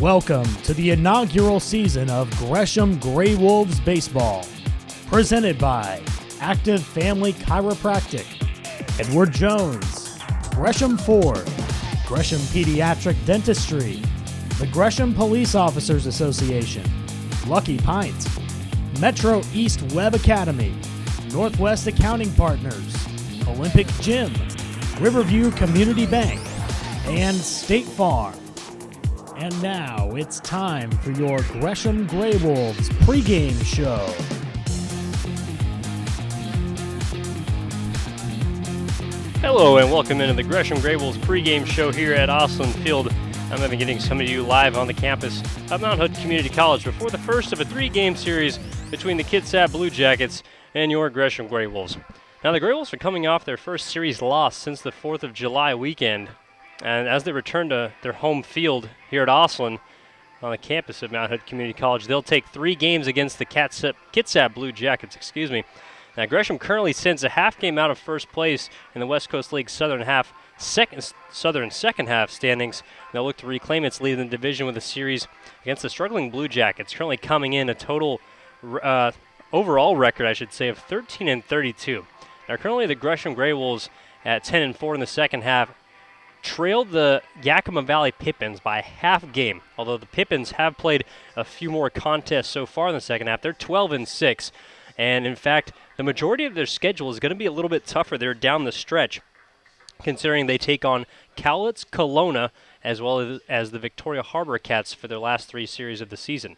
Welcome to the inaugural season of Gresham Grey Wolves Baseball, presented by Active Family Chiropractic, Edward Jones, Gresham Ford, Gresham Pediatric Dentistry, the Gresham Police Officers Association, Lucky Pint, Metro East Web Academy, Northwest Accounting Partners, Olympic Gym, Riverview Community Bank, and State Farm. And now it's time for your Gresham Grey Wolves pregame show. Hello and welcome into the Gresham Grey Wolves pregame show here at Osland Field. I'm having getting some of you live on the campus of Mount Hood Community College before the first of a three-game series between the Kitsap Blue Jackets and your Gresham Grey Wolves. Now the Grey Wolves are coming off their first series loss since the 4th of July weekend. And as they return to their home field here at Osland on the campus of Mount Hood Community College, they'll take 3 games against the Kitsap Blue Jackets. Now Gresham currently sits a half game out of first place in the West Coast League Southern second half standings. They'll look to reclaim its lead in the division with a series against the struggling Blue Jackets, currently coming in a total overall record, of 13-32. Now currently the Gresham Grey Wolves at 10-4 in the second half trailed the Yakima Valley Pippins by a half game, although the Pippins have played a few more contests so far in the second half. They're 12-6, and in fact, the majority of their schedule is going to be a little bit tougher there down the stretch, considering they take on Cowlitz, Kelowna, as well as the Victoria Harbor Cats for their last 3 series of the season.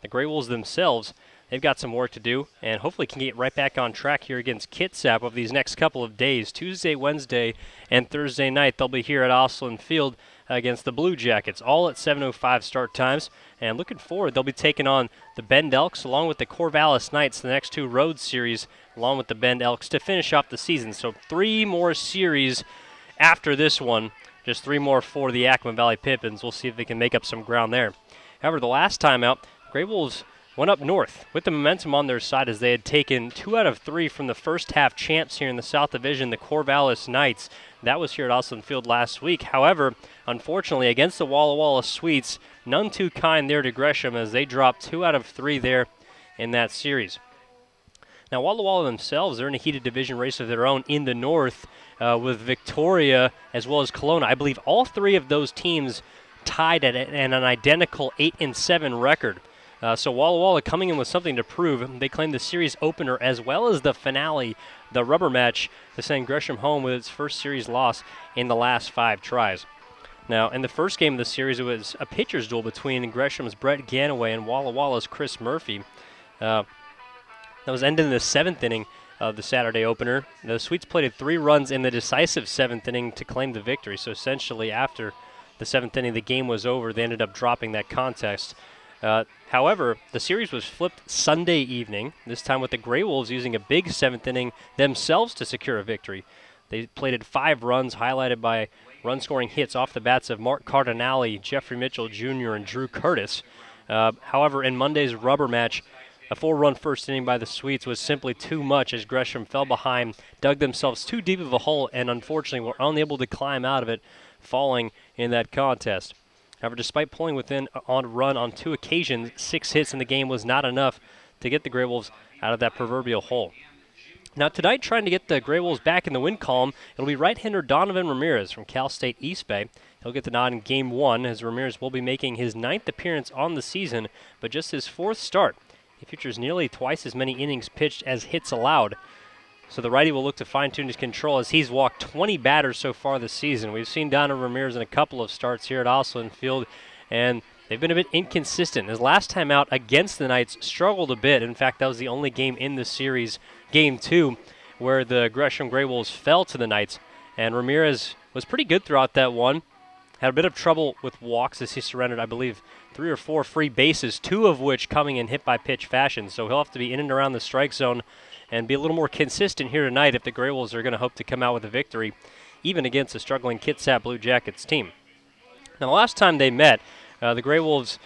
The Grey Wolves themselves, they've got some work to do, and hopefully can get right back on track here against Kitsap over these next couple of days. Tuesday, Wednesday, and Thursday night, they'll be here at Osland Field against the Blue Jackets, all at 7:05 start times. And looking forward, they'll be taking on the Bend Elks along with the Corvallis Knights, the next 2 road series, along with the Bend Elks to finish off the season. So 3 more series after this one, just 3 more for the Yakima Valley Pippins. We'll see if they can make up some ground there. However, the last time out, Grey Wolves went up north with the momentum on their side as they had taken 2 out of 3 from the first half champs here in the South Division, the Corvallis Knights. That was here at Osland Field last week. However, unfortunately, against the Walla Walla Sweets, none too kind there to Gresham as they dropped 2 out of 3 there in that series. Now, Walla Walla themselves, they're in a heated division race of their own in the north with Victoria as well as Kelowna. I believe all 3 of those teams tied at an identical 8-7 record. So Walla Walla coming in with something to prove. They claim the series opener as well as the finale, the rubber match, to send Gresham home with its first series loss in the last 5 tries. Now, in the first game of the series, it was a pitcher's duel between Gresham's Brett Ganaway and Walla Walla's Chris Murphy. That was ended in the 7th inning of the Saturday opener. The Sweets plated 3 runs in the decisive 7th inning to claim the victory. So essentially, after the 7th inning, the game was over. They ended up dropping that contest. However, the series was flipped Sunday evening, this time with the Grey Wolves using a big 7th inning themselves to secure a victory. They plated 5 runs, highlighted by run-scoring hits off the bats of Mark Cardinale, Jeffrey Mitchell Jr., and Drew Curtis. However, in Monday's rubber match, a 4-run first inning by the Sweets was simply too much as Gresham fell behind, dug themselves too deep of a hole, and unfortunately were unable to climb out of it, falling in that contest. However, despite pulling within on a run on 2 occasions, 6 hits in the game was not enough to get the Grey Wolves out of that proverbial hole. Now tonight, trying to get the Grey Wolves back in the win column, it'll be right-hander Donovan Ramirez from Cal State East Bay. He'll get the nod in Game 1 as Ramirez will be making his 9th appearance on the season, but just his 4th start. He features nearly twice as many innings pitched as hits allowed. So the righty will look to fine-tune his control as he's walked 20 batters so far this season. We've seen Donovan Ramirez in a couple of starts here at Osland Field, and they've been a bit inconsistent. His last time out against the Knights struggled a bit. In fact, that was the only game in the series, Game 2, where the Gresham Grey Wolves fell to the Knights. And Ramirez was pretty good throughout that one. Had a bit of trouble with walks as he surrendered, I believe, 3 or 4 free bases, 2 of which coming in hit-by-pitch fashion. So he'll have to be in and around the strike zone and be a little more consistent here tonight if the Grey Wolves are going to hope to come out with a victory, even against a struggling Kitsap Blue Jackets team. Now, the last time they met, the Grey Wolves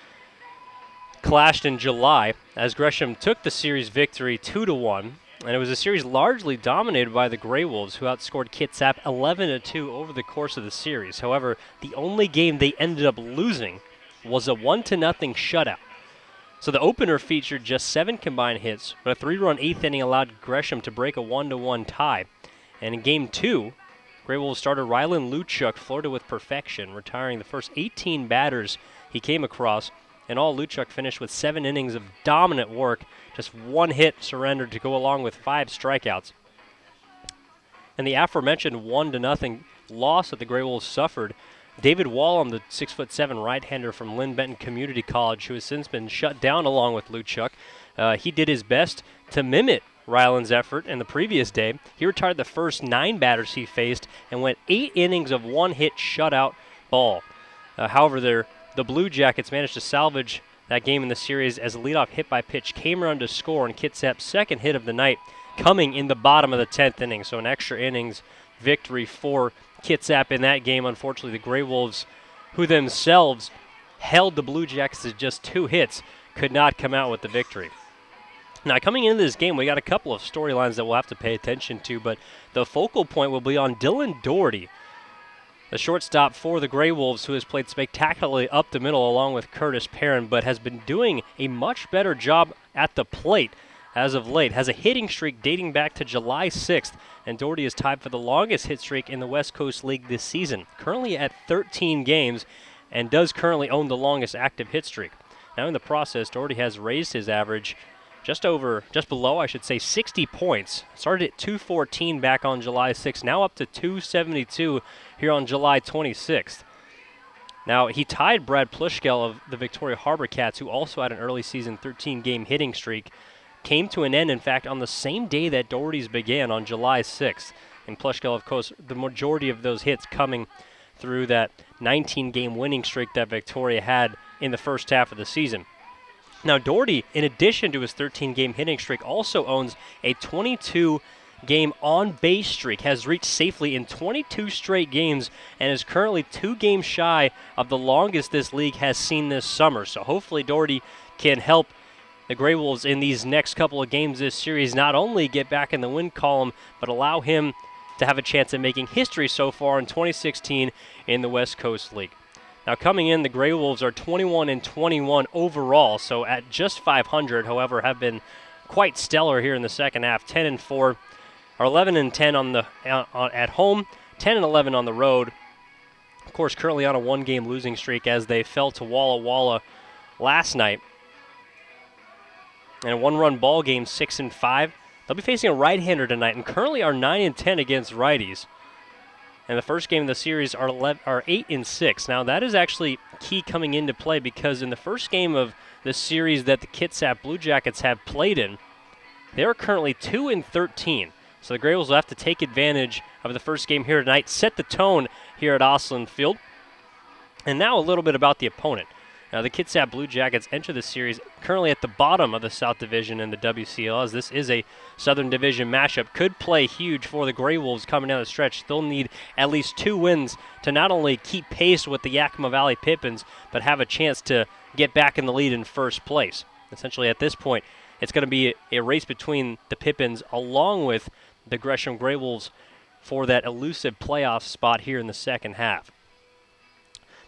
clashed in July as Gresham took the series victory 2-1, and it was a series largely dominated by the Grey Wolves, who outscored Kitsap 11-2 over the course of the series. However, the only game they ended up losing was a 1-0 shutout. So the opener featured just 7 combined hits, but a 3-run 8th inning allowed Gresham to break a 1-1 tie. And in Game 2, Grey Wolves starter Rylan Luchuk flirted with perfection, retiring the first 18 batters he came across. In all, Luchuk finished with 7 innings of dominant work, just 1 hit surrendered to go along with 5 strikeouts. And the aforementioned 1-0 loss that the Grey Wolves suffered, David Wallum, the 6'7" right-hander from Lynn Benton Community College, who has since been shut down along with Luchuk, he did his best to mimic Ryland's effort in the previous day. He retired the first 9 batters he faced and went 8 innings of 1-hit shutout ball. However, the Blue Jackets managed to salvage that game in the series as a leadoff hit by pitch came around to score on Kitsap's second hit of the night, coming in the bottom of the 10th inning. So an extra innings victory for Kitsap in that game. Unfortunately, the Grey Wolves, who themselves held the Blue Jackets to just 2 hits, could not come out with the victory. Now, coming into this game, we got a couple of storylines that we'll have to pay attention to, but the focal point will be on Dylan Doherty, the shortstop for the Grey Wolves, who has played spectacularly up the middle along with Curtis Perrin, but has been doing a much better job at the plate as of late. Has a hitting streak dating back to July 6th, and Doherty is tied for the longest hit streak in the West Coast League this season, currently at 13 games, and does currently own the longest active hit streak. Now in the process, Doherty has raised his average just below 60 points. Started at 214 back on July 6th, now up to 272 here on July 26th. Now, he tied Brad Plushkel of the Victoria Harbor Cats, who also had an early season 13-game hitting streak. Came to an end, in fact, on the same day that Doherty's began on July 6th. And Plushkel, of course, the majority of those hits coming through that 19-game winning streak that Victoria had in the first half of the season. Now, Doherty, in addition to his 13-game hitting streak, also owns a 22-game on-base streak, has reached safely in 22 straight games, and is currently 2 games shy of the longest this league has seen this summer. So hopefully Doherty can help the Grey Wolves in these next couple of games this series not only get back in the win column, but allow him to have a chance at making history so far in 2016 in the West Coast League. Now coming in, the Grey Wolves are 21-21 overall, so at just 500, however, have been quite stellar here in the second half. 10-4, are 11-10 on the at home, 10-11 on the road. Of course, currently on a 1-game losing streak as they fell to Walla Walla last night. And a 1-run ball game, 6-5. They'll be facing a right-hander tonight, and currently are 9-10 against righties. And the first game of the series are 8-6. Now that is actually key coming into play, because in the first game of the series that the Kitsap Blue Jackets have played in, they are currently 2-13. So the Grey Wolves will have to take advantage of the first game here tonight, set the tone here at Osland Field. And now a little bit about the opponent. Now, the Kitsap Blue Jackets enter the series currently at the bottom of the South Division in the WCL, as this is a Southern Division matchup. Could play huge for the Grey Wolves coming down the stretch. They'll need at least 2 wins to not only keep pace with the Yakima Valley Pippins, but have a chance to get back in the lead in first place. Essentially, at this point, it's going to be a race between the Pippins along with the Gresham Grey Wolves for that elusive playoff spot here in the second half.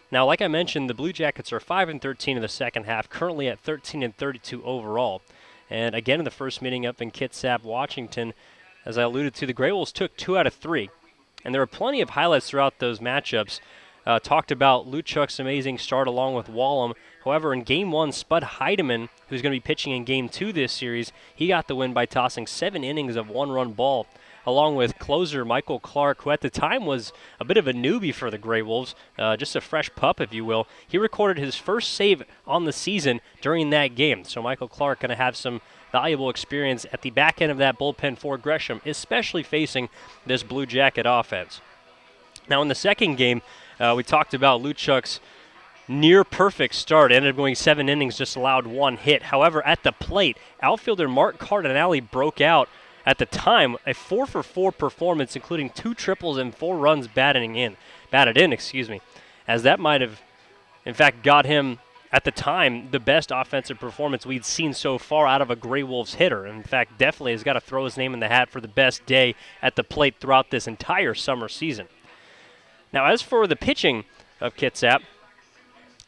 Now, like I mentioned, the Blue Jackets are 5-13 in the second half, currently at 13-32 overall. And again, in the first meeting up in Kitsap, Washington, as I alluded to, the Grey Wolves took 2 out of 3. And there were plenty of highlights throughout those matchups. Talked about Luchuk's amazing start along with Wallum. However, in Game 1, Spud Heidemann, who's going to be pitching in Game 2 this series, he got the win by tossing 7 innings of 1-run ball, along with closer Michael Clark, who at the time was a bit of a newbie for the Grey Wolves, just a fresh pup, if you will. He recorded his first save on the season during that game. So Michael Clark going to have some valuable experience at the back end of that bullpen for Gresham, especially facing this Blue Jacket offense. Now in the second game, we talked about Luchuk's near-perfect start. Ended up going 7 innings, just allowed 1 hit. However, at the plate, outfielder Mark Cardinale broke out at the time, a 4-for-4 performance, including 2 triples and 4 runs batted in, as that might have, in fact, got him, at the time, the best offensive performance we'd seen so far out of a Grey Wolves hitter. In fact, definitely has got to throw his name in the hat for the best day at the plate throughout this entire summer season. Now, as for the pitching of Kitsap,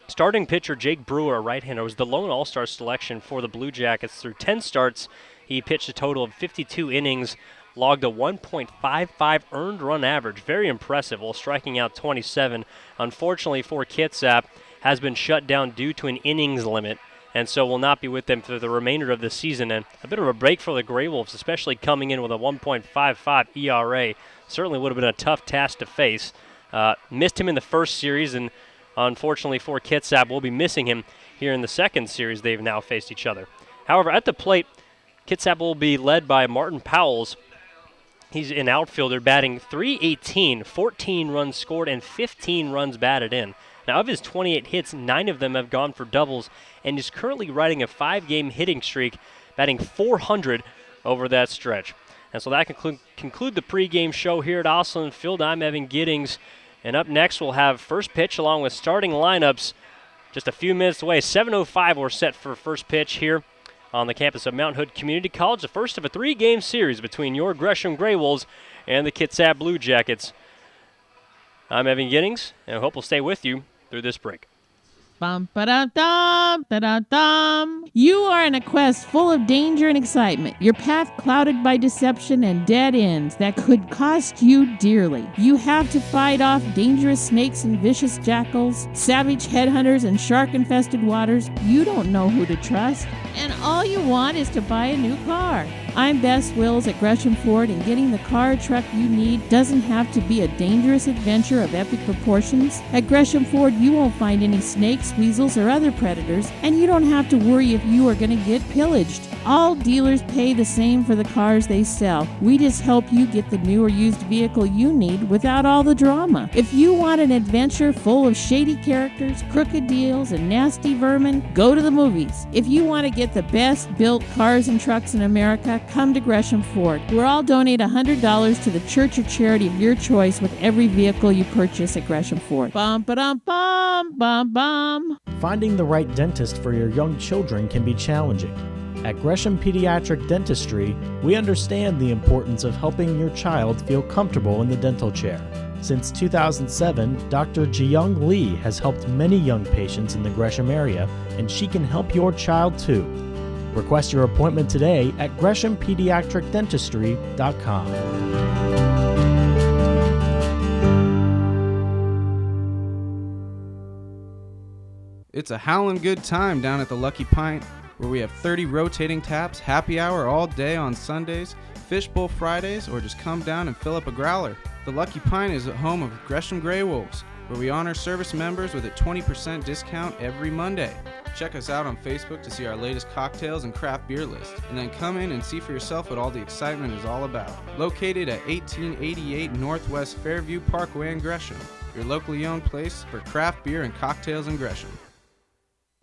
Starting pitcher Jake Brewer, a right-hander, was the lone all-star selection for the Blue Jackets. Through 10 starts, he pitched a total of 52 innings, logged a 1.55 earned run average. Very impressive, while striking out 27. Unfortunately for Kitsap, has been shut down due to an innings limit, and so will not be with them for the remainder of the season. And a bit of a break for the Grey Wolves, especially coming in with a 1.55 ERA. Certainly would have been a tough task to face. Missed him in the first series, and unfortunately for Kitsap, we'll be missing him here in the second series they've now faced each other. However, at the plate, Kitsap will be led by Martin Powles. He's an outfielder batting .318, 14 runs scored, and 15 runs batted in. Now, of his 28 hits, 9 of them have gone for doubles, and is currently riding a 5-game hitting streak, batting .400 over that stretch. And so that conclude the pregame show here at Osland Field. I'm Evan Giddings. And up next, we'll have first pitch along with starting lineups just a few minutes away. 7:05 we're set for first pitch here on the campus of Mount Hood Community College, the first of a 3-game series between your Gresham Grey Wolves and the Kitsap Blue Jackets. I'm Evan Giddings, and I hope we'll stay with you through this break. Bum, ba-da-dum, da-da-dum. You are in a quest full of danger and excitement. Your path clouded by deception and dead ends that could cost you dearly. You have to fight off dangerous snakes and vicious jackals, savage headhunters and shark-infested waters. You don't know who to trust, and all you want is to buy a new car. I'm Bess Wills at Gresham Ford, and getting the car or truck you need doesn't have to be a dangerous adventure of epic proportions. At Gresham Ford, you won't find any snakes, weasels, or other predators, and you don't have to worry if you are going to get pillaged. All dealers pay the same for the cars they sell. We just help you get the new or used vehicle you need without all the drama. If you want an adventure full of shady characters, crooked deals, and nasty vermin, go to the movies. If you want to get the best built cars and trucks in America, come to Gresham Ford. We'll all donate $100 to the church or charity of your choice with every vehicle you purchase at Gresham Ford. Bum, ba-dum, bum, bum, bum. Finding the right dentist for your young children can be challenging. At Gresham Pediatric Dentistry, we understand the importance of helping your child feel comfortable in the dental chair. Since 2007, Dr. Jiyoung Lee has helped many young patients in the Gresham area, and she can help your child too. Request your appointment today at GreshamPediatricDentistry.com. It's a howlin' good time down at the Lucky Pint, where we have 30 rotating taps, happy hour all day on Sundays, fishbowl Fridays, or just come down and fill up a growler. The Lucky Pint is the home of Gresham Grey Wolves, where we honor service members with a 20% discount every Monday. Check us out on Facebook to see our latest cocktails and craft beer list, and then come in and see for yourself what all the excitement is all about. Located at 1888 Northwest Fairview Parkway in Gresham, your locally owned place for craft beer and cocktails in Gresham.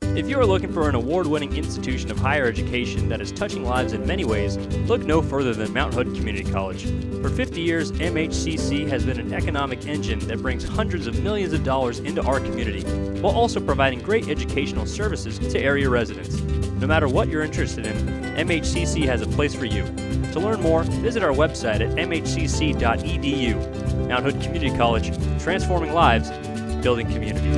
If you are looking for an award-winning institution of higher education that is touching lives in many ways, look no further than Mount Hood Community College. For 50 years, MHCC has been an economic engine that brings hundreds of millions of dollars into our community, while also providing great educational services to area residents. No matter what you're interested in, MHCC has a place for you. To learn more, visit our website at mhcc.edu. Mount Hood Community College, transforming lives, building communities.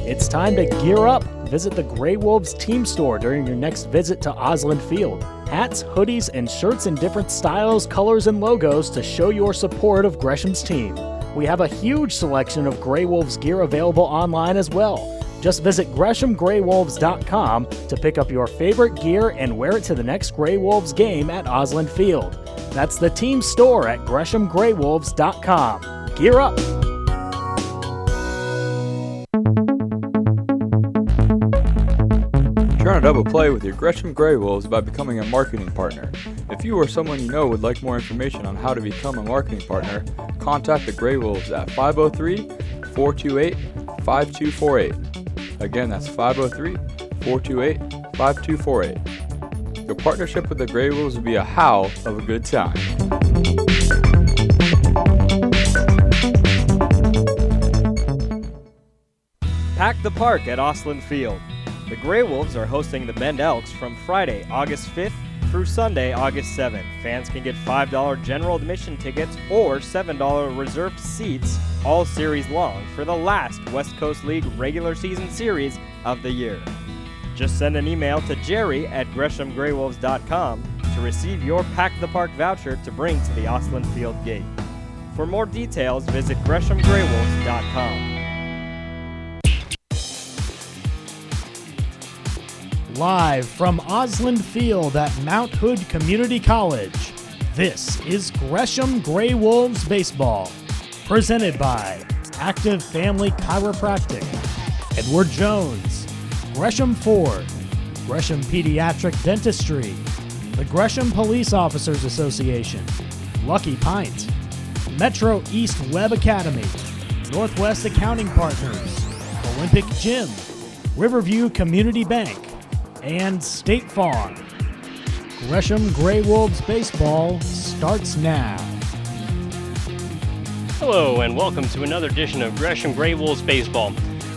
It's time to gear up. Visit the Grey Wolves team store during your next visit to Osland Field. Hats, hoodies, and shirts in different styles, colors, and logos to show your support of Gresham's team. We have a huge selection of Grey Wolves gear available online as well. Just visit GreshamGreyWolves.com to pick up your favorite gear and wear it to the next Grey Wolves game at Osland Field. That's the team store at GreshamGreyWolves.com. Gear up! Turn a double play with your Gresham Grey Wolves by becoming a marketing partner. If you or someone you know would like more information on how to become a marketing partner, contact the Grey Wolves at 503-428-5248. Again, that's 503-428-5248. Your partnership with the Grey Wolves will be a howl of a good time. Pack the park at Osland Field. The Grey Wolves are hosting the Bend Elks from Friday, August 5th through Sunday, August 7th. Fans can get $5 general admission tickets or $7 reserved seats all series long for the last West Coast League regular season series of the year. Just send an email to jerry@greshamgraywolves.com to receive your Pack the Park voucher to bring to the Osland Field gate. For more details, visit greshamgraywolves.com. Live from Osland Field at Mount Hood Community College, this is Gresham Gray Wolves Baseball, presented by Active Family Chiropractic, Edward Jones, Gresham Ford, Gresham Pediatric Dentistry, the Gresham Police Officers Association, Lucky Pint, Metro East Web Academy, Northwest Accounting Partners, Olympic Gym, Riverview Community Bank, and State Farm. Gresham Gray Wolves Baseball starts now. Hello and welcome to another edition of Gresham Gray Wolves Baseball.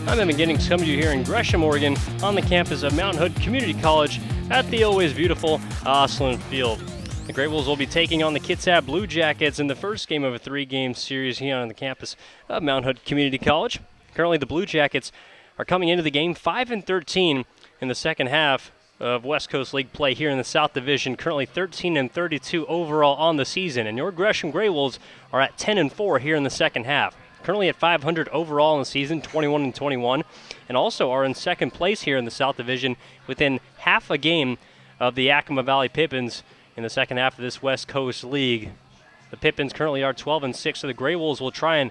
I'm Evan Giddings, coming to you here in Gresham, Oregon, on the campus of Mount Hood Community College at the always beautiful Osland Field. The Gray Wolves will be taking on the Kitsap Blue Jackets in the first game of a three-game series here on the campus of Mount Hood Community College. Currently, the Blue Jackets are coming into the game 5-13 in the second half of West Coast League play here in the South Division, currently 13-32 overall on the season. And your Gresham Gray Wolves are at 10-4 here in the second half. Currently at 500 overall in the season, 21-21, and also are in second place here in the South Division within half a game of the Yakima Valley Pippins in the second half of this West Coast League. The Pippins currently are 12-6, so the Gray Wolves will try and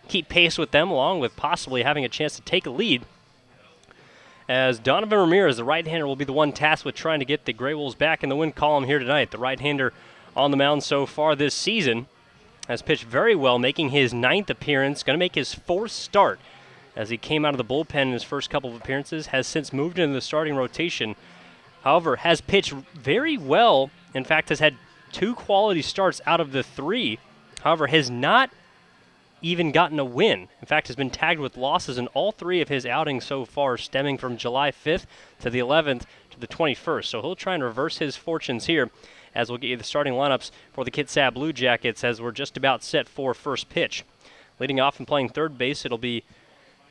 keep pace with them, along with possibly having a chance to take a lead, as Donovan Ramirez, the right-hander, will be the one tasked with trying to get the Gray Wolves back in the win column here tonight. The right-hander on the mound so far this season has pitched very well, making his 9th appearance, going to make his 4th start as he came out of the bullpen in his first couple of appearances, has since moved into the starting rotation. However, has pitched very well, in fact has had 2 quality starts out of the 3, however has not even gotten a win. In fact, has been tagged with losses in all 3 of his outings so far, stemming from July 5th to the 11th to the 21st. So he'll try and reverse his fortunes here, as we'll get you the starting lineups for the Kitsap Blue Jackets as we're just about set for first pitch. Leading off and playing third base, it'll be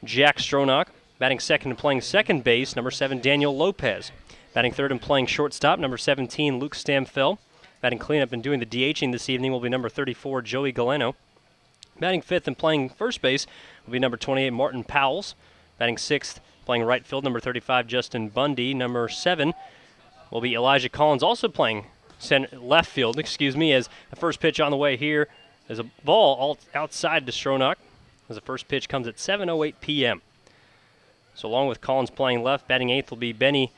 Jack Stronach. Batting second and playing second base, number 7, Daniel Lopez. Batting third and playing shortstop, number 17, Luke Stamfel. Batting cleanup and doing the DHing this evening will be number 34, Joey Galeno. Batting fifth and playing first base will be number 28, Martin Powles. Batting sixth, playing right field, number 35, Justin Bundy. Number 7 will be Elijah Collins, also playing left field, as the first pitch on the way here is a ball all outside to Stronach, as the first pitch comes at 7:08 p.m. So along with Collins playing left, batting eighth will be Benny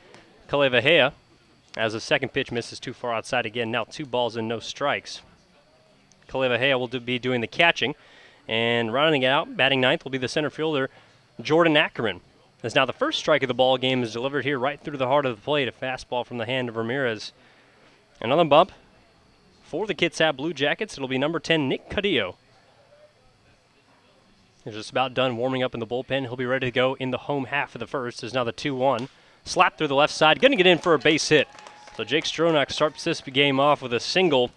Kalevahea, as the second pitch misses too far outside again. Now 2 balls and no strikes. Kalevahea will be doing the catching. And rounding it out, batting ninth will be the center fielder, Jordan Ackerman. As now the first strike of the ball game is delivered here right through the heart of the plate, a fastball from the hand of Ramirez. Another bump for the Kitsap Blue Jackets. It'll be number 10, Nick Cadillo. He's just about done warming up in the bullpen. He'll be ready to go in the home half of the first. There's now the 2-1. Slap through the left side, going to get in for a base hit. So Jake Stronach starts this game off with a single.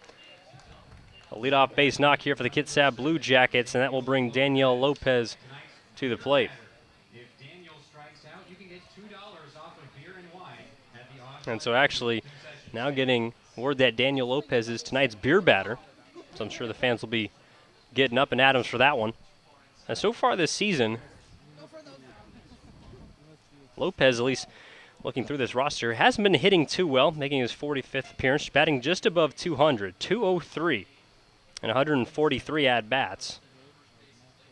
A leadoff base knock here for the Kitsap Blue Jackets, and that will bring Daniel Lopez to the plate. And so actually now getting word that Daniel Lopez is tonight's beer batter. So I'm sure the fans will be getting up in atoms for that one. And so far this season, Lopez, at least looking through this roster, hasn't been hitting too well, making his 45th appearance, batting just above 200, 203. And 143 at-bats.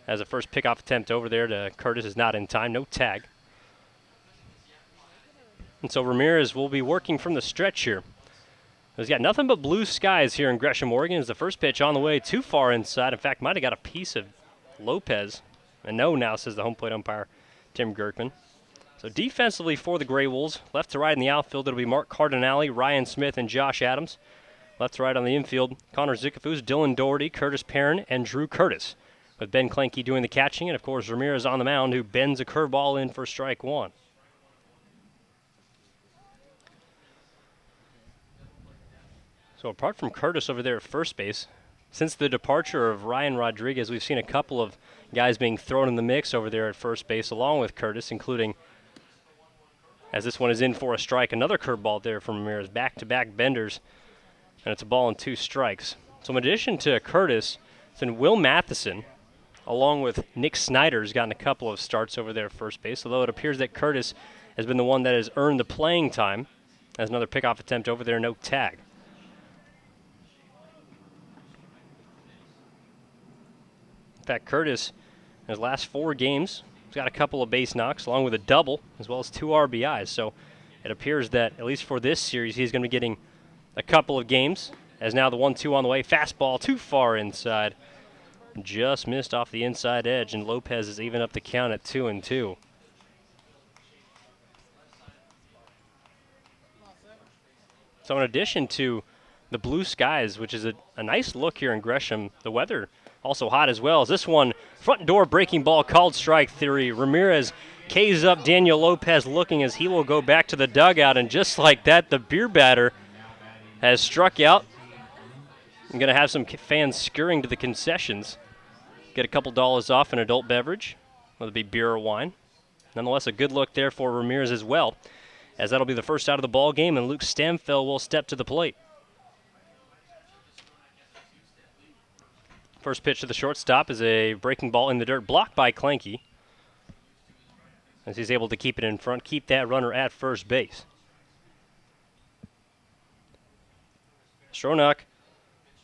As a first pickoff attempt over there to Curtis is not in time, no tag. And so Ramirez will be working from the stretch here. He's got nothing but blue skies here in Gresham, Oregon. As the first pitch on the way too far inside. In fact, might have got a piece of Lopez. And no now, says the home plate umpire, Tim Gerkman. So defensively for the Gray Wolves, left to right in the outfield, it'll be Mark Cardinale, Ryan Smith, and Josh Adams. Left to right on the infield, Connor Zicafus, Dylan Doherty, Curtis Perrin, and Drew Curtis, with Ben Klenke doing the catching, and of course Ramirez on the mound, who bends a curveball in for strike 1. So apart from Curtis over there at first base, since the departure of Ryan Rodriguez, we've seen a couple of guys being thrown in the mix over there at first base along with Curtis, including, as this one is in for a strike, another curveball there from Ramirez. Back-to-back benders, and it's a ball and 2 strikes. So in addition to Curtis, it's been Will Matheson, along with Nick Snyder, has gotten a couple of starts over there at first base, although it appears that Curtis has been the one that has earned the playing time as another pickoff attempt over there, no tag. In fact, Curtis, in his last 4 games, he's got a couple of base knocks along with a double as well as 2 RBIs. So it appears that, at least for this series, he's going to be getting a couple of games, as now the 1-2 on the way. Fastball too far inside. Just missed off the inside edge, and Lopez is even up the count at 2-2. So in addition to the blue skies, which is a nice look here in Gresham, the weather also hot as well. As this one, front door breaking ball, called strike 3. Ramirez K's up Daniel Lopez, looking as he will go back to the dugout, and just like that, the beer batter has struck out. I'm going to have some fans scurrying to the concessions. Get a couple dollars off an adult beverage, whether it be beer or wine. Nonetheless, a good look there for Ramirez as well, as that'll be the first out of the ball game, and Luke Stamfel will step to the plate. First pitch to the shortstop is a breaking ball in the dirt, blocked by Clanky, as he's able to keep it in front, keep that runner at first base. Stronach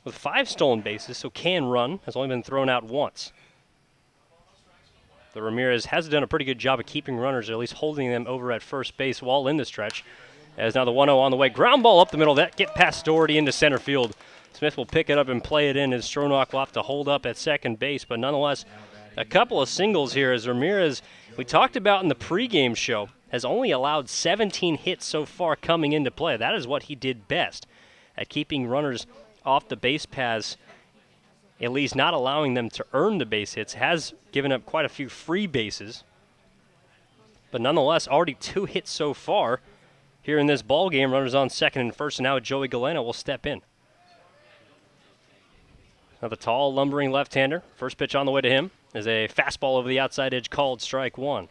with 5 stolen bases, so can run, has only been thrown out once. The Ramirez has done a pretty good job of keeping runners, or at least holding them over at first base while in the stretch. As now the 1-0 on the way. Ground ball up the middle. That get past Doherty into center field. Smith will pick it up and play it in, as Stronach will have to hold up at second base. But nonetheless, a couple of singles here, as Ramirez, we talked about in the pregame show, has only allowed 17 hits so far coming into play. That is what he did best, at keeping runners off the base paths, at least not allowing them to earn the base hits. Has given up quite a few free bases, but nonetheless, already 2 hits so far here in this ball game. Runners on second and first, and now Joey Galeno will step in. Now the tall, lumbering left-hander. First pitch on the way to him is a fastball over the outside edge, called strike 1.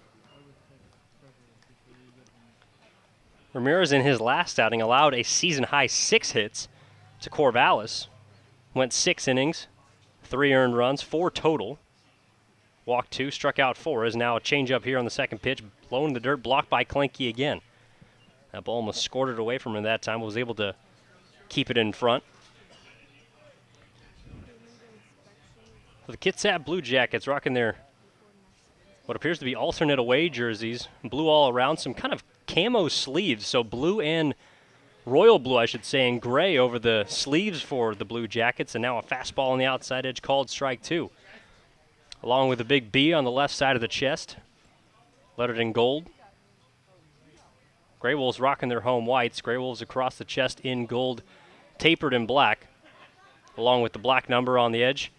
Ramirez in his last outing allowed a season-high 6 hits to Corvallis. Went 6 innings, 3 earned runs, 4 total. Walked 2, struck out 4. Is now a changeup here on the second pitch. Blown in the dirt, blocked by Clanky again. That ball almost scored it away from him that time. Was able to keep it in front. The Kitsap Blue Jackets rocking their what appears to be alternate away jerseys. Blue all around, some kind of camo sleeves. So blue and royal blue, I should say, and gray over the sleeves for the Blue Jackets. And now a fastball on the outside edge, called strike 2. Along with a big B on the left side of the chest, lettered in gold. Grey Wolves rocking their home whites. Grey Wolves across the chest in gold, tapered in black, along with the black number on the edge.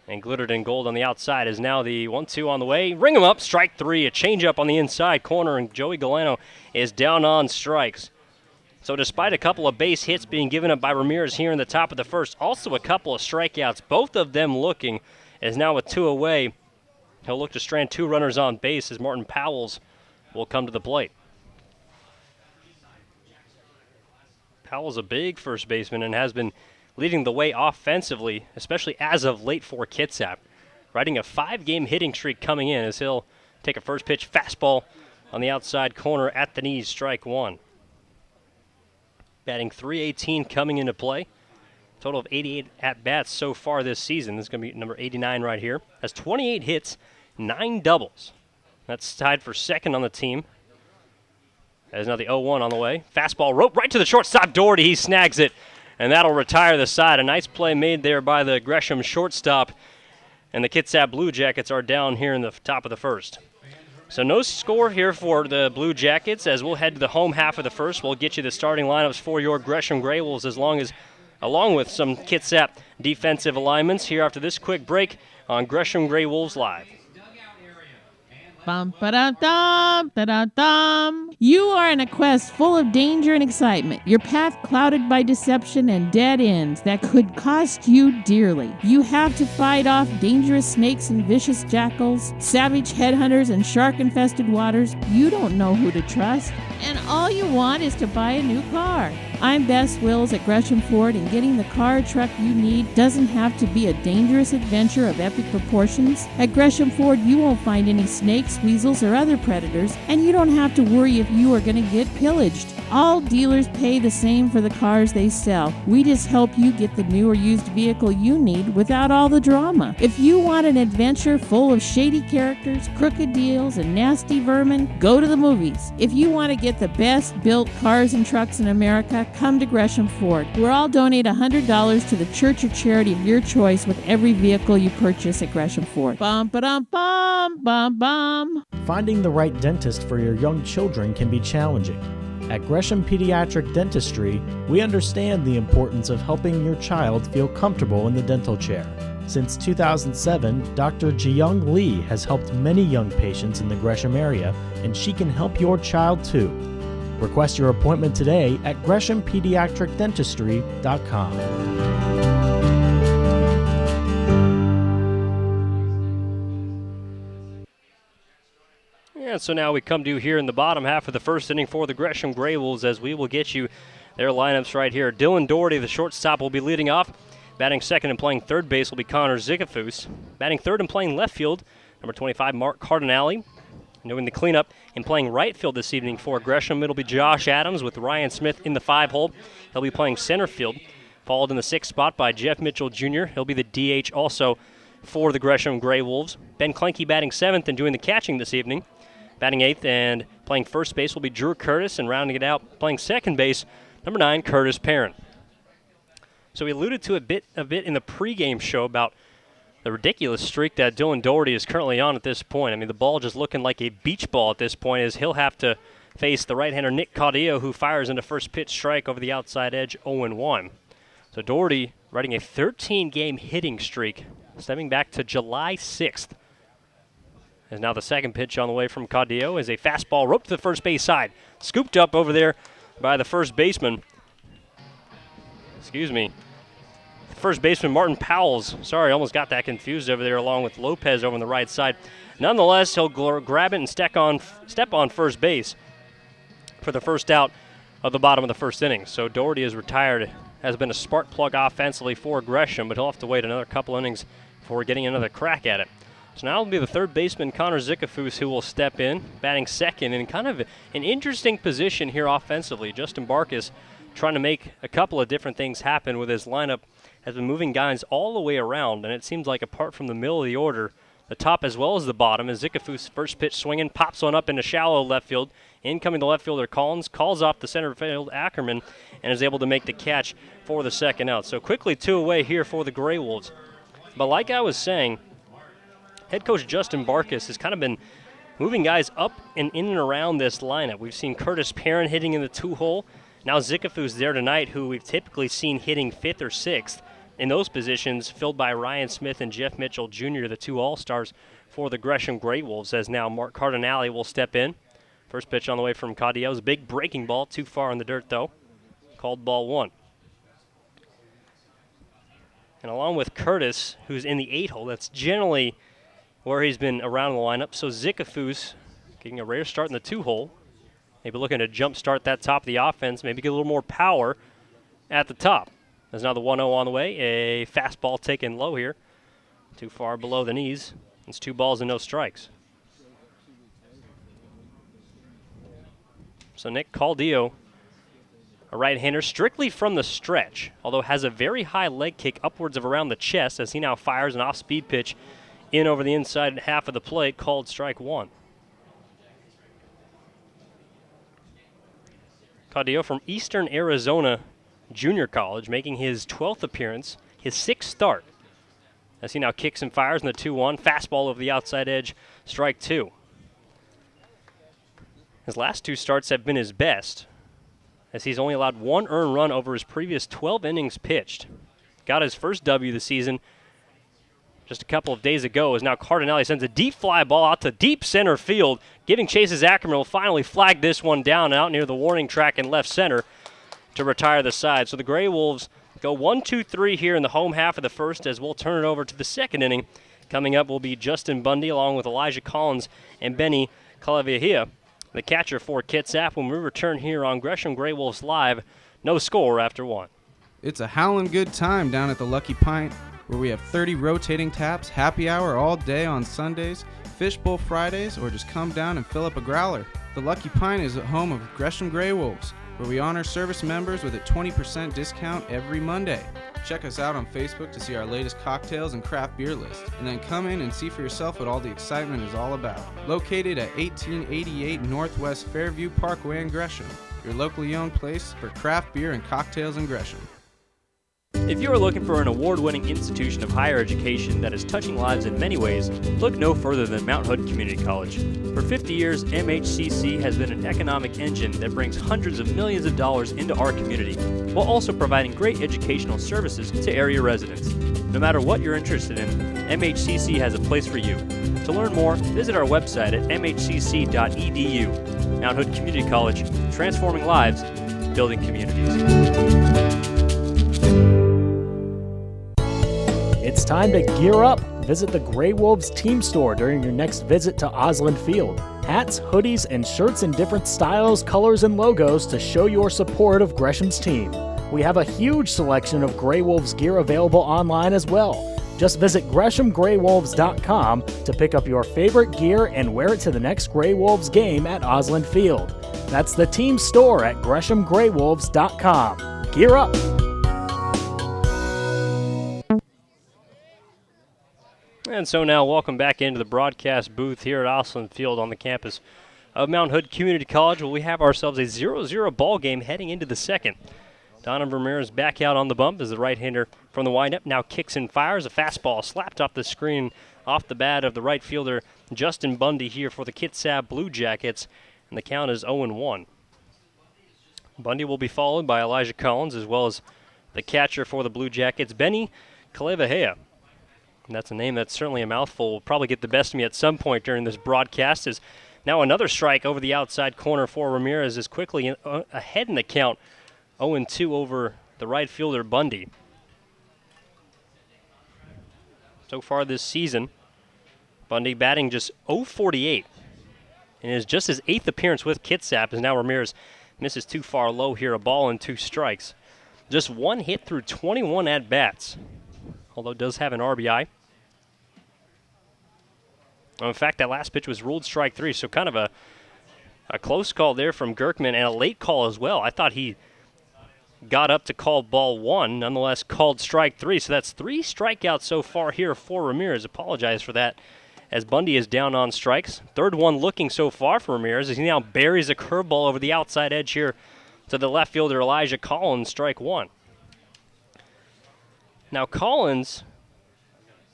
And glittered in gold on the outside is now the 1-2 on the way. Ring him up, strike 3. A changeup on the inside corner, and Joey Galeno is down on strikes. So despite a couple of base hits being given up by Ramirez here in the top of the first, also a couple of strikeouts, both of them looking, as now with 2 away, he'll look to strand 2 runners on base as Martin Powells will come to the plate. Powell's a big first baseman and has been leading the way offensively, especially as of late for Kitsap. Riding a 5-game hitting streak coming in, as he'll take a first pitch fastball on the outside corner at the knees, strike 1. Batting .318 coming into play. Total of 88 at-bats so far this season. This is going to be number 89 right here. Has 28 hits, 9 doubles. That's tied for second on the team. As now the 0-1 on the way. Fastball rope right to the shortstop, Doherty. He snags it, and that'll retire the side. A nice play made there by the Gresham shortstop. And the Kitsap Blue Jackets are down here in the top of the first. So no score here for the Blue Jackets, as we'll head to the home half of the first. We'll get you the starting lineups for your Gresham Grey Wolves, along with some Kitsap defensive alignments here after this quick break on Gresham Grey Wolves Live. Bum ba da dum da da dum. You are in a quest full of danger and excitement. Your path clouded by deception and dead ends that could cost you dearly. You have to fight off dangerous snakes and vicious jackals, savage headhunters and shark-infested waters. You don't know who to trust, and all you want is to buy a new car. I'm Bess Wills at Gresham Ford, and getting the car or truck you need doesn't have to be a dangerous adventure of epic proportions. At Gresham Ford, you won't find any snakes, weasels, or other predators, and you don't have to worry if you are going to get pillaged. All dealers pay the same for the cars they sell. We just help you get the new or used vehicle you need without all the drama. If you want an adventure full of shady characters, crooked deals, and nasty vermin, go to the movies. If you want to get the best built cars and trucks in America, come to Gresham Ford. We'll all donate $100 to the church or charity of your choice with every vehicle you purchase at Gresham Ford. Bum ba dum bum bum bum. Finding the right dentist for your young children can be challenging. At Gresham Pediatric Dentistry, we understand the importance of helping your child feel comfortable in the dental chair. Since 2007, Dr. Jiyoung Lee has helped many young patients in the Gresham area, and she can help your child too. Request your appointment today at GreshamPediatricDentistry.com. And so now we come to here in the bottom half of the first inning for the Gresham Gray Wolves, as we will get you their lineups right here. Dylan Doherty, the shortstop, will be leading off. Batting second and playing third base will be Connor Zickafoose. Batting third and playing left field, number 25, Mark Cardinale. Doing the cleanup and playing right field this evening for Gresham, it'll be Josh Adams with Ryan Smith in the 5-hole. He'll be playing center field, followed in the 6th spot by Jeff Mitchell Jr. He'll be the DH also for the Gresham Gray Wolves. Ben Klenke batting 7th and doing the catching this evening. Batting 8th and playing first base will be Drew Curtis, and rounding it out, playing second base, number 9, Curtis Parent. So we alluded to a bit in the pregame show about the ridiculous streak that Dylan Doherty is currently on at this point. I mean, the ball just looking like a beach ball at this point, as he'll have to face the right-hander Nick Caudillo, who fires into first pitch strike over the outside edge, 0-1. So Doherty riding a 13-game hitting streak, stepping back to July 6th. As now the second pitch on the way from Caudillo is a fastball roped to the first base side. Scooped up over there by the first baseman. First baseman Martin Powles. Sorry, almost got that confused over there along with Lopez over on the right side. Nonetheless, he'll grab it and step on first base for the first out of the bottom of the first inning. So Doherty is retired. Has been a spark plug offensively for Gresham, but he'll have to wait another couple innings before getting another crack at it. So now it'll be the third baseman, Connor Zickafoose, who will step in, batting second in kind of an interesting position here offensively. Justin Barkas trying to make a couple of different things happen with his lineup, has been moving guys all the way around, and it seems like apart from the middle of the order, the top as well as the bottom, as Zickafoose first pitch swinging, pops one up into shallow left field. Incoming the left fielder Collins, calls off the center field Ackerman, and is able to make the catch for the second out. So quickly 2 away here for the Gray Wolves. But like I was saying, head coach Justin Barkas has kind of been moving guys up and in and around this lineup. We've seen Curtis Parent hitting in the 2-hole. Now Zickafoose there tonight, who we've typically seen hitting 5th or 6th in those positions, filled by Ryan Smith and Jeff Mitchell Jr., the 2 All-Stars for the Gresham Gray Wolves, as now Mark Cardinale will step in. First pitch on the way from Caudillo. A big breaking ball, too far in the dirt, though. Called ball 1. And along with Curtis, who's in the 8-hole, that's generally where he's been around the lineup. So Zickafoose getting a rare start in the 2-hole. Maybe looking to jump start that top of the offense, maybe get a little more power at the top. There's now the 1-0 on the way. A fastball taken low here. Too far below the knees. It's 2 balls and no strikes. So Nick Caudillo, a right-hander, strictly from the stretch, although has a very high leg kick upwards of around the chest, as he now fires an off-speed pitch in over the inside half of the plate, called strike 1. Caudillo from Eastern Arizona Junior College, making his 12th appearance, his 6th start, as he now kicks and fires in the 2-1. Fastball over the outside edge, strike 2. His last 2 starts have been his best, as he's only allowed 1 earned run over his previous 12 innings pitched. Got his first W this season, just a couple of days ago, as now Cardinelli sends a deep fly ball out to deep center field, giving chase as Ackerman will finally flag this one down out near the warning track in left center to retire the side. So the Gray Wolves go 1-2-3 here in the home half of the first, as we'll turn it over to the second inning. Coming up will be Justin Bundy along with Elijah Collins and Benny Calavia, the catcher for Kitsap, when we return here on Gresham Gray Wolves Live. No score after one. It's a howlin' good time down at the Lucky Pint, where we have 30 rotating taps, happy hour all day on Sundays, fishbowl Fridays, or just come down and fill up a growler. The Lucky Pint is the home of Gresham Gray Wolves, where we honor service members with a 20% discount every Monday. Check us out on Facebook to see our latest cocktails and craft beer list, and then come in and see for yourself what all the excitement is all about. Located at 1888 Northwest Fairview Parkway in Gresham, your locally owned place for craft beer and cocktails in Gresham. If you are looking for an award-winning institution of higher education that is touching lives in many ways, look no further than Mount Hood Community College. For 50 years, MHCC has been an economic engine that brings hundreds of millions of dollars into our community, while also providing great educational services to area residents. No matter what you're interested in, MHCC has a place for you. To learn more, visit our website at mhcc.edu. Mount Hood Community College, transforming lives, building communities. It's time to gear up. Visit the Gray Wolves team store during your next visit to Osland Field. Hats, hoodies, and shirts in different styles, colors, and logos to show your support of Gresham's team. We have a huge selection of Gray Wolves gear available online as well. Just visit GreshamGrayWolves.com to pick up your favorite gear and wear it to the next Gray Wolves game at Osland Field. That's the team store at GreshamGrayWolves.com. Gear up! And so now, welcome back into the broadcast booth here at Osland Field on the campus of Mount Hood Community College, where we have ourselves a 0-0 ball game heading into the second. Donovan Ramirez back out on the bump as the right-hander from the windup now kicks and fires. A fastball slapped off the screen off the bat of the right fielder Justin Bundy here for the Kitsap Blue Jackets, and the count is 0-1. Bundy will be followed by Elijah Collins, as well as the catcher for the Blue Jackets, Benny Calavia. And that's a name that's certainly a mouthful. Will probably get the best of me at some point during this broadcast. Is now another strike over the outside corner for Ramirez is quickly ahead in the count, 0-2 over the right fielder Bundy. So far this season, Bundy batting just .048, and is just his 8th appearance with Kitsap, as now Ramirez misses too far low here, a ball and 2 strikes. Just 1 hit through 21 at-bats, although does have an RBI. In fact, that last pitch was ruled strike 3, so kind of a close call there from Gerkman, and a late call as well. I thought he got up to call ball 1, nonetheless called strike 3, so that's 3 strikeouts so far here for Ramirez. Apologize for that, as Bundy is down on strikes. Third one looking so far for Ramirez, as he now buries a curveball over the outside edge here to the left fielder Elijah Collins, strike 1. Now Collins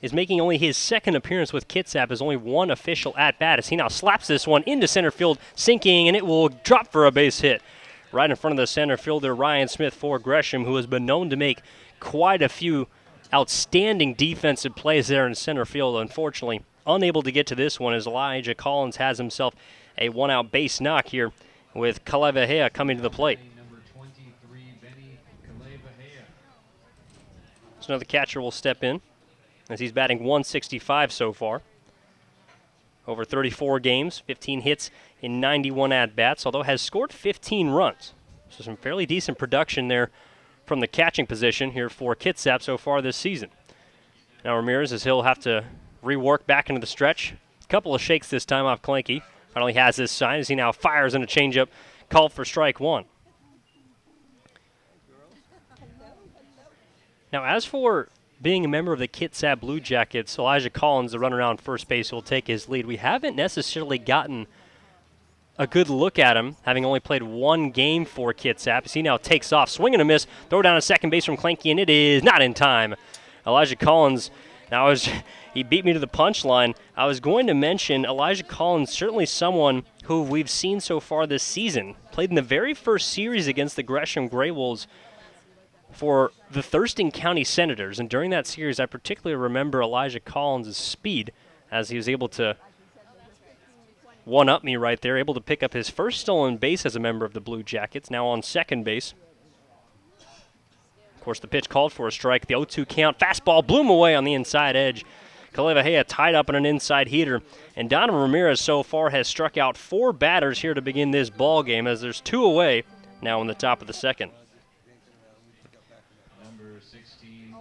is making only his 2nd appearance with Kitsap, as only 1 official at-bat, as he now slaps this one into center field, sinking, and it will drop for a base hit right in front of the center fielder Ryan Smith for Gresham, who has been known to make quite a few outstanding defensive plays there in center field. Unfortunately, unable to get to this one, as Elijah Collins has himself a 1-out base knock here with Calavia coming to the plate. So now the catcher will step in, as he's batting .165 so far. Over 34 games, 15 hits in 91 at-bats, although has scored 15 runs. So some fairly decent production there from the catching position here for Kitsap so far this season. Now Ramirez, as he'll have to rework back into the stretch. A couple of shakes this time off Clanky. Finally has this sign as he now fires in a changeup, called for strike 1. Now, as for being a member of the Kitsap Blue Jackets, Elijah Collins, the runner around first base, will take his lead. We haven't necessarily gotten a good look at him, having only played 1 game for Kitsap, as he now takes off, swing and a miss, throw down a second base from Clanky, and it is not in time. Elijah Collins, now he beat me to the punchline. I was going to mention Elijah Collins, certainly someone who we've seen so far this season. Played in the very first series against the Gresham Gray Wolves for the Thurston County Senators. And during that series, I particularly remember Elijah Collins' speed as he was able to one-up me right there, able to pick up his first stolen base as a member of the Blue Jackets, now on second base. Of course, the pitch called for a strike. The 0-2 count. Fastball blew him away on the inside edge. Kalevahea tied up on an inside heater. And Donovan Ramirez so far has struck out 4 batters here to begin this ball game as there's 2 away now in the top of the second.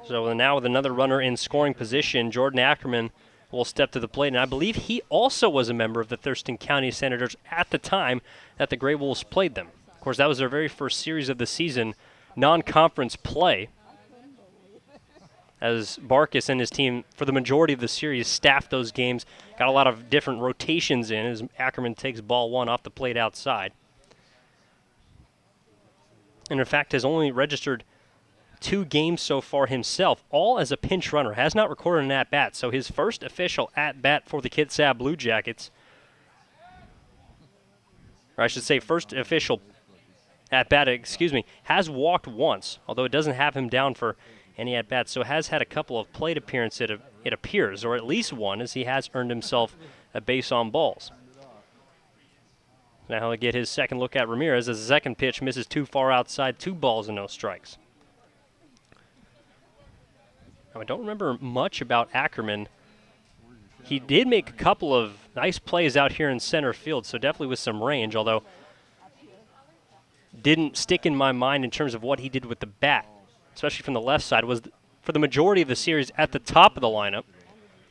So now with another runner in scoring position, Jordan Ackerman will step to the plate. And I believe he also was a member of the Thurston County Senators at the time that the Grey Wolves played them. Of course, that was their very first series of the season, non-conference play, as Barkas and his team, for the majority of the series, staffed those games, got a lot of different rotations in as Ackerman takes ball 1 off the plate outside. And in fact, has only registered 2 games so far himself, all as a pinch runner, has not recorded an at-bat. So his first official at-bat for the Kitsap Blue Jackets, or I should say first official at-bat, has walked once, although it doesn't have him down for any at-bats, so has had a couple of plate appearances, it appears, or at least one, as he has earned himself a base on balls. Now he'll get his second look at Ramirez as the second pitch misses too far outside, 2 balls and no strikes. Now I don't remember much about Ackerman. He did make a couple of nice plays out here in center field, so definitely with some range, although didn't stick in my mind in terms of what he did with the bat, especially from the left side, was for the majority of the series at the top of the lineup.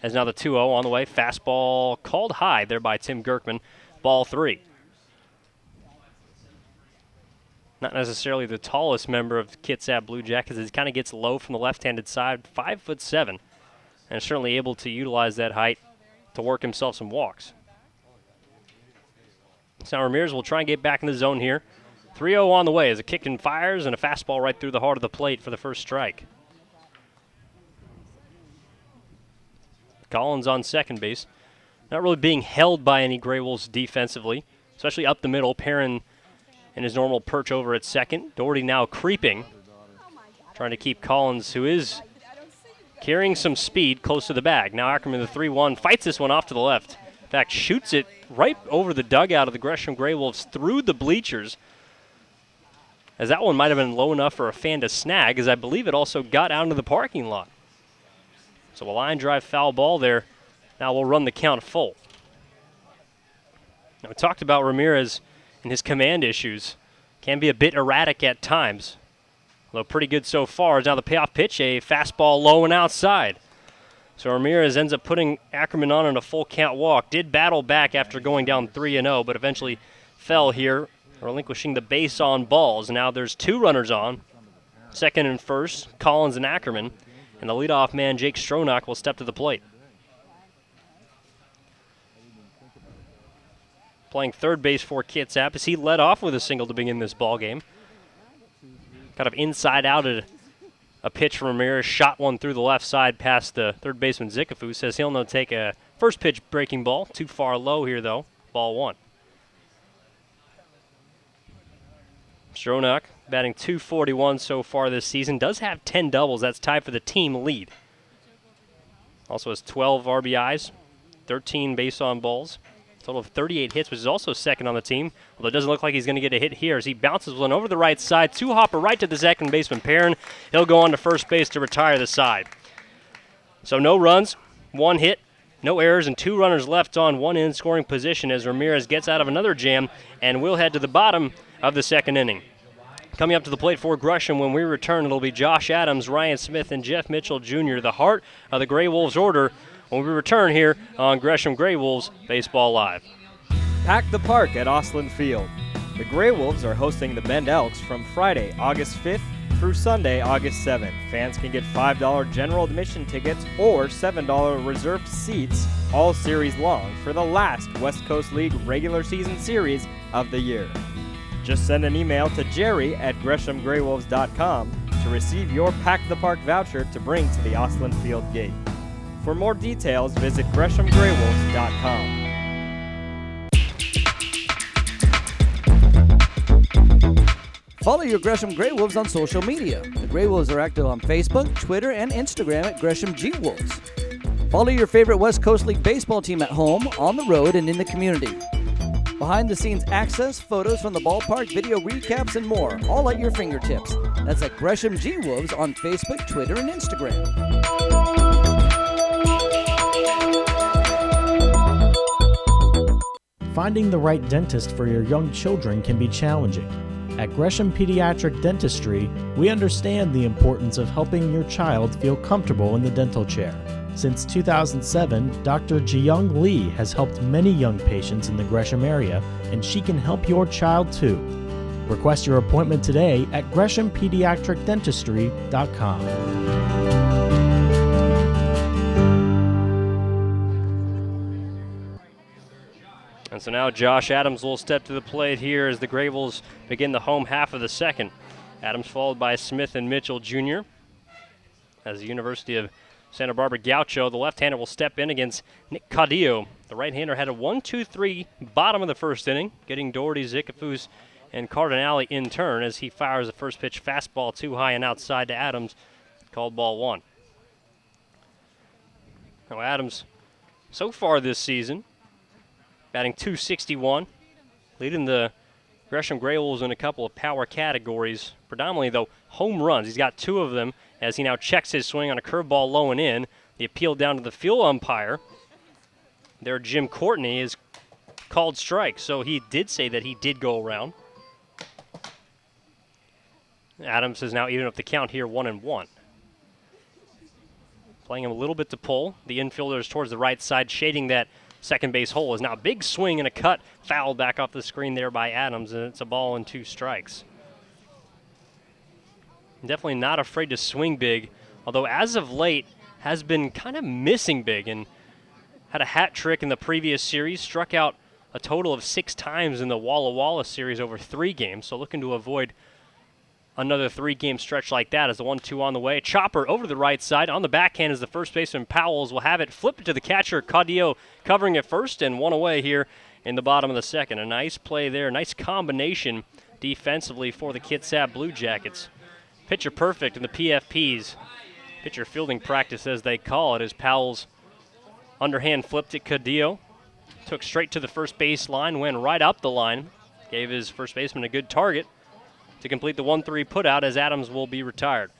As now the 2-0 on the way. Fastball called high there by Tim Gerkman. Ball 3. Not necessarily the tallest member of Kitsap Blue Jackets. He kind of gets low from the left-handed side, 5'7", and is certainly able to utilize that height to work himself some walks. So now Ramirez will try and get back in the zone here. 3-0 on the way as a kick and fires and a fastball right through the heart of the plate for the first strike. Collins on second base. Not really being held by any Grey Wolves defensively, especially up the middle. Perrin in his normal perch over at second. Doherty now creeping, trying to keep Collins, who is carrying some speed, close to the bag. Now Ackerman, the 3-1, fights this one off to the left. In fact, shoots it right over the dugout of the Gresham Grey Wolves through the bleachers, as that one might have been low enough for a fan to snag, as I believe it also got out into the parking lot. So a line drive foul ball there. Now we'll run the count full. Now we talked about Ramirez and his command issues. Can be a bit erratic at times, although pretty good so far. Is now the payoff pitch, a fastball low and outside. So Ramirez ends up putting Ackerman on in a full count walk. Did battle back after going down 3-0, but eventually fell here, relinquishing the base on balls. Now there's 2 runners on, second and first, Collins and Ackerman, and the leadoff man, Jake Stronach, will step to the plate. Playing third base for Kitsap as he led off with a single to begin this ball game. Kind of inside out at a pitch from Ramirez, shot one through the left side past the third baseman Zikafu. Says he'll now take a first pitch breaking ball, too far low here though, ball 1. Stronach, batting .241 so far this season, does have 10 doubles. That's tied for the team lead. Also has 12 RBIs, 13 base on balls, total of 38 hits, which is also second on the team, although it doesn't look like he's going to get a hit here as he bounces one over the right side. 2-hopper right to the second baseman, Perrin. He'll go on to first base to retire the side. So no runs, 1 hit, no errors, and 2 runners left on 1 in scoring position as Ramirez gets out of another jam and will head to the bottom of the second inning. Coming up to the plate for Gresham when we return, it'll be Josh Adams, Ryan Smith, and Jeff Mitchell Jr., the heart of the Grey Wolves order, when we return here on Gresham Grey Wolves Baseball Live. Pack the park at Osland Field. The Grey Wolves are hosting the Bend Elks from Friday, August 5th through Sunday, August 7th. Fans can get $5 general admission tickets or $7 reserved seats all series long for the last West Coast League regular season series of the year. Just send an email to jerry@greshamgraywolves.com to receive your Pack the Park voucher to bring to the Osland Field gate. For more details, visit greshamgraywolves.com. Follow your Gresham Grey Wolves on social media. The Grey Wolves are active on Facebook, Twitter, and Instagram at Gresham G Wolves. Follow your favorite West Coast League baseball team at home, on the road, and in the community. Behind-the-scenes access, photos from the ballpark, video recaps, and more, all at your fingertips. That's at Gresham G Wolves on Facebook, Twitter, and Instagram. Finding the right dentist for your young children can be challenging. At Gresham Pediatric Dentistry, we understand the importance of helping your child feel comfortable in the dental chair. Since 2007, Dr. Jiyoung Lee has helped many young patients in the Gresham area, and she can help your child too. Request your appointment today at GreshamPediatricDentistry.com. And so now Josh Adams will step to the plate here as the Grey Wolves begin the home half of the second. Adams followed by Smith and Mitchell Jr. As the University of Santa Barbara Gaucho, the left-hander will step in against Nick Caudillo. The right-hander had a 1-2-3 bottom of the first inning, getting Doherty, Zicafus, and Cardinale in turn as he fires the first pitch fastball too high and outside to Adams, called ball one. Now Adams, so far this season, batting .261, leading the Gresham Grey Wolves in a couple of power categories, predominantly, though, home runs. He's got 2 of them as he now checks his swing on a curveball low and in. The appeal down to the field umpire. There, Jim Courtney is called strike, so he did say that he did go around. Adams is now even up the count here, 1-1. Playing him a little bit to pull. The infielder is towards the right side, shading that second base hole. Is now a big swing and a cut, foul back off the screen there by Adams, and it's a ball and 2 strikes. Definitely not afraid to swing big, although as of late has been kind of missing big and had a hat trick in the previous series, struck out a total of 6 times in the Walla Walla series over 3 games, so looking to avoid another 3-game stretch like that as the 1-2 on the way. Chopper over to the right side. On the backhand is the first baseman Powells will have it. Flip it to the catcher. Caudillo covering at first and 1 away here in the bottom of the second. A nice play there. Nice combination defensively for the Kitsap Blue Jackets. Pitcher perfect in the PFPs. Pitcher fielding practice as they call it as Powells underhand flipped it. Caudillo took straight to the first base line, went right up the line. Gave his first baseman a good target to complete the 1-3 putout as Adams will be retired.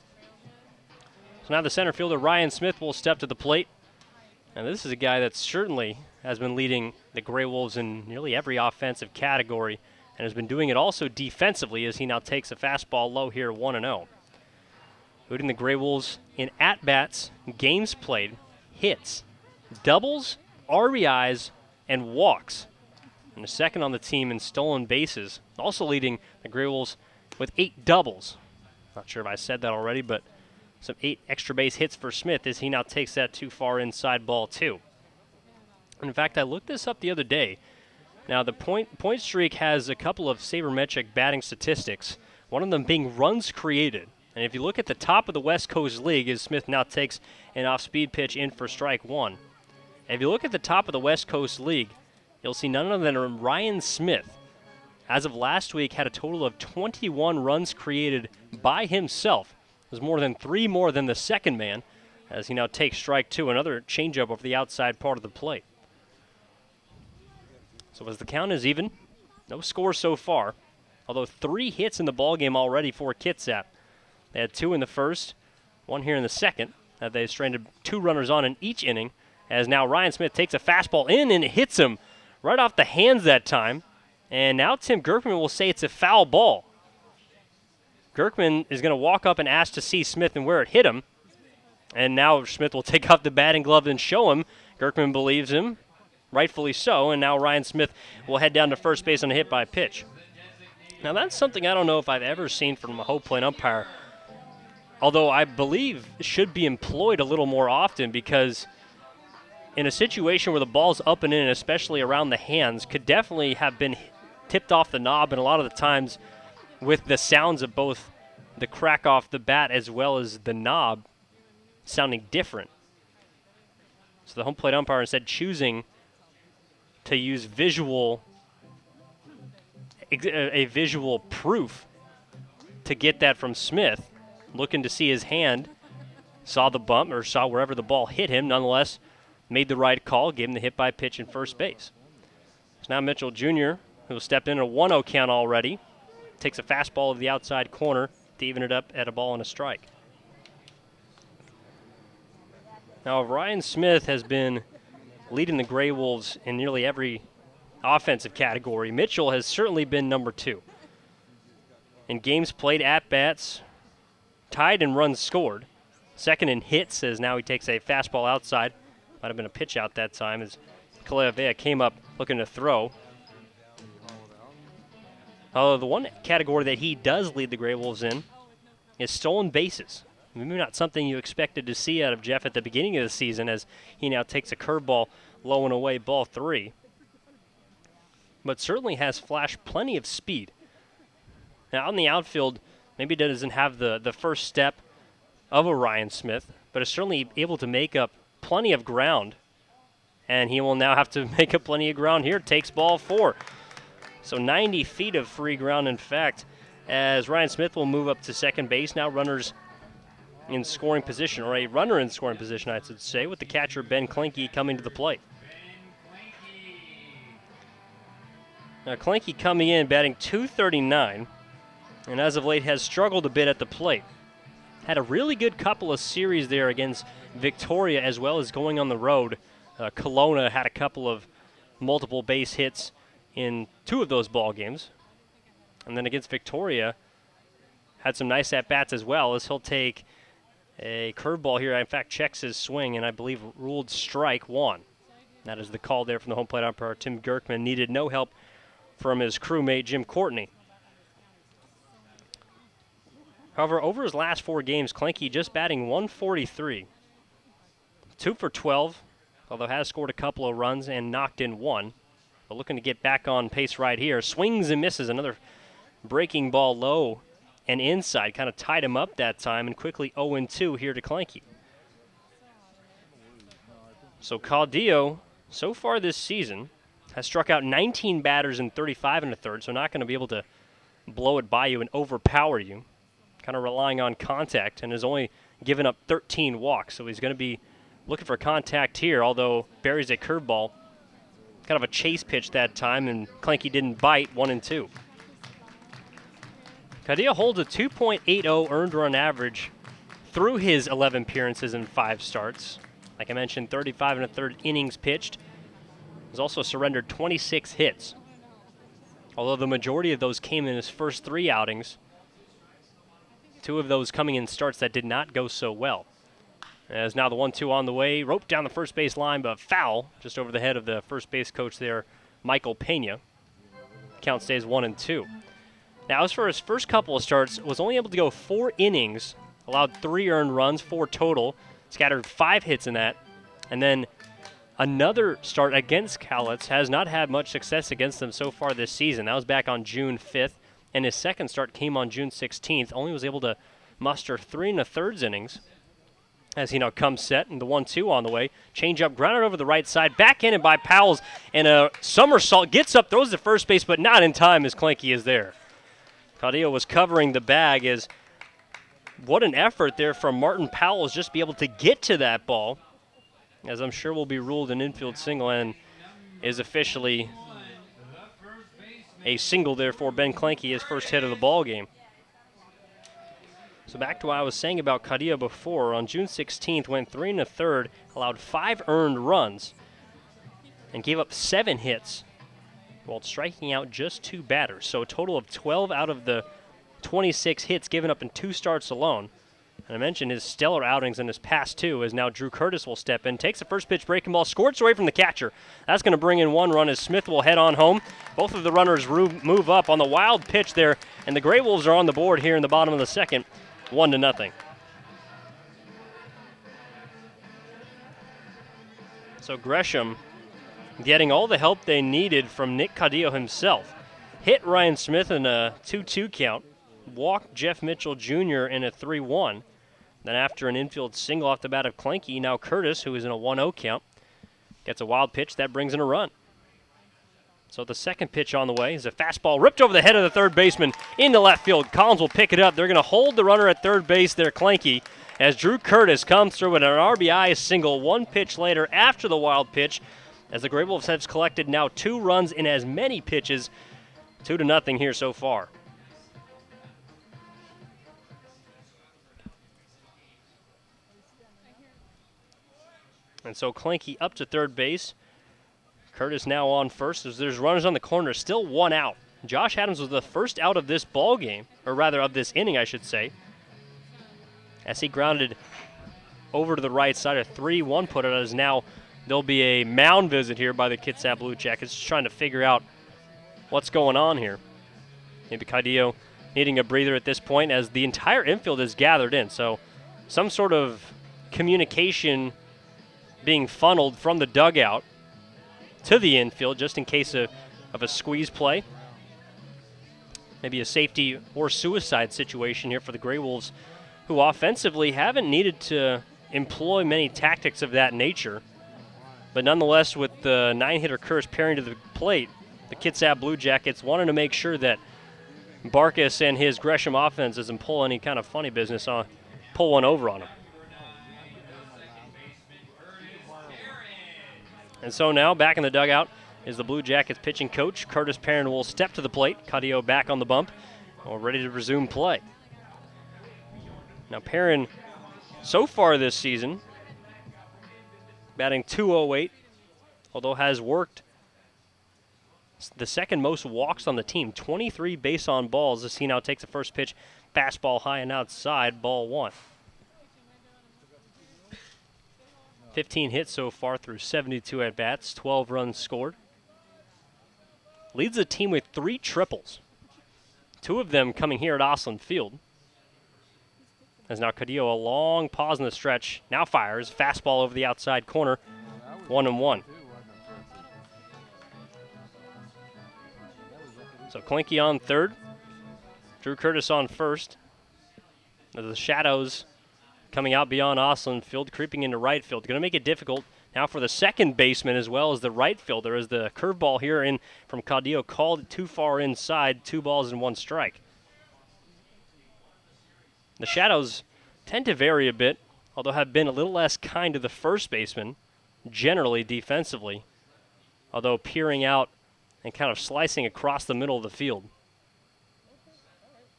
So now the center fielder Ryan Smith will step to the plate. And this is a guy that certainly has been leading the Grey Wolves in nearly every offensive category and has been doing it also defensively as he now takes a fastball low here, 1-0. Leading the Grey Wolves in at-bats, games played, hits, doubles, RBIs, and walks. And the second on the team in stolen bases. Also leading the Grey Wolves with 8 doubles. Not sure if I said that already, but some 8 extra base hits for Smith as he now takes that too far inside ball 2. In fact, I looked this up the other day. Now, the point streak has a couple of sabermetric batting statistics, one of them being runs created. And if you look at the top of the West Coast League, as Smith now takes an off-speed pitch in for strike 1. And if you look at the top of the West Coast League, you'll see none other than Ryan Smith, as of last week, had a total of 21 runs created by himself. It was more than 3 more than the second man, as he now takes strike 2, another changeup over the outside part of the plate. So as the count is even, no score so far, although 3 hits in the ballgame already for Kitsap. They had 2 in the first, 1 here in the second. They stranded 2 runners on in each inning, as now Ryan Smith takes a fastball in and hits him right off the hands that time. And now Tim Gerkman will say it's a foul ball. Gerkman is going to walk up and ask to see Smith and where it hit him. And now Smith will take off the batting glove and show him. Gerkman believes him, rightfully so, and now Ryan Smith will head down to first base on a hit by pitch. Now that's something I don't know if I've ever seen from a whole plate umpire, although I believe should be employed a little more often, because in a situation where the ball's up and in, especially around the hands, could definitely have been tipped off the knob, and a lot of the times with the sounds of both the crack off the bat as well as the knob sounding different. So the home plate umpire instead choosing to use a visual proof to get that from Smith, looking to see his hand, saw the bump or saw wherever the ball hit him, nonetheless made the right call, gave him the hit by pitch in first base. So now Mitchell Jr., who stepped in a 1-0 count already, takes a fastball to the outside corner to even it up at a ball and a strike. Now, Ryan Smith has been leading the Gray Wolves in nearly every offensive category. Mitchell has certainly been number 2. In games played, at-bats, tied in runs scored. Second in hits, as now he takes a fastball outside. Might have been a pitch out that time as Kalea came up looking to throw. Although the one category that he does lead the Gray Wolves in is stolen bases. Maybe not something you expected to see out of Jeff at the beginning of the season, as he now takes a curveball low and away, ball 3. But certainly has flashed plenty of speed. Now, on the outfield, maybe doesn't have the first step of a Ryan Smith, but is certainly able to make up plenty of ground. And he will now have to make up plenty of ground here. Takes ball 4. So 90 feet of free ground, in fact, as Ryan Smith will move up to second base. Now runners in scoring position, or a runner in scoring position, I should say, with the catcher Ben Klinke coming to the plate. Now Klinke coming in, batting .239, and as of late has struggled a bit at the plate. Had a really good couple of series there against Victoria, as well as going on the road. Kelowna had a couple of multiple base hits in 2 of those ball games. And then against Victoria, had some nice at-bats as well, as he'll take a curveball here. In fact, checks his swing, and I believe ruled strike 1. That is the call there from the home plate umpire, Tim Gerkman. Needed no help from his crewmate, Jim Courtney. However, over his last 4 games, Klinke just batting .143. 2 for 12, although has scored a couple of runs and knocked in 1. But looking to get back on pace right here. Swings and misses. Another breaking ball low and inside. Kind of tied him up that time, and quickly 0-2 here to Klinke. So Caudillo, so far this season, has struck out 19 batters in 35 1/3, so not going to be able to blow it by you and overpower you. Kind of relying on contact, and has only given up 13 walks. So he's going to be looking for contact here, although buries a curveball. Kind of a chase pitch that time, and Klinke didn't bite, 1-2. Caudillo holds a 2.80 earned run average through his 11 appearances and 5 starts. Like I mentioned, 35 1/3 innings pitched. He's also surrendered 26 hits. Although the majority of those came in his first 3 outings, 2 of those coming in starts that did not go so well. As now the 1-2 on the way, roped down the first base line, but foul just over the head of the first base coach there, Michael Pena. Count stays 1-2. Now, as for his first couple of starts, was only able to go 4 innings, allowed 3 earned runs, 4 total, scattered 5 hits in that, and then another start against Cowlitz. Has not had much success against them so far this season. That was back on June 5th, and his second start came on June 16th. Only was able to muster 3 1/3 innings. As he now comes set, and the 1-2 on the way. Change up, grounded over the right side, backhanded by Powell's, and a somersault, gets up, throws to first base, but not in time as Klinke is there. Caudillo was covering the bag. As what an effort there from Martin Powell's just be able to get to that ball, as I'm sure will be ruled an infield single, and is officially a single there for Ben Klinke, his first hit of the ball game. So back to what I was saying about Caudillo before. On June 16th, went 3 1/3, allowed 5 earned runs, and gave up 7 hits, while striking out just 2 batters. So a total of 12 out of the 26 hits given up in 2 starts alone. And I mentioned his stellar outings in his past 2, as now Drew Curtis will step in, takes the first pitch breaking ball, squirts away from the catcher. That's going to bring in 1 run as Smith will head on home. Both of the runners move up on the wild pitch there, and the Gray Wolves are on the board here in the bottom of the second. 1-0. So Gresham getting all the help they needed from Nick Caudillo himself. Hit Ryan Smith in a 2-2 count. Walked Jeff Mitchell Jr. in a 3-1. Then after an infield single off the bat of Klinke, now Curtis, who is in a 1-0 count, gets a wild pitch. That brings in a run. So the second pitch on the way is a fastball ripped over the head of the third baseman into left field. Collins will pick it up. They're going to hold the runner at third base there, Clanky, as Drew Curtis comes through with an RBI single one pitch later after the wild pitch, as the Grey Wolves have collected now 2 runs in as many pitches, 2-0 here so far. And so Clanky up to third base. Curtis now on first as there's runners on the corner, still 1 out. Josh Adams was the first out of this ball game, or rather of this inning, I should say, as he grounded over to the right side. A 3-1 put it as now there'll be a mound visit here by the Kitsap Blue Jackets, just trying to figure out what's going on here. Maybe Cadillo needing a breather at this point as the entire infield is gathered in. So some sort of communication being funneled from the dugout to the infield just in case of a squeeze play. Maybe a safety or suicide situation here for the Grey Wolves, who offensively haven't needed to employ many tactics of that nature. But nonetheless, with the 9-hitter Curtis pairing to the plate, the Kitsap Blue Jackets wanted to make sure that Barkas and his Gresham offense doesn't pull any kind of funny business on, pull one over on him. And so now back in the dugout is the Blue Jackets pitching coach. Curtis Perrin will step to the plate. Cadillo back on the bump. We're ready to resume play. Now Perrin, so far this season, batting .208, although has worked the second most walks on the team, 23 base on balls, as he now takes the first pitch, fastball high and outside, ball 1. 15 hits so far through 72 at-bats, 12 runs scored. Leads the team with 3 triples, 2 of them coming here at Osland Field. As now Cadillo, a long pause in the stretch, now fires, fastball over the outside corner, 1-1. So Clinky on third, Drew Curtis on first. The shadows coming out beyond Osland Field, creeping into right field. Going to make it difficult now for the second baseman as well as the right fielder, as the curveball here in from Cadillo called too far inside, 2 balls and 1 strike. The shadows tend to vary a bit, although have been a little less kind to the first baseman, generally defensively, although peering out and kind of slicing across the middle of the field.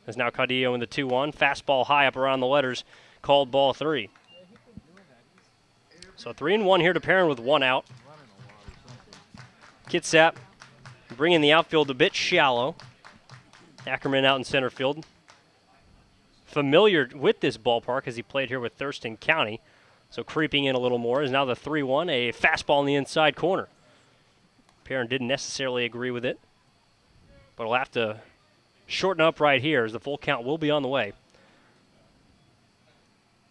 As now Cadillo in the 2-1, fastball high up around the letters, called ball 3. So 3-1 here to Perrin with 1 out. Kitsap bringing the outfield a bit shallow. Ackerman out in center field. Familiar with this ballpark as he played here with Thurston County. So creeping in a little more is now the 3-1, a fastball in the inside corner. Perrin didn't necessarily agree with it, but he'll have to shorten up right here as the full count will be on the way.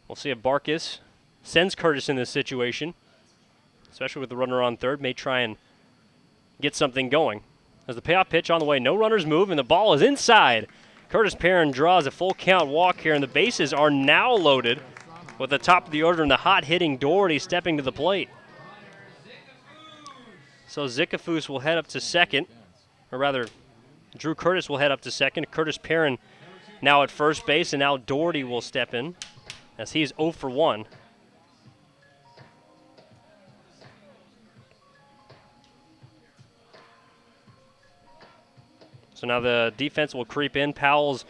We'll see if Barkas sends Curtis in this situation, especially with the runner on third, may try and get something going. As the payoff pitch on the way, no runners move, and the ball is inside. Curtis Perrin draws a full count walk here, and the bases are now loaded with the top of the order and the hot-hitting Doherty stepping to the plate. So Zikafus will head up to second, or rather, Drew Curtis will head up to second. Curtis Perrin now at first base, and now Doherty will step in, as he's 0 for 1. So now the defense will creep in. Powell's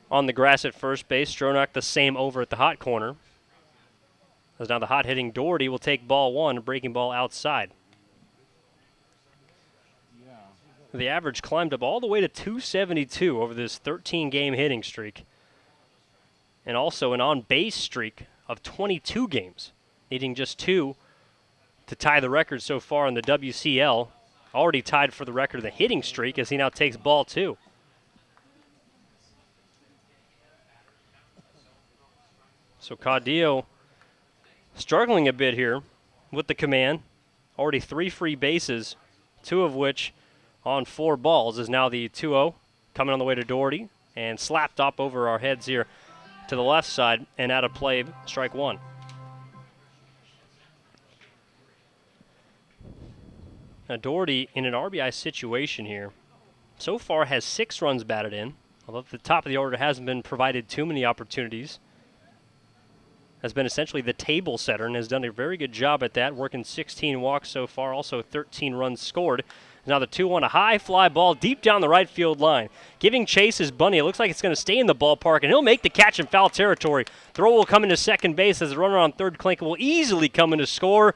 on the grass at first base. Stronach the same over at the hot corner. As now the hot-hitting Doherty will take ball 1, breaking ball outside. The average climbed up all the way to 272 over this 13-game hitting streak. And also an on-base streak of 22 games, needing just 2 to tie the record so far in the WCL. Already tied for the record of the hitting streak as he now takes ball 2. So Cadillo struggling a bit here with the command. Already 3 free bases, 2 of which on 4 balls, is now the 2-0 coming on the way to Doherty and slapped up over our heads here to the left side and out of play, strike 1. Now Doherty in an RBI situation here so far has 6 runs batted in, although at the top of the order hasn't been provided too many opportunities. Has been essentially the table setter and has done a very good job at that, working 16 walks so far, also 13 runs scored. Now the 2-1, a high fly ball deep down the right field line. Giving chase is Bunny. It looks like it's going to stay in the ballpark, and he'll make the catch in foul territory. Throw will come into second base as the runner on third, Klinken, will easily come in to score.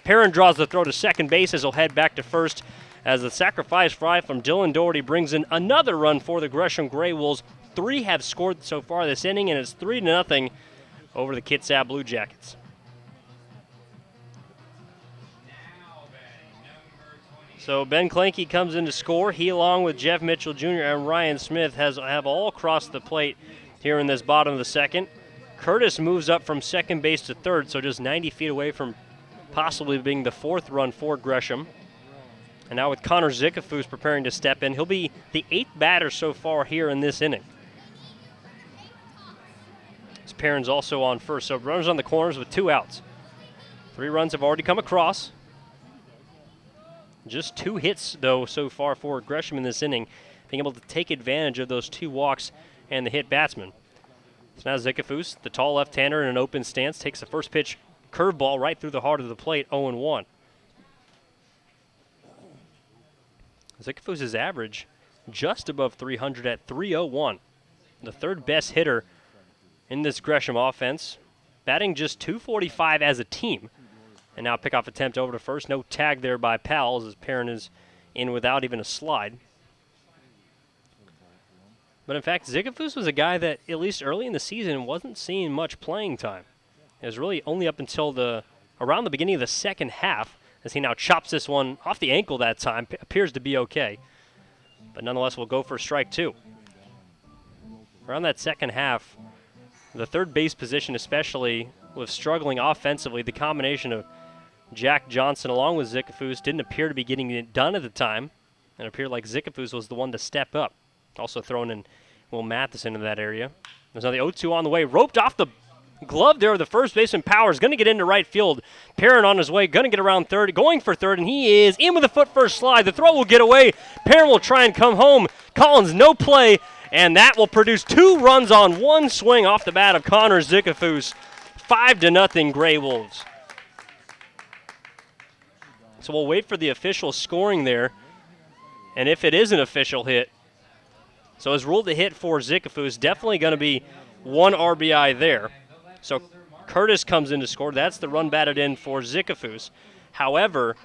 Perrin draws the throw to second base as he'll head back to first as the sacrifice fly from Dylan Doherty brings in another run for the Gresham Gray Wolves. 3 have scored so far this inning, and it's 3-0 over the Kitsap Blue Jackets. So Ben Klinke comes in to score. He, along with Jeff Mitchell Jr. and Ryan Smith, have all crossed the plate here in this bottom of the second. Curtis moves up from second base to third, so just 90 feet away from possibly being the 4th run for Gresham. And now with Connor Zickafoos preparing to step in, he'll be the 8th batter so far here in this inning. Perrin's also on first, so runners on the corners with 2 outs. 3 runs have already come across. Just 2 hits, though, so far for Gresham in this inning, being able to take advantage of those 2 walks and the hit batsman. So now Zickafoos, the tall left-hander in an open stance, takes the first pitch curveball right through the heart of the plate, 0-1. Zickafoos' average just above 300 at 301. The 3rd best hitter in this Gresham offense, batting just 245 as a team. And now pickoff attempt over to first. No tag there by Powell as Perrin is in without even a slide. But in fact, Zickafoos was a guy that, at least early in the season, wasn't seeing much playing time. It was really only up until around the beginning of the second half, as he now chops this one off the ankle that time. Appears to be okay. But nonetheless, will go for strike 2. Around that second half, the third base position especially was struggling offensively. The combination of Jack Johnson along with Zickafoos didn't appear to be getting it done at the time. It appeared like Zickafoos was the one to step up. Also throwing in Will Matheson into that area. There's now the 0-2 on the way. Roped off the glove there of the first baseman. Powers going to get into right field. Perrin on his way, going to get around third, going for third, and he is in with a foot first slide. The throw will get away. Perrin will try and come home. Collins, no play. And that will produce 2 runs on 1 swing off the bat of Connor Zickafoos. 5-0 Gray Wolves. So we'll wait for the official scoring there. And if it is an official hit, so it's ruled a hit for Zickafoos, definitely going to be 1 RBI there. So Curtis comes in to score. That's the run batted in for Zickafoos. However,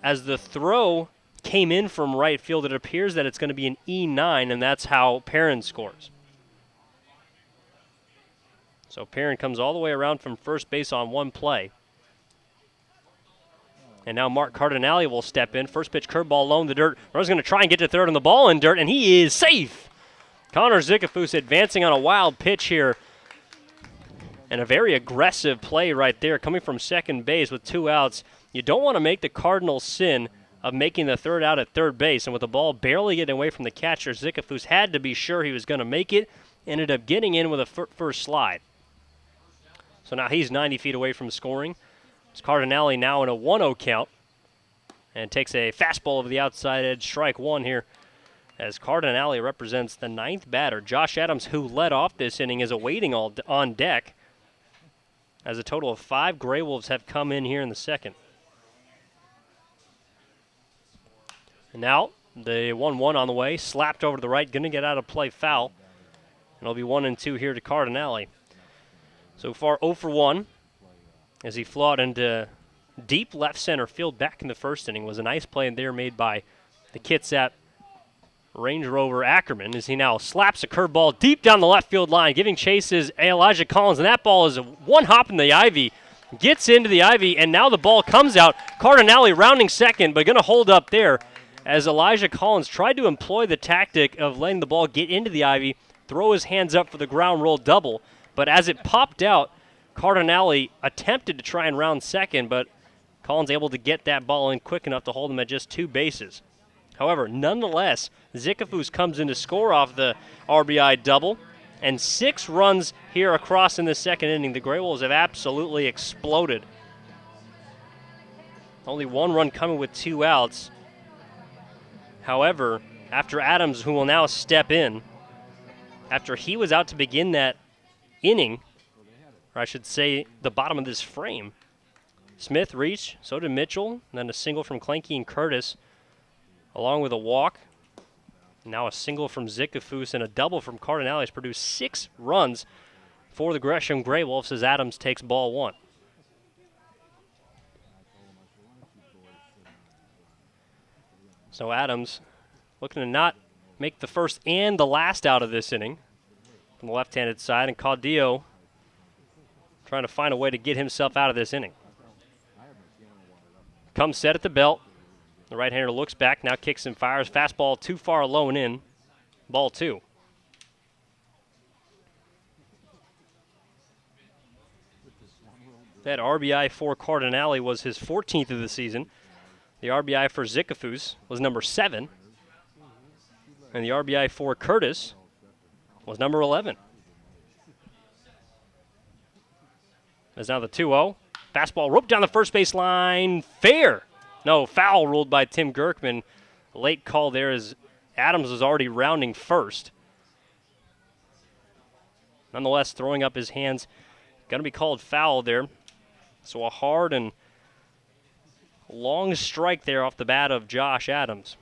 as the throw came in from right field, it appears that it's going to be an E9, and that's how Perrin scores. So Perrin comes all the way around from first base on 1 play. And now Mark Cardinale will step in. First pitch curveball low in the dirt. Runner's going to try and get to third on the ball in dirt, and he is safe. Connor Zickafoos advancing on a wild pitch here. And a very aggressive play right there coming from second base with 2 outs. You don't want to make the Cardinals sin of making the third out at third base. And with the ball barely getting away from the catcher, Zickafoos had to be sure he was going to make it. Ended up getting in with a first slide. So now he's 90 feet away from scoring. It's Cardinale now in a 1-0 count. And takes a fastball over the outside edge, strike 1 here. As Cardinale represents the 9th batter. Josh Adams, who led off this inning, is awaiting on deck. As a total of 5 Gray Wolves have come in here in the second. And now the 1-1 on the way, slapped over to the right, going to get out of play foul. And it'll be 1-2 here to Cardinale. So far 0 for 1 as he flew out into deep left center field back in the first inning. Was a nice play there made by the Kitsap Range Rover Ackerman as he now slaps a curveball deep down the left field line. Giving chase is Elijah Collins, and that ball is one hop in the ivy. Gets into the ivy, and now the ball comes out. Cardinale rounding second, but going to hold up there as Elijah Collins tried to employ the tactic of letting the ball get into the ivy, throw his hands up for the ground roll double. But as it popped out, Cardinale attempted to try and round second, but Collins able to get that ball in quick enough to hold him at just 2 bases. However, nonetheless, Zickafoos comes in to score off the RBI double, and 6 runs here across in the second inning. The Gray Wolves have absolutely exploded Only 1 run coming with 2 outs. However, after Adams, who will now step in, after he was out to begin that inning, or I should say the bottom of this frame, Smith reached, so did Mitchell, and then a single from Klenke and Curtis, along with a walk. Now a single from Zickafoos and a double from Cardinale has produced 6 runs for the Gresham Grey Wolves as Adams takes ball 1. So Adams looking to not make the first and the last out of this inning from the left-handed side, and Caudillo trying to find a way to get himself out of this inning. Comes set at the belt. The right-hander looks back, now kicks and fires. Fastball too far low and in. Ball 2. That RBI for Cardinale was his 14th of the season. The RBI for Zickafoos was number 7. And the RBI for Curtis was number 11. As now the 2-0. Fastball roped down the first base line. Fair. No, foul ruled by Tim Gerkman. Late call there as Adams was already rounding first. Nonetheless, throwing up his hands. Going to be called foul there. So a hard and long strike there off the bat of Josh Adams,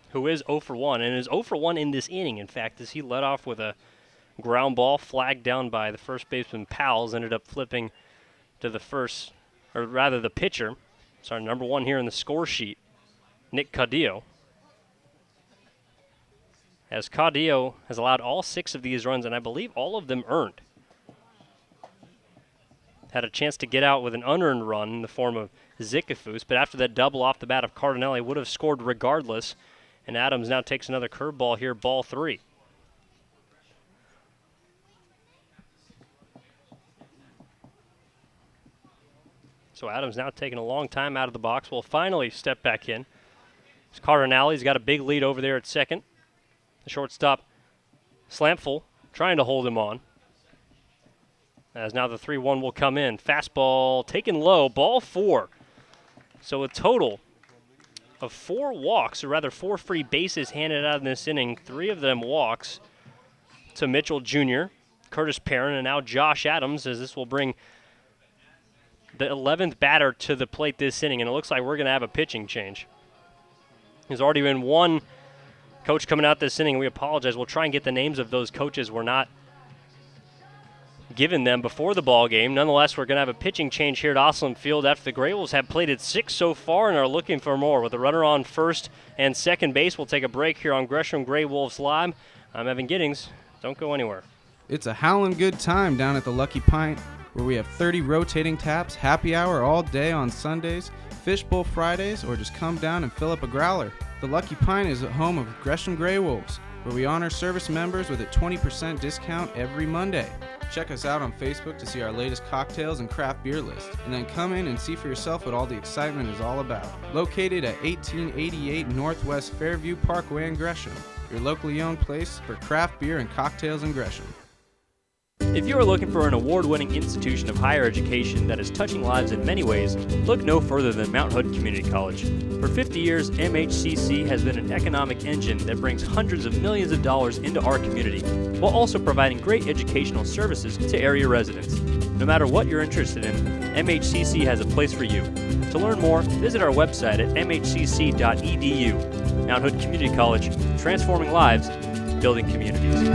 who is 0 for 1, and is 0 for 1 in this inning, in fact, as he led off with a ground ball flagged down by the first baseman Powles, ended up flipping to the first, or rather the pitcher, sorry, number 1 here in the score sheet, Nick Caudillo. As Caudillo has allowed all 6 of these runs, and I believe all of them earned. Had a chance to get out with an unearned run in the form of Zickafoos, but after that double off the bat of Cardinale, would have scored regardless. And Adams now takes another curveball here, ball 3. So Adams now taking a long time out of the box. Will finally step back in. It's Cardinale's got a big lead over there at second. The shortstop, Slampful, trying to hold him on. As now the 3-1 will come in. Fastball taken low, ball 4. So a total of 4 walks, or rather 4 free bases handed out in this inning. 3 of them walks to Mitchell Jr., Curtis Perrin, and now Josh Adams, as this will bring the 11th batter to the plate this inning. And it looks like we're going to have a pitching change. There's already been 1 coach coming out this inning. We apologize. We'll try and get the names of those coaches. We're not given them before the ball game. Nonetheless, we're going to have a pitching change here at Osland Field after the Grey Wolves have plated 6 so far and are looking for more. With a runner on first and second base, we'll take a break here on Gresham Grey Wolves Live. I'm Evan Giddings. Don't go anywhere. It's a howlin' good time down at the Lucky Pint, where we have 30 rotating taps, happy hour all day on Sundays, fishbowl Fridays, or just come down and fill up a growler. The Lucky Pint is at home of Gresham Grey Wolves, where we honor service members with a 20% discount every Monday. Check us out on Facebook to see our latest cocktails and craft beer list, and then come in and see for yourself what all the excitement is all about. Located at 1888 Northwest Fairview Parkway in Gresham, your locally owned place for craft beer and cocktails in Gresham. If you are looking for an award-winning institution of higher education that is touching lives in many ways, look no further than Mount Hood Community College. For 50 years, MHCC has been an economic engine that brings hundreds of millions of dollars into our community, while also providing great educational services to area residents. No matter what you're interested in, MHCC has a place for you. To learn more, visit our website at mhcc.edu. Mount Hood Community College, transforming lives, building communities.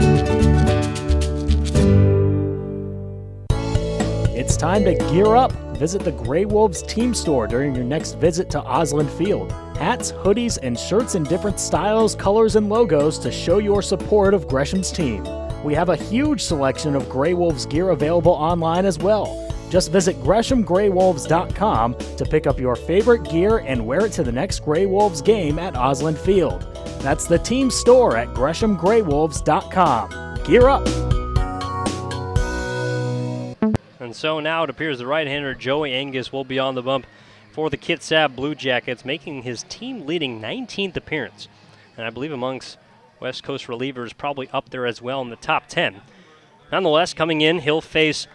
It's time to gear up. Visit the Grey Wolves team store during your next visit to Osland Field. Hats, hoodies, and shirts in different styles, colors, and logos to show your support of Gresham's team. We have a huge selection of Grey Wolves gear available online as well. Just visit GreshamGreyWolves.com to pick up your favorite gear and wear it to the next Grey Wolves game at Osland Field. That's the team store at GreshamGreyWolves.com. Gear up! And so now it appears the right-hander Joey Angus will be on the bump for the Kitsap Blue Jackets, making his team-leading 19th appearance. And I believe amongst West Coast relievers, probably up there as well in the top 10. Nonetheless, coming in, he'll face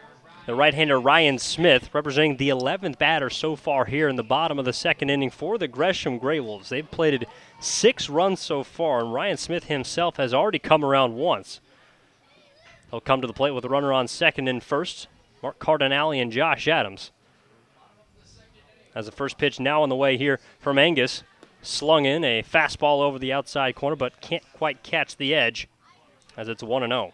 the right-hander Ryan Smith, representing the 11th batter so far here in the bottom of the second inning for the Gresham Grey Wolves. They've plated 6 runs so far, and Ryan Smith himself has already come around once. He'll come to the plate with a runner on second and first, Mark Cardinale and Josh Adams. As the first pitch now on the way here from Angus, slung in a fastball over the outside corner, but can't quite catch the edge as it's 1-0.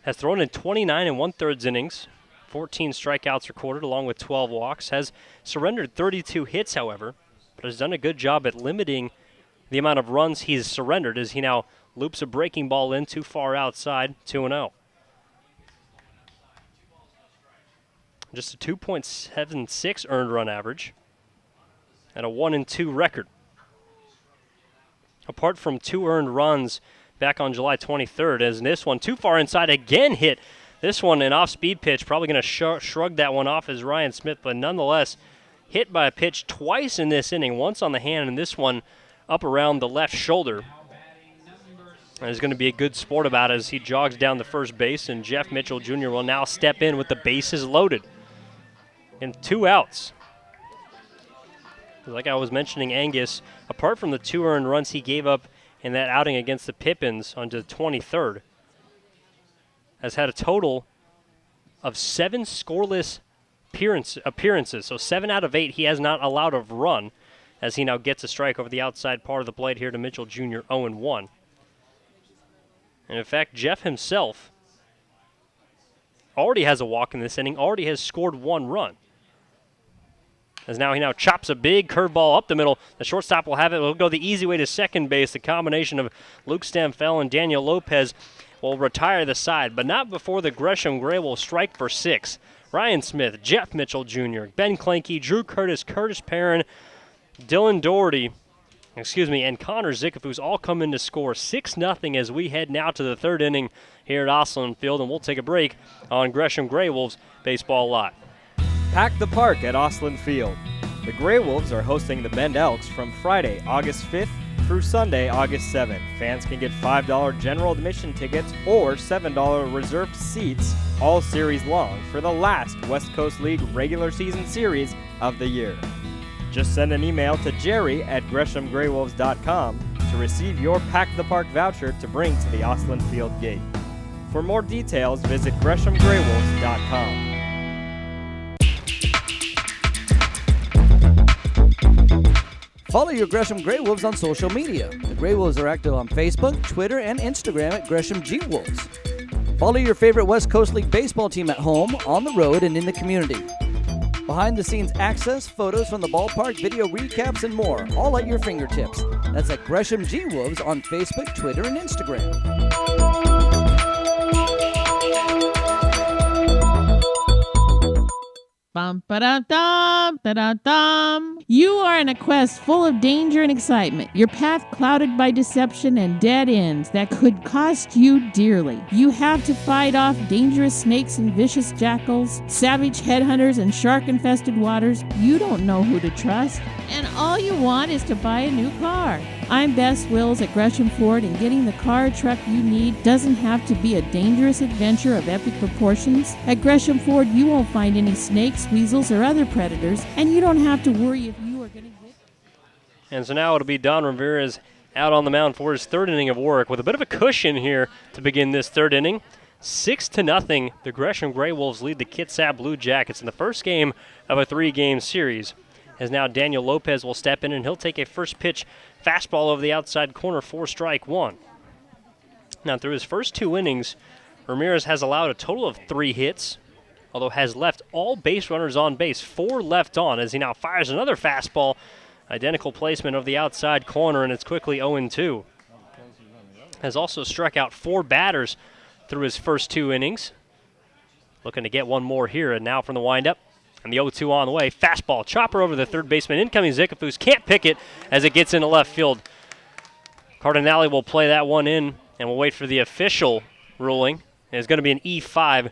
Has thrown in 29 1/3 innings, 14 strikeouts recorded along with 12 walks, has surrendered 32 hits, however, but has done a good job at limiting the amount of runs he's surrendered as he now loops a breaking ball in too far outside, 2-0. Just a 2.76 earned run average and a 1-2 record. Apart from 2 earned runs back on July 23rd, as this one too far inside again hit. This one an off-speed pitch, probably going to shrug that one off as Ryan Smith, but nonetheless hit by a pitch twice in this inning, once on the hand and this one up around the left shoulder. And he's going to be a good sport about it as he jogs down the first base, and Jeff Mitchell Jr. will now step in with the bases loaded. And 2 outs. Like I was mentioning, Angus, apart from the 2 earned runs he gave up in that outing against the Pippins on the 23rd, has had a total of 7 scoreless appearances. So 7 out of 8 he has not allowed a run, as he now gets a strike over the outside part of the plate here to Mitchell Jr., 0-1. And in fact, Jeff himself already has a walk in this inning, already has scored 1 run. As he now chops a big curveball up the middle. The shortstop will have it. Will go the easy way to second base. The combination of Luke Stamfel and Daniel Lopez will retire the side, but not before the Gresham Grey will strike for 6. Ryan Smith, Jeff Mitchell Jr., Ben Klenke, Drew Curtis, Curtis Perrin, Dylan Doherty, and Connor Zickafus all come in to score 6-0 as we head now to the 3rd inning here at Osland Field, and we'll take a break on Gresham Grey Wolves Baseball Live. Pack the park at Osland Field. The Grey Wolves are hosting the Bend Elks from Friday, August 5th through Sunday, August 7th. Fans can get $5 general admission tickets or $7 reserved seats all series long for the last West Coast League regular season series of the year. Just send an email to jerry@greshamgraywolves.com to receive your Pack the Park voucher to bring to the Osland Field gate. For more details, visit greshamgraywolves.com. Follow your Gresham Grey Wolves on social media. The Grey Wolves are active on Facebook, Twitter, and Instagram at Gresham G Wolves. Follow your favorite West Coast League baseball team at home, on the road, and in the community. Behind-the-scenes access, photos from the ballpark, video recaps, and more, all at your fingertips. That's at Gresham G Wolves on Facebook, Twitter, and Instagram. Bum ba da dum da da dum. You are in a quest full of danger and excitement. Your path clouded by deception and dead ends that could cost you dearly. You have to fight off dangerous snakes and vicious jackals, savage headhunters and shark-infested waters. You don't know who to trust, and all you want is to buy a new car. I'm Bess Wills at Gresham Ford, and getting the car or truck you need doesn't have to be a dangerous adventure of epic proportions. At Gresham Ford, you won't find any snakes, weasels, or other predators, and you don't have to worry if you are going to get... And so now it'll be Don Ramirez out on the mound for his 3rd inning of work with a bit of a cushion here to begin this 3rd inning. 6-0, the Gresham Grey Wolves lead the Kitsap Blue Jackets in the first game of a 3-game series. As now Daniel Lopez will step in, and he'll take a first pitch fastball over the outside corner for strike 1. Now through his first 2 innings, Ramirez has allowed a total of 3 hits, although has left all base runners on base, 4 left on, as he now fires another fastball. Identical placement of the outside corner, and it's quickly 0-2. Has also struck out 4 batters through his first 2 innings. Looking to get one more here, and now from the windup. And the 0-2 on the way. Fastball, chopper over the third baseman. Incoming Zickafus can't pick it as it gets into left field. Cardinale will play that one in, and we'll wait for the official ruling. And it's going to be an E5.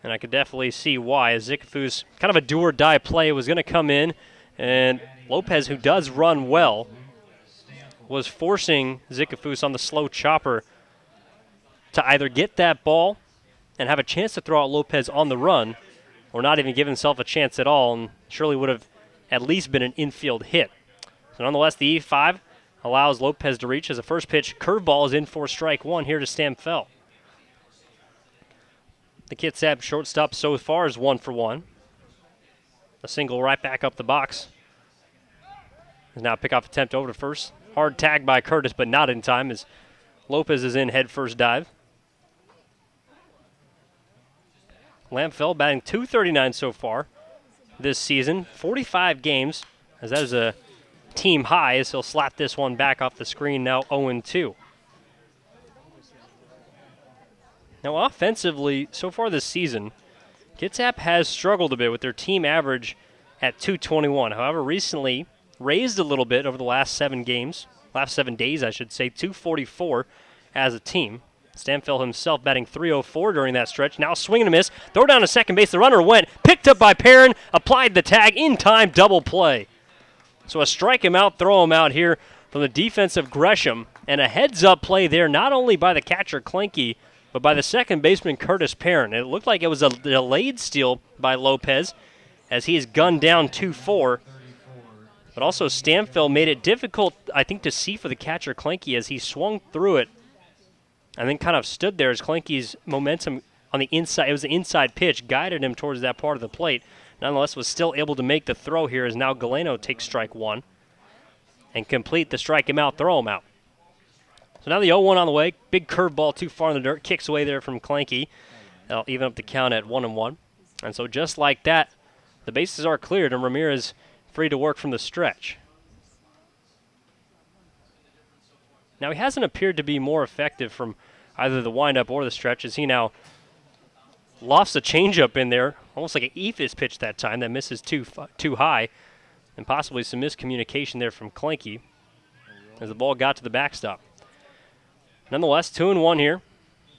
And I could definitely see why. As Zickafus, kind of a do-or-die play, was going to come in. And Lopez, who does run well, was forcing Zickafus on the slow chopper to either get that ball and have a chance to throw out Lopez on the run, or not even give himself a chance at all, and surely would have at least been an infield hit. So nonetheless, the E5 allows Lopez to reach as a first pitch curveball is in for strike one here to Stamfel. The Kitsap shortstop so far is 1 for 1. A single right back up the box. There's now a pickoff attempt over to first. Hard tag by Curtis, but not in time as Lopez is in head first dive. Lampfell batting .239 so far this season. 45 games, as that is a team high, as he'll slap this one back off the screen, now 0-2. Now offensively, so far this season, Kitsap has struggled a bit with their team average at .221. However, recently raised a little bit over the last 7 days, I should say, .244 as a team. Stamfel himself batting .304 during that stretch. Now swing and a miss. Throw down to second base. The runner went. Picked up by Perrin. Applied the tag. In time. Double play. So a strike him out, throw him out here from the defense of Gresham. And a heads-up play there, not only by the catcher Klenke, but by the second baseman Curtis Perrin. It looked like it was a delayed steal by Lopez as he is gunned down 2-4. But also Stamfel made it difficult, I think, to see for the catcher Klenke as he swung through it and then kind of stood there as Klenke's momentum on the inside, it was an inside pitch, guided him towards that part of the plate. Nonetheless, was still able to make the throw here as now Galeno takes strike one and complete the strike him out, throw him out. So now the 0-1 on the way. Big curveball too far in the dirt. Kicks away there from Klenke. That'll even up the count at 1-1. And so just like that, the bases are cleared and Ramirez free to work from the stretch. Now he hasn't appeared to be more effective from either the windup or the stretch as he now lofts a changeup in there, almost like an Ephus pitch that time that misses too high, and possibly some miscommunication there from Klenke as the ball got to the backstop. Nonetheless, 2-1 here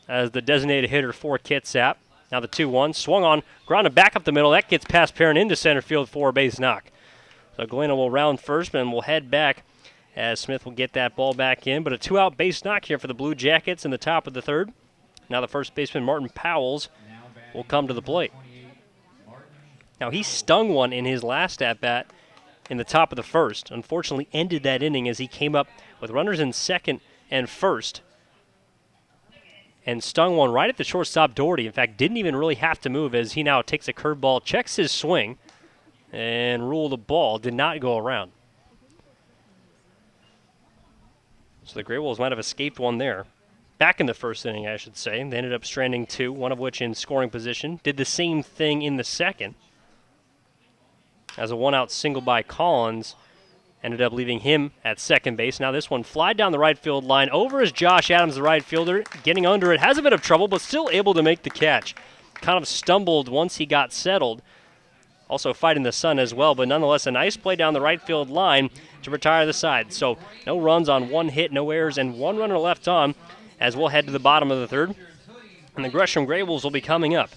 as the designated hitter for Kitsap. Now the 2-1, swung on, grounded back up the middle. That gets past Perrin into center field for a base knock. So Galeno will round first and will head back as Smith will get that ball back in. But a 2-out base knock here for the Blue Jackets in the top of the third. Now the first baseman, Martin Powells, will come to the plate. Now he stung one in his last at-bat in the top of the first. Unfortunately ended that inning as he came up with runners in second and first and stung one right at the shortstop Doherty. In fact, didn't even really have to move as he now takes a curveball, checks his swing, and ruled the ball. Did not go around. So the Grey Wolves might have escaped one there. Back in the first inning, I should say. They ended up stranding 2, one of which in scoring position. Did the same thing in the second as a 1-out single by Collins ended up leaving him at second base. Now this one fly down the right field line. Over is Josh Adams, the right fielder, getting under it. Has a bit of trouble, but still able to make the catch. Kind of stumbled once he got settled. Also fighting the sun as well, but nonetheless a nice play down the right field line to retire the side. So no runs on 1 hit, no errors, and 1 runner left on as we'll head to the bottom of the third. And the Gresham Grey Wolves will be coming up.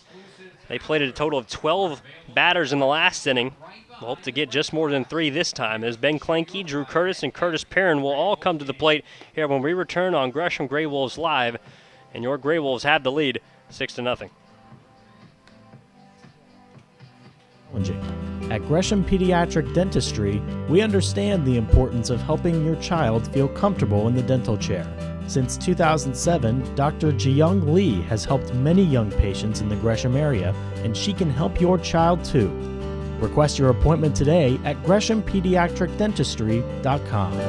They played a total of 12 batters in the last inning. We'll hope to get just more than 3 this time as Ben Klenke, Drew Curtis, and Curtis Perrin will all come to the plate here when we return on Gresham Grey Wolves Live. And your Grey Wolves had the lead 6-0. At Gresham Pediatric Dentistry, we understand the importance of helping your child feel comfortable in the dental chair. Since 2007, Dr. Jiyoung Lee has helped many young patients in the Gresham area, and she can help your child too. Request your appointment today at GreshamPediatricDentistry.com.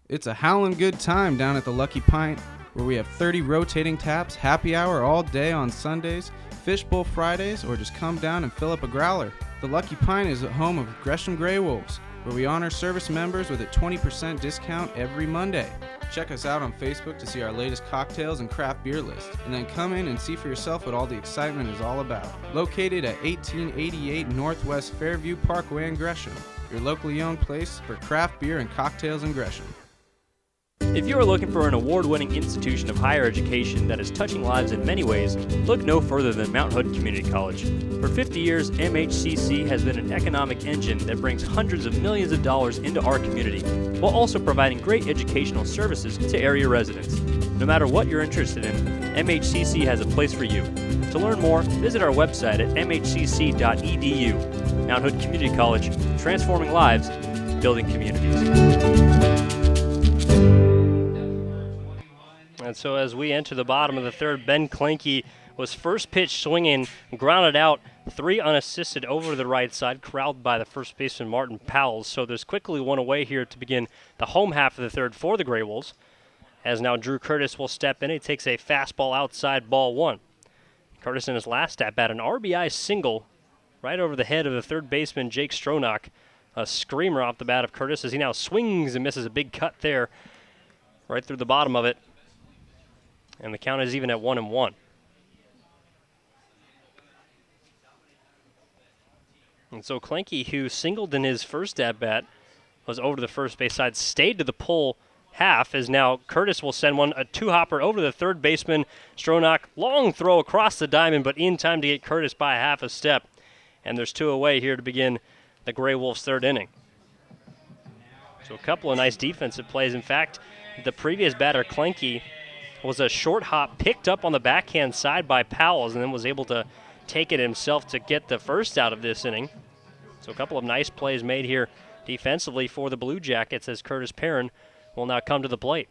It's a howlin' good time down at the Lucky Pint, where we have 30 rotating taps, happy hour all day on Sundays, fishbowl Fridays, or just come down and fill up a growler. The Lucky Pint is the home of Gresham Grey Wolves, where we honor service members with a 20% discount every Monday. Check us out on Facebook to see our latest cocktails and craft beer list, and then come in and see for yourself what all the excitement is all about. Located at 1888 Northwest Fairview Parkway in Gresham, your locally owned place for craft beer and cocktails in Gresham. If you are looking for an award-winning institution of higher education that is touching lives in many ways, look no further than Mount Hood Community College. For 50 years, MHCC has been an economic engine that brings hundreds of millions of dollars into our community, while also providing great educational services to area residents. No matter what you're interested in, MHCC has a place for you. To learn more, visit our website at mhcc.edu. Mount Hood Community College, transforming lives, building communities. And so as we enter the bottom of the third, Ben Klinke was first pitch swinging, grounded out, 3 unassisted over to the right side, corralled by the first baseman Martin Powell. So there's quickly one away here to begin the home half of the third for the Gray Wolves. As now Drew Curtis will step in. He takes a fastball outside, ball 1. Curtis in his last at bat, an RBI single right over the head of the third baseman Jake Stronach. A screamer off the bat of Curtis as he now swings and misses a big cut there right through the bottom of it. And the count is even at 1-1. And so Klinke, who singled in his first at-bat, was over to the first base side, stayed to the pull half, as now Curtis will send a two-hopper over to the third baseman, Stronach. Long throw across the diamond, but in time to get Curtis by half a step. And there's 2 away here to begin the Gray Wolves' third inning. So a couple of nice defensive plays. In fact, the previous batter, Klinke, was a short hop picked up on the backhand side by Powell and then was able to take it himself to get the first out of this inning. So a couple of nice plays made here defensively for the Blue Jackets as Curtis Perrin will now come to the plate.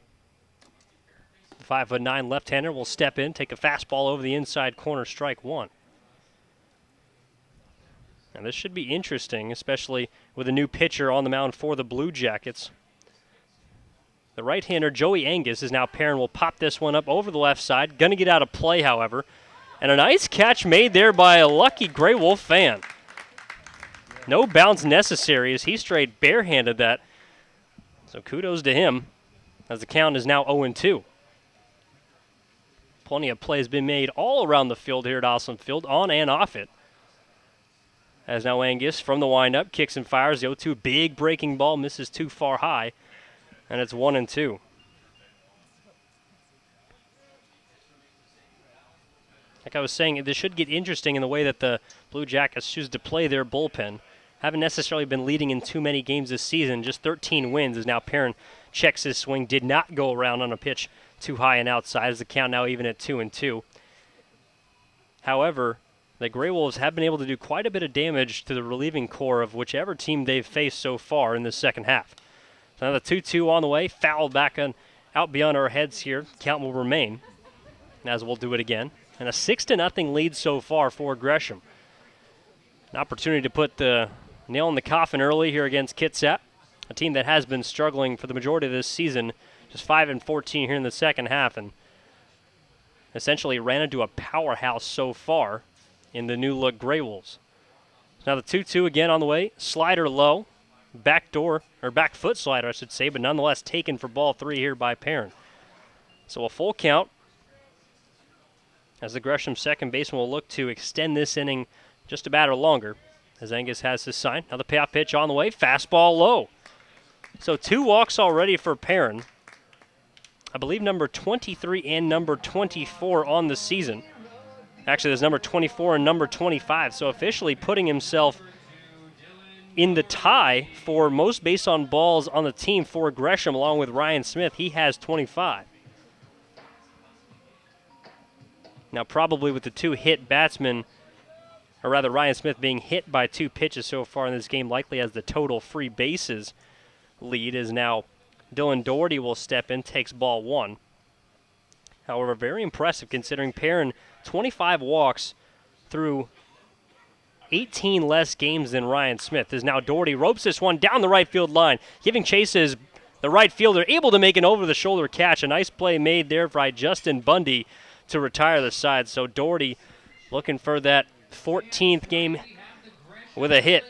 The 5'9" left-hander will step in, take a fastball over the inside corner, strike 1. And this should be interesting, especially with a new pitcher on the mound for the Blue Jackets. The right-hander, Joey Angus, is now Perrin will pop this one up over the left side. Going to get out of play, however. And a nice catch made there by a lucky Gray Wolf fan. No bounce necessary as he straight barehanded that. So kudos to him as the count is now 0-2. Plenty of plays been made all around the field here at Osland Field, on and off it. As now Angus from the windup kicks and fires. The 0-2 big breaking ball misses too far high. And it's 1-2. Like I was saying, this should get interesting in the way that the Blue Jackets choose to play their bullpen. Haven't necessarily been leading in too many games this season, just 13 wins as now Perrin checks his swing. Did not go around on a pitch too high and outside as the count now even at 2-2. However, the Gray Wolves have been able to do quite a bit of damage to the relieving core of whichever team they've faced so far in the second half. So now the 2-2 on the way, fouled back out beyond our heads here. Count will remain, as we'll do it again. And a 6-0 lead so far for Gresham. An opportunity to put the nail in the coffin early here against Kitsap, a team that has been struggling for the majority of this season, just 5-14 here in the second half, and essentially ran into a powerhouse so far in the new look Gray Wolves. Now the 2-2 again on the way, slider low. Back foot slider, I should say, but nonetheless taken for ball 3 here by Perrin. So a full count as the Gresham second baseman will look to extend this inning just about or longer as Angus has his sign. Now the payoff pitch on the way, fastball low. So 2 walks already for Perrin. I believe number 23 and number 24 on the season. Actually, there's number 24 and number 25, so officially putting himself in the tie for most base on balls on the team for Gresham, along with Ryan Smith. He has 25. Now probably with the 2 hit batsmen, or rather Ryan Smith being hit by 2 pitches so far in this game, likely as the total free bases lead, is now Dylan Doherty will step in, takes ball 1. However, very impressive considering Perrin 25 walks through 18 less games than Ryan Smith. As now Doherty ropes this one down the right field line, giving chases the right fielder, able to make an over-the-shoulder catch. A nice play made there by Justin Bundy to retire the side. So Doherty looking for that 14th game with a hit.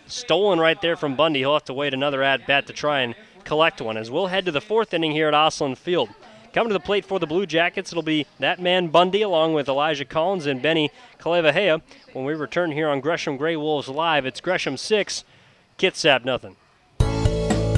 Stolen right there from Bundy. He'll have to wait another at-bat to try and collect one. As we'll head to the 4th inning here at Osland Field. Coming to the plate for the Blue Jackets, it'll be that man Bundy along with Elijah Collins and Benny Kalevahea. When we return here on Gresham Gray Wolves Live, it's Gresham 6, Kitsap nothing.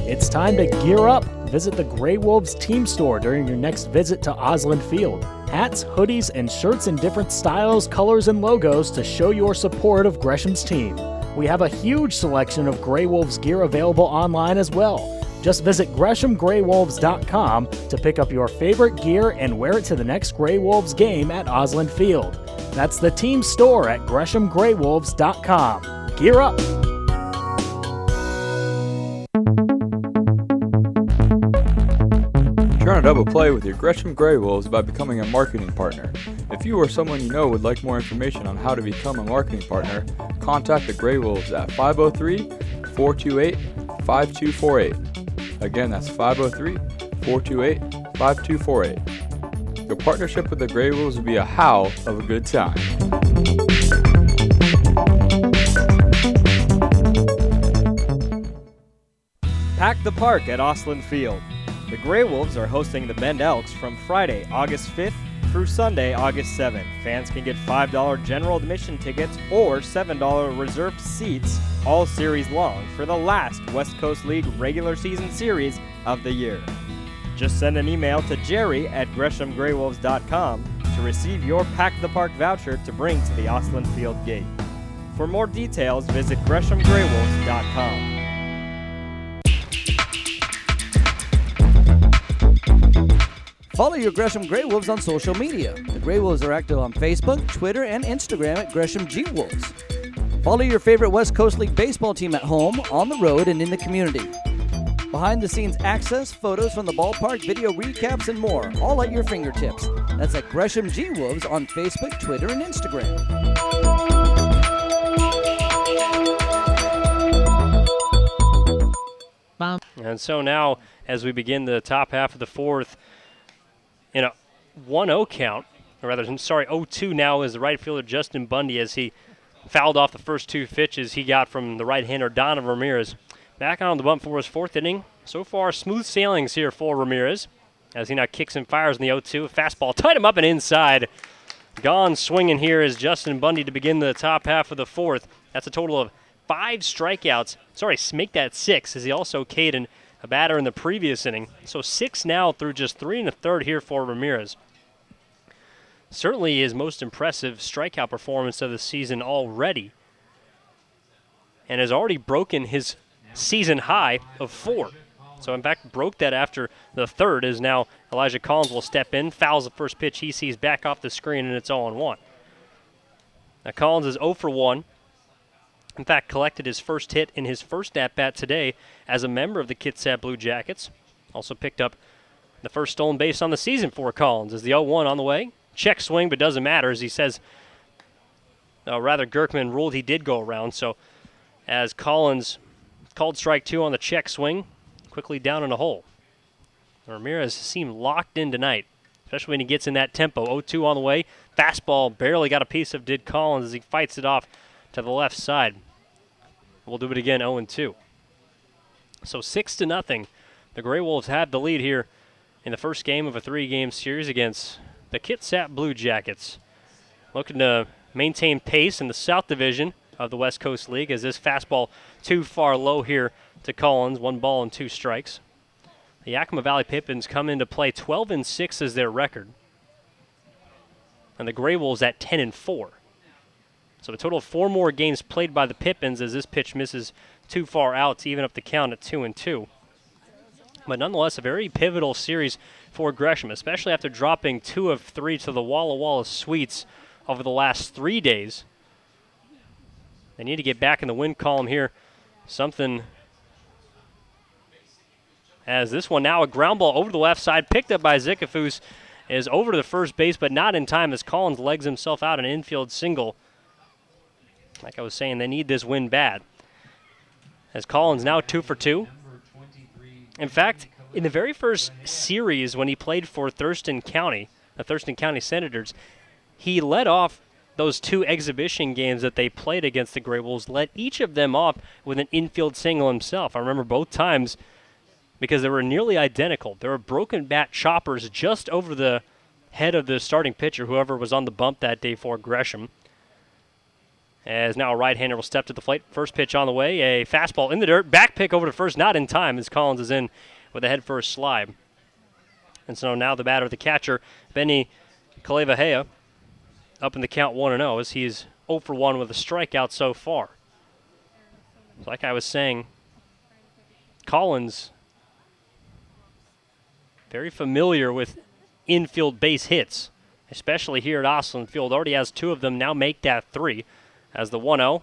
It's time to gear up. visit the Grey Wolves team store during your next visit to Osland Field. Hats, hoodies, and shirts in different styles, colors, and logos to show your support of Gresham's team. We have a huge selection of Grey Wolves gear available online as well. Just visit GreshamGreyWolves.com to pick up your favorite gear and wear it to the next Grey Wolves game at Osland Field. That's the team store at GreshamGreyWolves.com. Gear up! Turn a double play with your Gresham Grey Wolves by becoming a marketing partner. If you or someone you know would like more information on how to become a marketing partner, contact the Grey Wolves at 503-428-5248. Again, that's 503-428-5248. Your partnership with the Grey Wolves will be a howl of a good time. Pack the park at Osland Field. The Grey Wolves are hosting the Bend Elks from Friday, August 5th through Sunday, August 7th. Fans can get $5 general admission tickets or $7 reserved seats all series long for the last West Coast League regular season series of the year. Just send an email to Jerry at GreshamGreyWolves.com to receive your Pack the Park voucher to bring to the Osland Field gate. For more details, visit GreshamGreyWolves.com. Follow your Gresham Grey Wolves on social media. The Grey Wolves are active on Facebook, Twitter, and Instagram at Gresham G Wolves. Follow your favorite West Coast League baseball team at home, on the road, and in the community. Behind-the-scenes access, photos from the ballpark, video recaps, and more, all at your fingertips. That's at Gresham G Wolves on Facebook, Twitter, and Instagram. And so now, as we begin the top half of the fourth, in a 1-0 count, or rather, 0-2 now is the right fielder Justin Bundy as he fouled off the first two pitches he got from the right-hander Donovan Ramirez. Back on the bump for his fourth inning. So far, smooth sailings here for Ramirez as he now kicks and fires in the 0-2. Fastball tied him up and inside. Gone swinging here is Justin Bundy to begin the top half of the fourth. That's a total of 5 strikeouts. Make that 6 as he also K'd a batter in the previous inning. So 6 now through just 3 1/3 here for Ramirez. Certainly his most impressive strikeout performance of the season already, and has already broken his season high of 4. So in fact broke that after the third, as now Elijah Collins will step in, fouls the first pitch he sees back off the screen, and it's 0-1. Now Collins is 0 for 1. In fact, collected his first hit in his first at-bat today as a member of the Kitsap Blue Jackets. Also picked up the first stolen base on the season for Collins as the 0-1 on the way. Check swing, but doesn't matter as he says, Gerkman ruled he did go around. So as Collins called strike 2 on the check swing, quickly down in a hole. Ramirez seemed locked in tonight, especially when he gets in that tempo. 0-2 on the way. Fastball barely got a piece of did Collins as he fights it off to the left side. We'll do it again, 0-2. So 6-0. The Grey Wolves had the lead here in the first game of a 3-game series against the Kitsap Blue Jackets. Looking to maintain pace in the South Division of the West Coast League as this fastball too far low here to Collins. 1 ball and 2 strikes. The Yakima Valley Pippins come into play 12-6 as their record. And the Grey Wolves at 10-4. So a total of 4 more games played by the Pippins as this pitch misses too far out to even up the count at 2-2. But nonetheless, a very pivotal series for Gresham, especially after dropping 2 of 3 to the Walla Walla Sweets over the last 3 days. They need to get back in the win column here. Something as this one now a ground ball over the left side, picked up by Zikafus, is over to the first base, but not in time as Collins legs himself out an infield single. Like I was saying, they need this win bad. As Collins now 2 for 2. In fact, in the very first series when he played for Thurston County, the Thurston County Senators, he led off those 2 exhibition games that they played against the Grey Wolves, led each of them off with an infield single himself. I remember both times because they were nearly identical. There were broken bat choppers just over the head of the starting pitcher, whoever was on the bump that day for Gresham. As now a right-hander will step to the plate. First pitch on the way, a fastball in the dirt. Back pick over to first, not in time as Collins is in with a head-first slide. And so now the batter, the catcher, Benny Kalevahea, up in the count 1-0 as he's 0 for 1 with a strikeout so far. Like I was saying, Collins very familiar with infield base hits, especially here at Osland Field. Already has 2 of them, now make that 3 as the 1-0.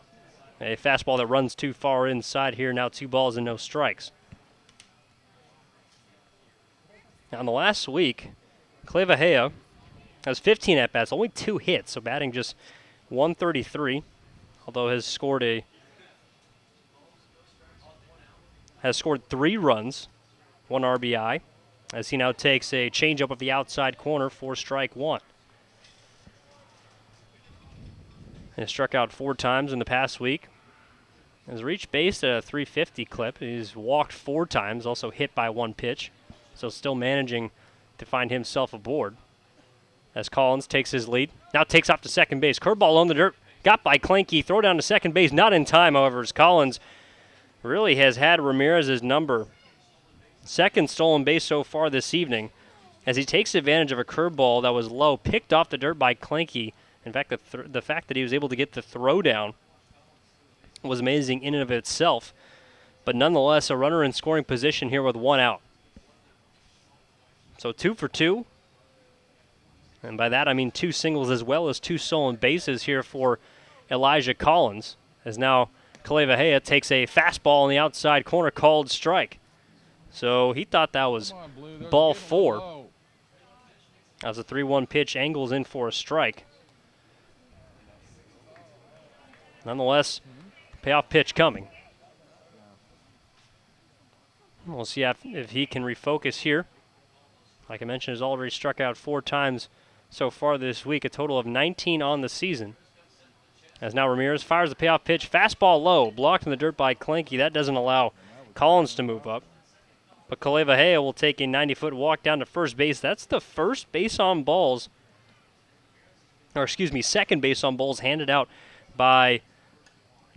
A fastball that runs too far inside here, now 2 balls and no strikes. Now in the last week, Kalevahea has 15 at-bats, only 2 hits, so batting just 133, although has scored 3 runs, 1 RBI, as he now takes a changeup of the outside corner for strike 1. He struck out 4 times in the past week. Has reached base at a 350 clip. He's walked 4 times, also hit by 1 pitch, so still managing to find himself aboard. As Collins takes his lead, now takes off to second base. Curveball on the dirt, got by Clanky, throw down to second base, not in time, however, as Collins really has had Ramirez's number. Second stolen base so far this evening, as he takes advantage of a curveball that was low, picked off the dirt by Clanky. In fact, the fact that he was able to get the throw down was amazing in and of itself. But nonetheless, a runner in scoring position here with 1 out. So 2 for 2. And by that I mean 2 singles as well as 2 stolen bases here for Elijah Collins. As now Kalevahea takes a fastball on the outside corner, called strike. So he thought that was ball 4. As a 3-1 pitch angles in for a strike. Nonetheless, payoff pitch coming. We'll see if he can refocus here. Like I mentioned, has already struck out 4 times so far this week, a total of 19 on the season. As now Ramirez fires the payoff pitch, fastball low, blocked in the dirt by Clanky. That doesn't allow Collins to move up. But Kalevahea will take a 90-foot walk down to first base. That's the first base on balls, or excuse me, second base on balls handed out by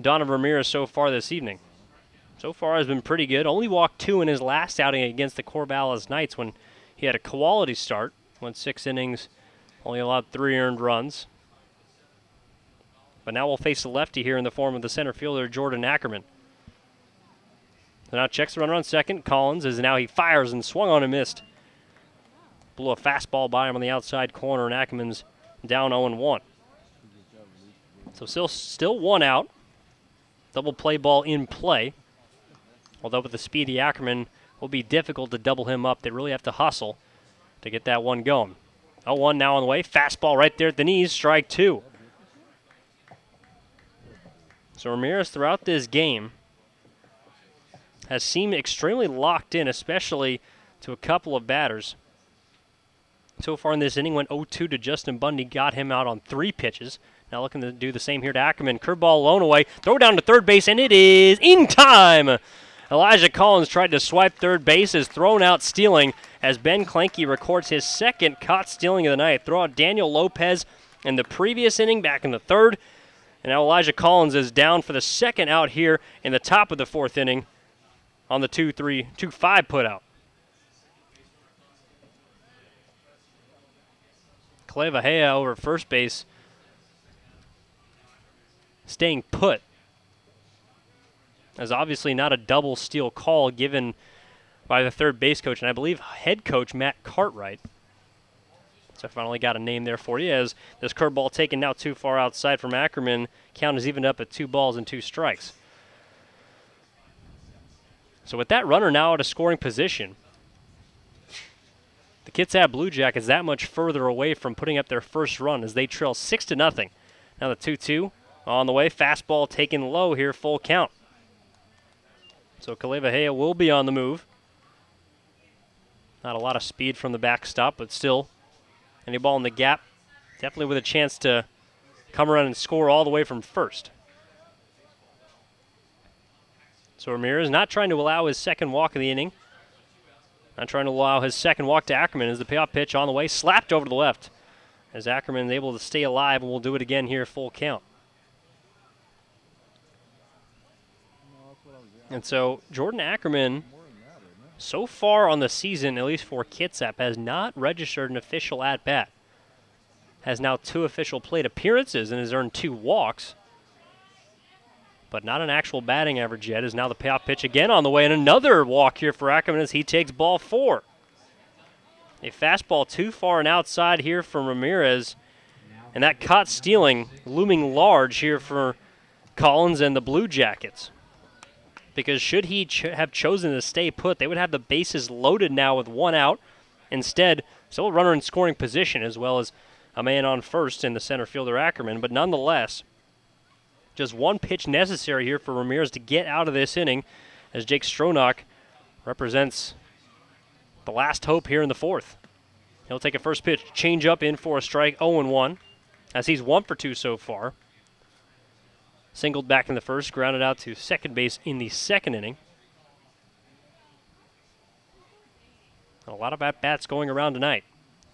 Donovan Ramirez so far this evening. So far has been pretty good. Only walked 2 in his last outing against the Corvallis Knights when he had a quality start. Went 6 innings, only allowed 3 earned runs. But now we'll face the lefty here in the form of the center fielder, Jordan Ackerman. So now checks the runner on second. Collins, as now he fires and swung on and missed. Blew a fastball by him on the outside corner, and Ackerman's down 0-1. So still 1 out. Double play ball in play. Although with the speedy Ackerman, will be difficult to double him up. They really have to hustle to get that one going. 0-1 now on the way. Fastball right there at the knees. Strike 2. So Ramirez throughout this game has seemed extremely locked in, especially to a couple of batters. So far in this inning, went 0-2 to Justin Bundy, got him out on 3 pitches. Now looking to do the same here to Ackerman. Curveball blown away, throw down to third base, and it is in time. Elijah Collins tried to swipe third base, is thrown out stealing as Ben Clanky records his second caught stealing of the night. Throw out Daniel Lopez in the previous inning, back in the 3rd. And now Elijah Collins is down for the second out here in the top of the 4th inning on the 2-5 putout. Kalevahea over at first base, staying put. As obviously not a double steal call given by the third base coach, and I believe head coach Matt Cartwright. So I finally got a name there for you, as this curveball taken now too far outside from Ackerman. Count is evened up at 2 balls and 2 strikes. So with that runner now at a scoring position, the Kitsap Blue Jackets that much further away from putting up their first run as they trail 6-0. Now the 2-2 on the way. Fastball taken low here, full count. So Kalevahea will be on the move. Not a lot of speed from the backstop, but still, any ball in the gap, definitely with a chance to come around and score all the way from first. So Ramirez not trying to allow his second walk of the inning. Not trying to allow his second walk to Ackerman as the payoff pitch on the way, slapped over to the left. As Ackerman is able to stay alive, and we'll do it again here, full count. And so Jordan Ackerman so far on the season, at least for Kitsap, has not registered an official at-bat. Has now 2 official plate appearances and has earned 2 walks, but not an actual batting average yet. Is now the payoff pitch again on the way, and another walk here for Ackerman as he takes ball 4. A fastball too far and outside here from Ramirez, and that caught stealing looming large here for Collins and the Blue Jackets. Because should he have chosen to stay put, they would have the bases loaded now with 1 out. Instead, still a runner in scoring position as well as a man on first in the center fielder Ackerman, but nonetheless, just 1 pitch necessary here for Ramirez to get out of this inning as Jake Stronach represents the last hope here in the 4th. He'll take a first pitch, change up in for a strike, 0-1, as he's 1 for 2 so far. Singled back in the first, grounded out to second base in the 2nd inning. A lot of at-bats going around tonight.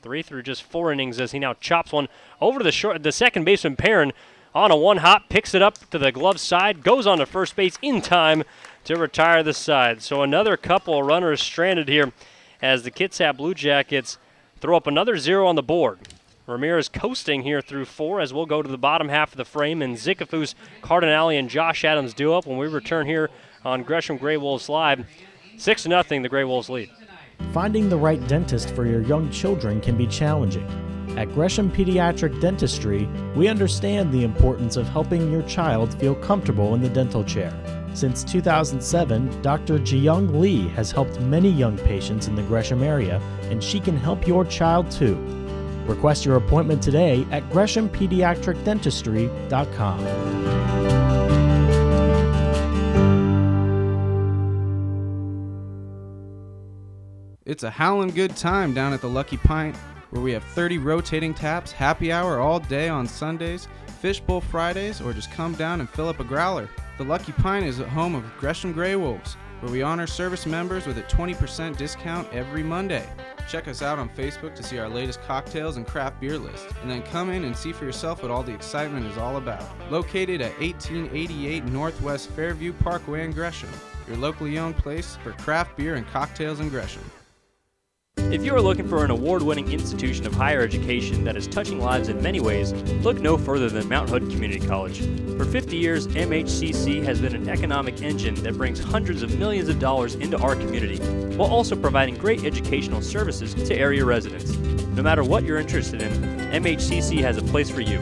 3 through just 4 innings as he now chops one over to the second baseman Perrin on a 1-hop, picks it up to the glove side, goes on to first base in time to retire the side. So another couple of runners stranded here as the Kitsap Blue Jackets throw up another 0 on the board. Ramirez coasting here through 4 as we'll go to the bottom half of the frame, and Zicafus, Cardinale, and Josh Adams do up when we return here on Gresham Grey Wolves Live. 6-0, the Grey Wolves lead. Finding the right dentist for your young children can be challenging. At Gresham Pediatric Dentistry, we understand the importance of helping your child feel comfortable in the dental chair. Since 2007, Dr. Jiyoung Lee has helped many young patients in the Gresham area, and she can help your child too. Request your appointment today at GreshamPediatricDentistry.com. It's a howlin' good time down at the Lucky Pint, where we have 30 rotating taps, happy hour all day on Sundays, fishbowl Fridays, or just come down and fill up a growler. The Lucky Pint is the home of Gresham Grey Wolves, where we honor service members with a 20% discount every Monday. Check us out on Facebook to see our latest cocktails and craft beer list, and then come in and see for yourself what all the excitement is all about. Located at 1888 Northwest Fairview Parkway in Gresham, your locally owned place for craft beer and cocktails in Gresham. If you are looking for an award-winning institution of higher education that is touching lives in many ways, look no further than Mount Hood Community College. For 50 years, MHCC has been an economic engine that brings hundreds of millions of dollars into our community, while also providing great educational services to area residents. No matter what you're interested in, MHCC has a place for you.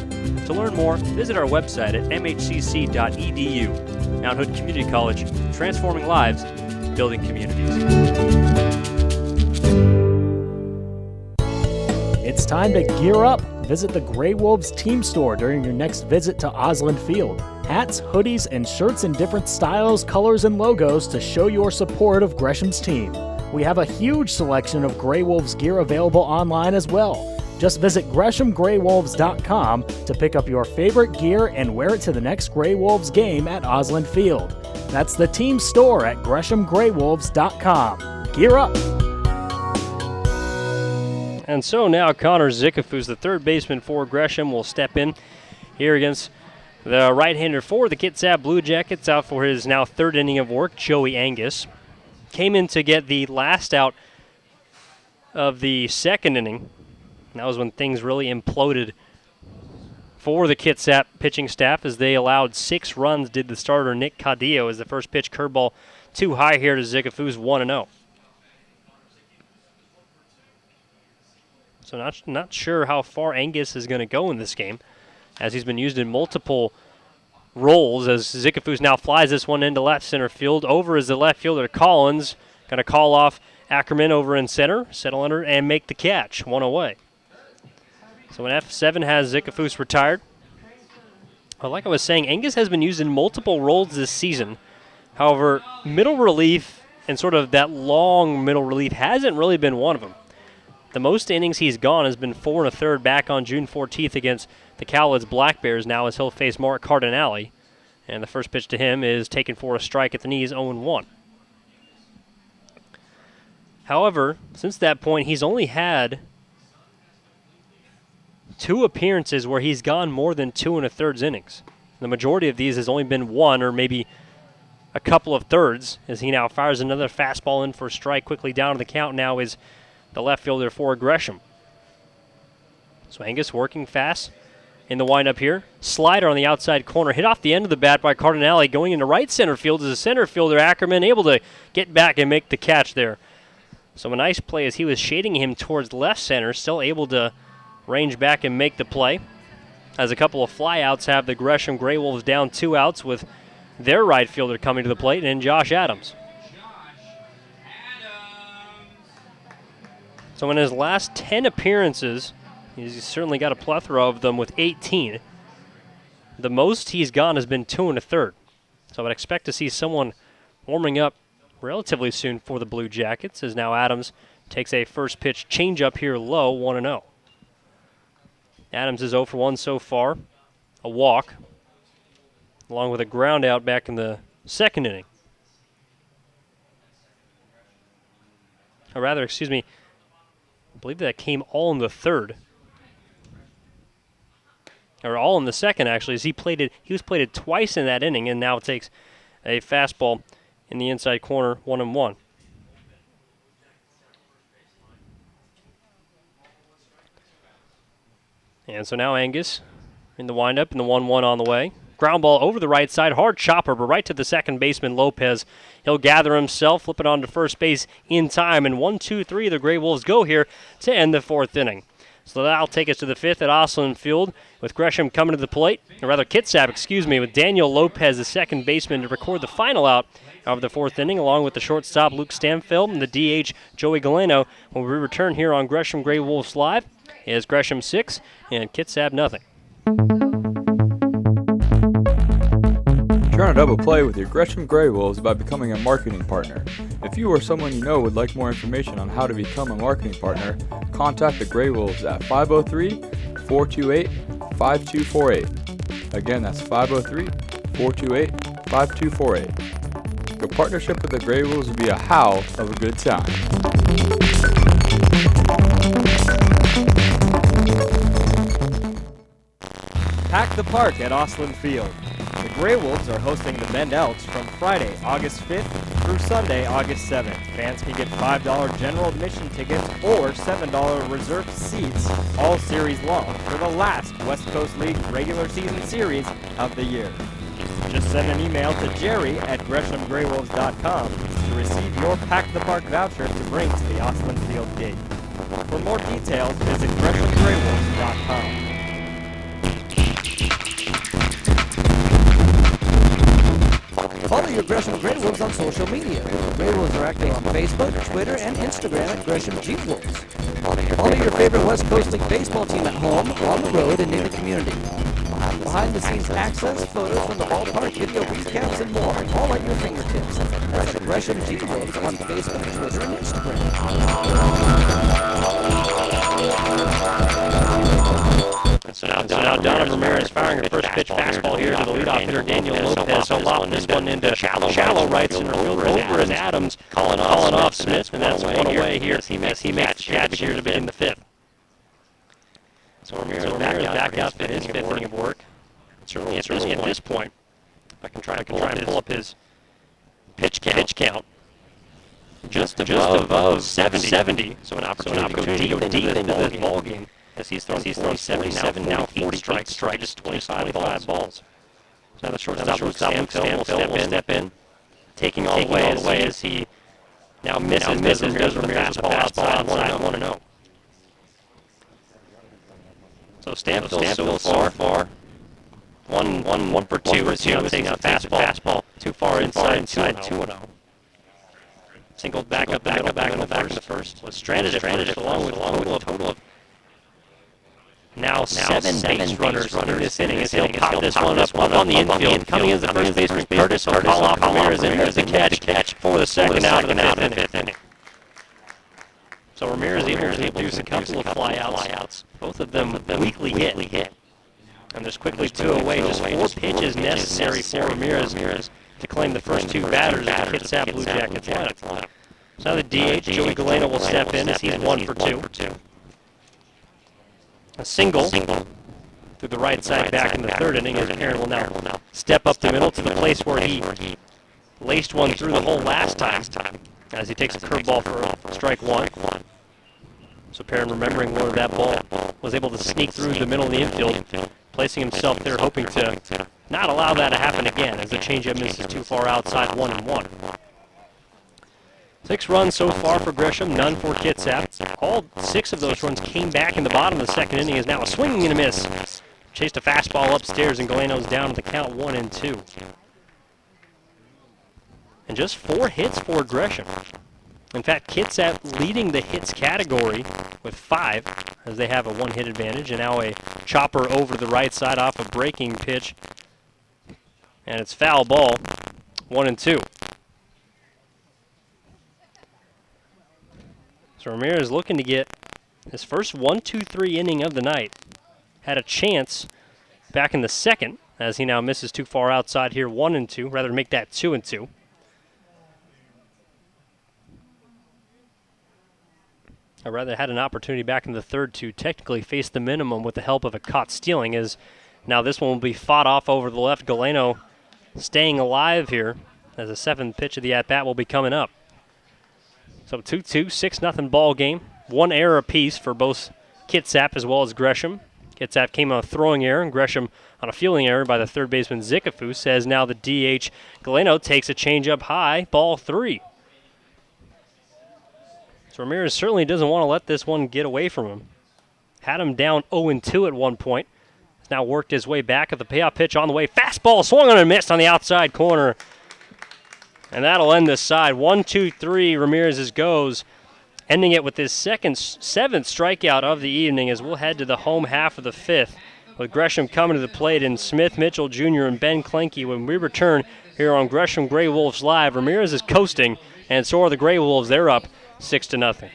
To learn more, visit our website at mhcc.edu. Mount Hood Community College, transforming lives, building communities. It's time to gear up. Visit the Grey Wolves team store during your next visit to Osland Field. Hats, hoodies, and shirts in different styles, colors, and logos to show your support of Gresham's team. We have a huge selection of Grey Wolves gear available online as well. Just visit GreshamGreyWolves.com to pick up your favorite gear and wear it to the next Grey Wolves game at Osland Field. That's the team store at GreshamGreyWolves.com. Gear up! And so now Connor Zicafus, the third baseman for Gresham, will step in here against the right-hander for the Kitsap Blue Jackets, out for his now 3rd inning of work, Joey Angus. Came in to get the last out of the 2nd inning. That was when things really imploded for the Kitsap pitching staff as they allowed 6 runs, did the starter Nick Cadillo, as the first pitch curveball too high here to Zicafus, 1-0. So not sure how far Angus is going to go in this game, as he's been used in multiple roles, as Zicafus now flies this one into left center field. Over is the left fielder Collins. Going to call off Ackerman over in center, settle under, and make the catch. 1 away. So an F7 has Zicafus retired. Like I was saying, Angus has been used in multiple roles this season. However, middle relief and sort of that long middle relief hasn't really been one of them. The most innings he's gone has been 4 1/3 back on June 14th against the Cowlitz Black Bears, now as he'll face Mark Cardinale. And the first pitch to him is taken for a strike at the knees, 0-1. However, since that point, he's only had 2 appearances where he's gone more than 2 1/3 innings. The majority of these has only been 1 or maybe a couple of thirds as he now fires another fastball in for a strike. Quickly down to the count now is the left fielder for Gresham. So Angus working fast in the windup here. Slider on the outside corner, hit off the end of the bat by Cardinale, going into right center field as a center fielder, Ackerman, able to get back and make the catch there. So a nice play as he was shading him towards left center, still able to range back and make the play. As a couple of flyouts have the Gresham Grey Wolves down 2 outs with their right fielder coming to the plate and Josh Adams. So in his last 10 appearances, he's certainly got a plethora of them with 18. The most he's gone has been 2 1/3. So I would expect to see someone warming up relatively soon for the Blue Jackets as now Adams takes a first pitch changeup here low, 1-0. Adams is 0 for 1 so far, a walk, along with a ground out back in the second inning. Or rather, excuse me, I believe that came all in the third. Or all in the second, actually, as he was plated twice in that inning and now takes a fastball in the inside corner, 1-1. And so now Angus in the windup and the 1-1 on the way. Ground ball over the right side, hard chopper, but right to the second baseman, Lopez. He'll gather himself, flip it on to first base in time, and 1-2-3, the Grey Wolves go here to end the 4th inning. So that'll take us to the 5th at Osland Field with Gresham coming to the plate, or rather Kitsap, with Daniel Lopez, the second baseman, to record the final out of the 4th inning, along with the shortstop Luke Stamfeld and the DH Joey Galeno. When we return here on Gresham Grey Wolves Live, is Gresham 6 and Kitsap nothing. Try a double play with your Gresham Grey Wolves by becoming a marketing partner. If you or someone you know would like more information on how to become a marketing partner, contact the Grey Wolves at 503-428-5248. Again, that's 503-428-5248. The partnership with the Grey Wolves will be a howl of a good time. Pack the park at Osland Field. The Grey Wolves are hosting the Bend Elks from Friday, August 5th through Sunday, August 7th. Fans can get $5 general admission tickets or $7 reserved seats all series long for the last West Coast League regular season series of the year. Just send an email to jerry@greshamgraywolves.com to receive your Pack the Park voucher to bring to the Osland Field gate. For more details, visit greshamgraywolves.com. Follow your Gresham Grey Wolves on social media. The Grey Wolves are active on Facebook, Twitter, and Instagram at Gresham G Wolves. Follow your favorite West Coast League baseball team at home, on the road, and in the community. Behind-the-scenes access, photos from the ballpark, video recaps, and more, all at your fingertips. That's at Gresham G Wolves on Facebook, Twitter, and Instagram. So now Donovan Ramirez firing a first pitch fastball here to the leadoff hitter Daniel Lopez. So lofting this one into shallow right center field over as Adams calling off Smith, and that's one away here as he makes the catch here to begin the 5th. So Ramirez back out for his 5th inning of work. Certainly at this point, I can try and pull up his pitch count. Just above 70. So an opportunity to go deep into this ball game. As he's thrown 77, now 8 strikes, just 25 balls. So now the shortstop Luke Stamfeld will step in, taking all the way as he now misses Ramirez with a fastball outside 1-0. So Stamfeld so far. One for two as he now takes a fastball too far inside 2-0. Singled back up to first. Was stranded along with a total of now seven base runners in this inning as he'll pop this one up on the infield. Coming in the first baseman, Curtis will call off Ramirez, and here's the catch for the second out of the 5th inning. So Ramirez able to produce a couple of flyouts, both of them weakly hit. And there's quickly 2 away, just 4 pitches necessary for Ramirez to claim the first 2 batters of the Kitsap Blue Jackets lineup. So now the DH, Joey Galeno, will step in as he's 1 for 2. A single through the right side back in the 3rd inning as Aaron will now step up the middle to the place where he laced one through the hole last time as he takes a curveball for strike one. So Perrin, remembering where that ball was able to sneak through the middle of the infield, placing himself there, hoping to not allow that to happen again as the changeup misses too far outside, 1-1. 6 runs so far for Gresham, none for Kitsap. All 6 of those runs came back in the bottom of the second inning. Is now a swinging and a miss. Chased a fastball upstairs, and Galeno's down to the count 1-2. And just 4 hits for Gresham. In fact, Kitsap leading the hits category with 5, as they have a 1-hit advantage, and now a chopper over the right side off a breaking pitch. And it's foul ball, 1-2. So Ramirez looking to get his first 1-2-3 inning of the night. Had a chance back in the second, as he now misses too far outside here, 1-2, rather make that 2-2. I rather had an opportunity back in the third to technically face the minimum with the help of a caught stealing, as now this one will be fought off over the left. Galeno staying alive here as the 7th pitch of the at-bat will be coming up. So 2-2, 6-0 ball game. 1 error apiece for both Kitsap as well as Gresham. Kitsap came on a throwing error, and Gresham on a fielding error by the third baseman Zikafu, says now the DH Galeno takes a changeup high, ball 3. So Ramirez certainly doesn't want to let this one get away from him. Had him down 0-2 at one point. He's now worked his way back at the payoff pitch on the way. Fastball swung on and missed on the outside corner. And that'll end this side. 1-2-3, Ramirez goes, ending it with his 7th strikeout of the evening, as we'll head to the home half of the 5th with Gresham coming to the plate and Smith, Mitchell Jr., and Ben Klenke. When we return here on Gresham Grey Wolves Live, Ramirez is coasting, and so are the Grey Wolves. They're up 6-0.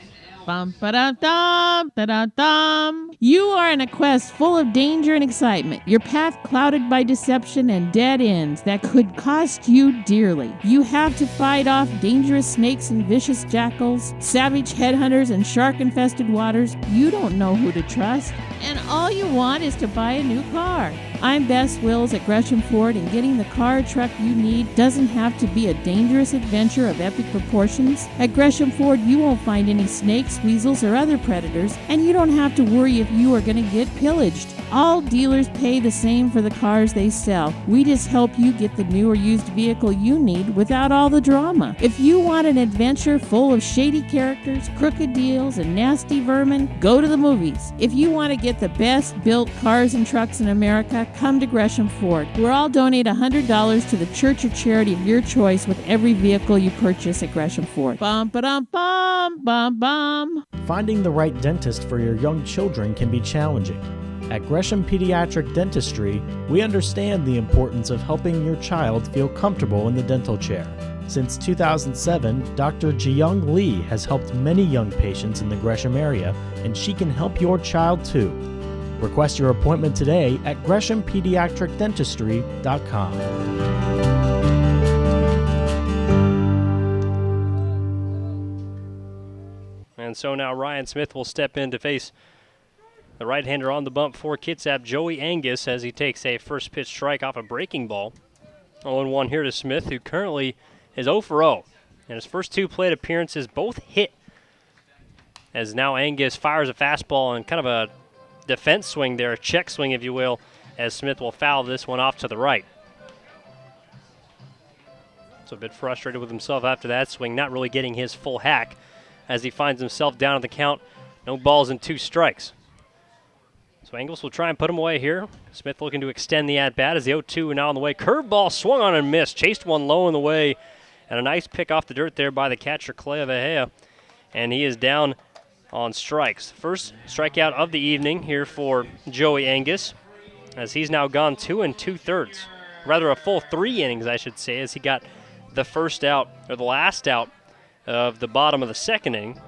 Bum, ba-da-dum, da-da-dum. You are in a quest full of danger and excitement. Your path clouded by deception and dead ends that could cost you dearly. You have to fight off dangerous snakes and vicious jackals, savage headhunters and shark-infested waters. You don't know who to trust, and all you want is to buy a new car. I'm Bess Wills at Gresham Ford, and getting the car or truck you need doesn't have to be a dangerous adventure of epic proportions. At Gresham Ford, you won't find any snakes, weasels, or other predators, and you don't have to worry if you are going to get pillaged. All dealers pay the same for the cars they sell. We just help you get the new or used vehicle you need without all the drama. If you want an adventure full of shady characters, crooked deals, and nasty vermin, go to the movies. If you want to get the best built cars and trucks in America, come to Gresham Ford. We'll all donate $100 to the church or charity of your choice with every vehicle you purchase at Gresham Ford. Bum, ba-dum, bum, bum, bum. Finding the right dentist for your young children can be challenging. At Gresham Pediatric Dentistry, we understand the importance of helping your child feel comfortable in the dental chair. Since 2007, Dr. Jiyoung Lee has helped many young patients in the Gresham area, and she can help your child too. Request your appointment today at GreshamPediatricDentistry.com. And so now Ryan Smith will step in to face the right-hander on the bump for Kitsap, Joey Angus, as he takes a first pitch strike off a breaking ball. 0-1 here to Smith, who currently is 0-0. And his first 2 plate appearances both hit, as now Angus fires a fastball and kind of a defense swing there, a check swing, if you will, as Smith will foul this one off to the right. So a bit frustrated with himself after that swing, not really getting his full hack as he finds himself down at the count. No balls and 2 strikes. So Angus will try and put him away here. Smith looking to extend the at-bat as the 0-2 now on the way. Curveball swung on and missed. Chased one low in the way. And a nice pick off the dirt there by the catcher, Clea Vejea. And he is down on strikes. First strikeout of the evening here for Joey Angus, as he's now gone 2 2/3. Rather a full 3 innings, I should say, as he got the first out, or the last out of the bottom of the second inning.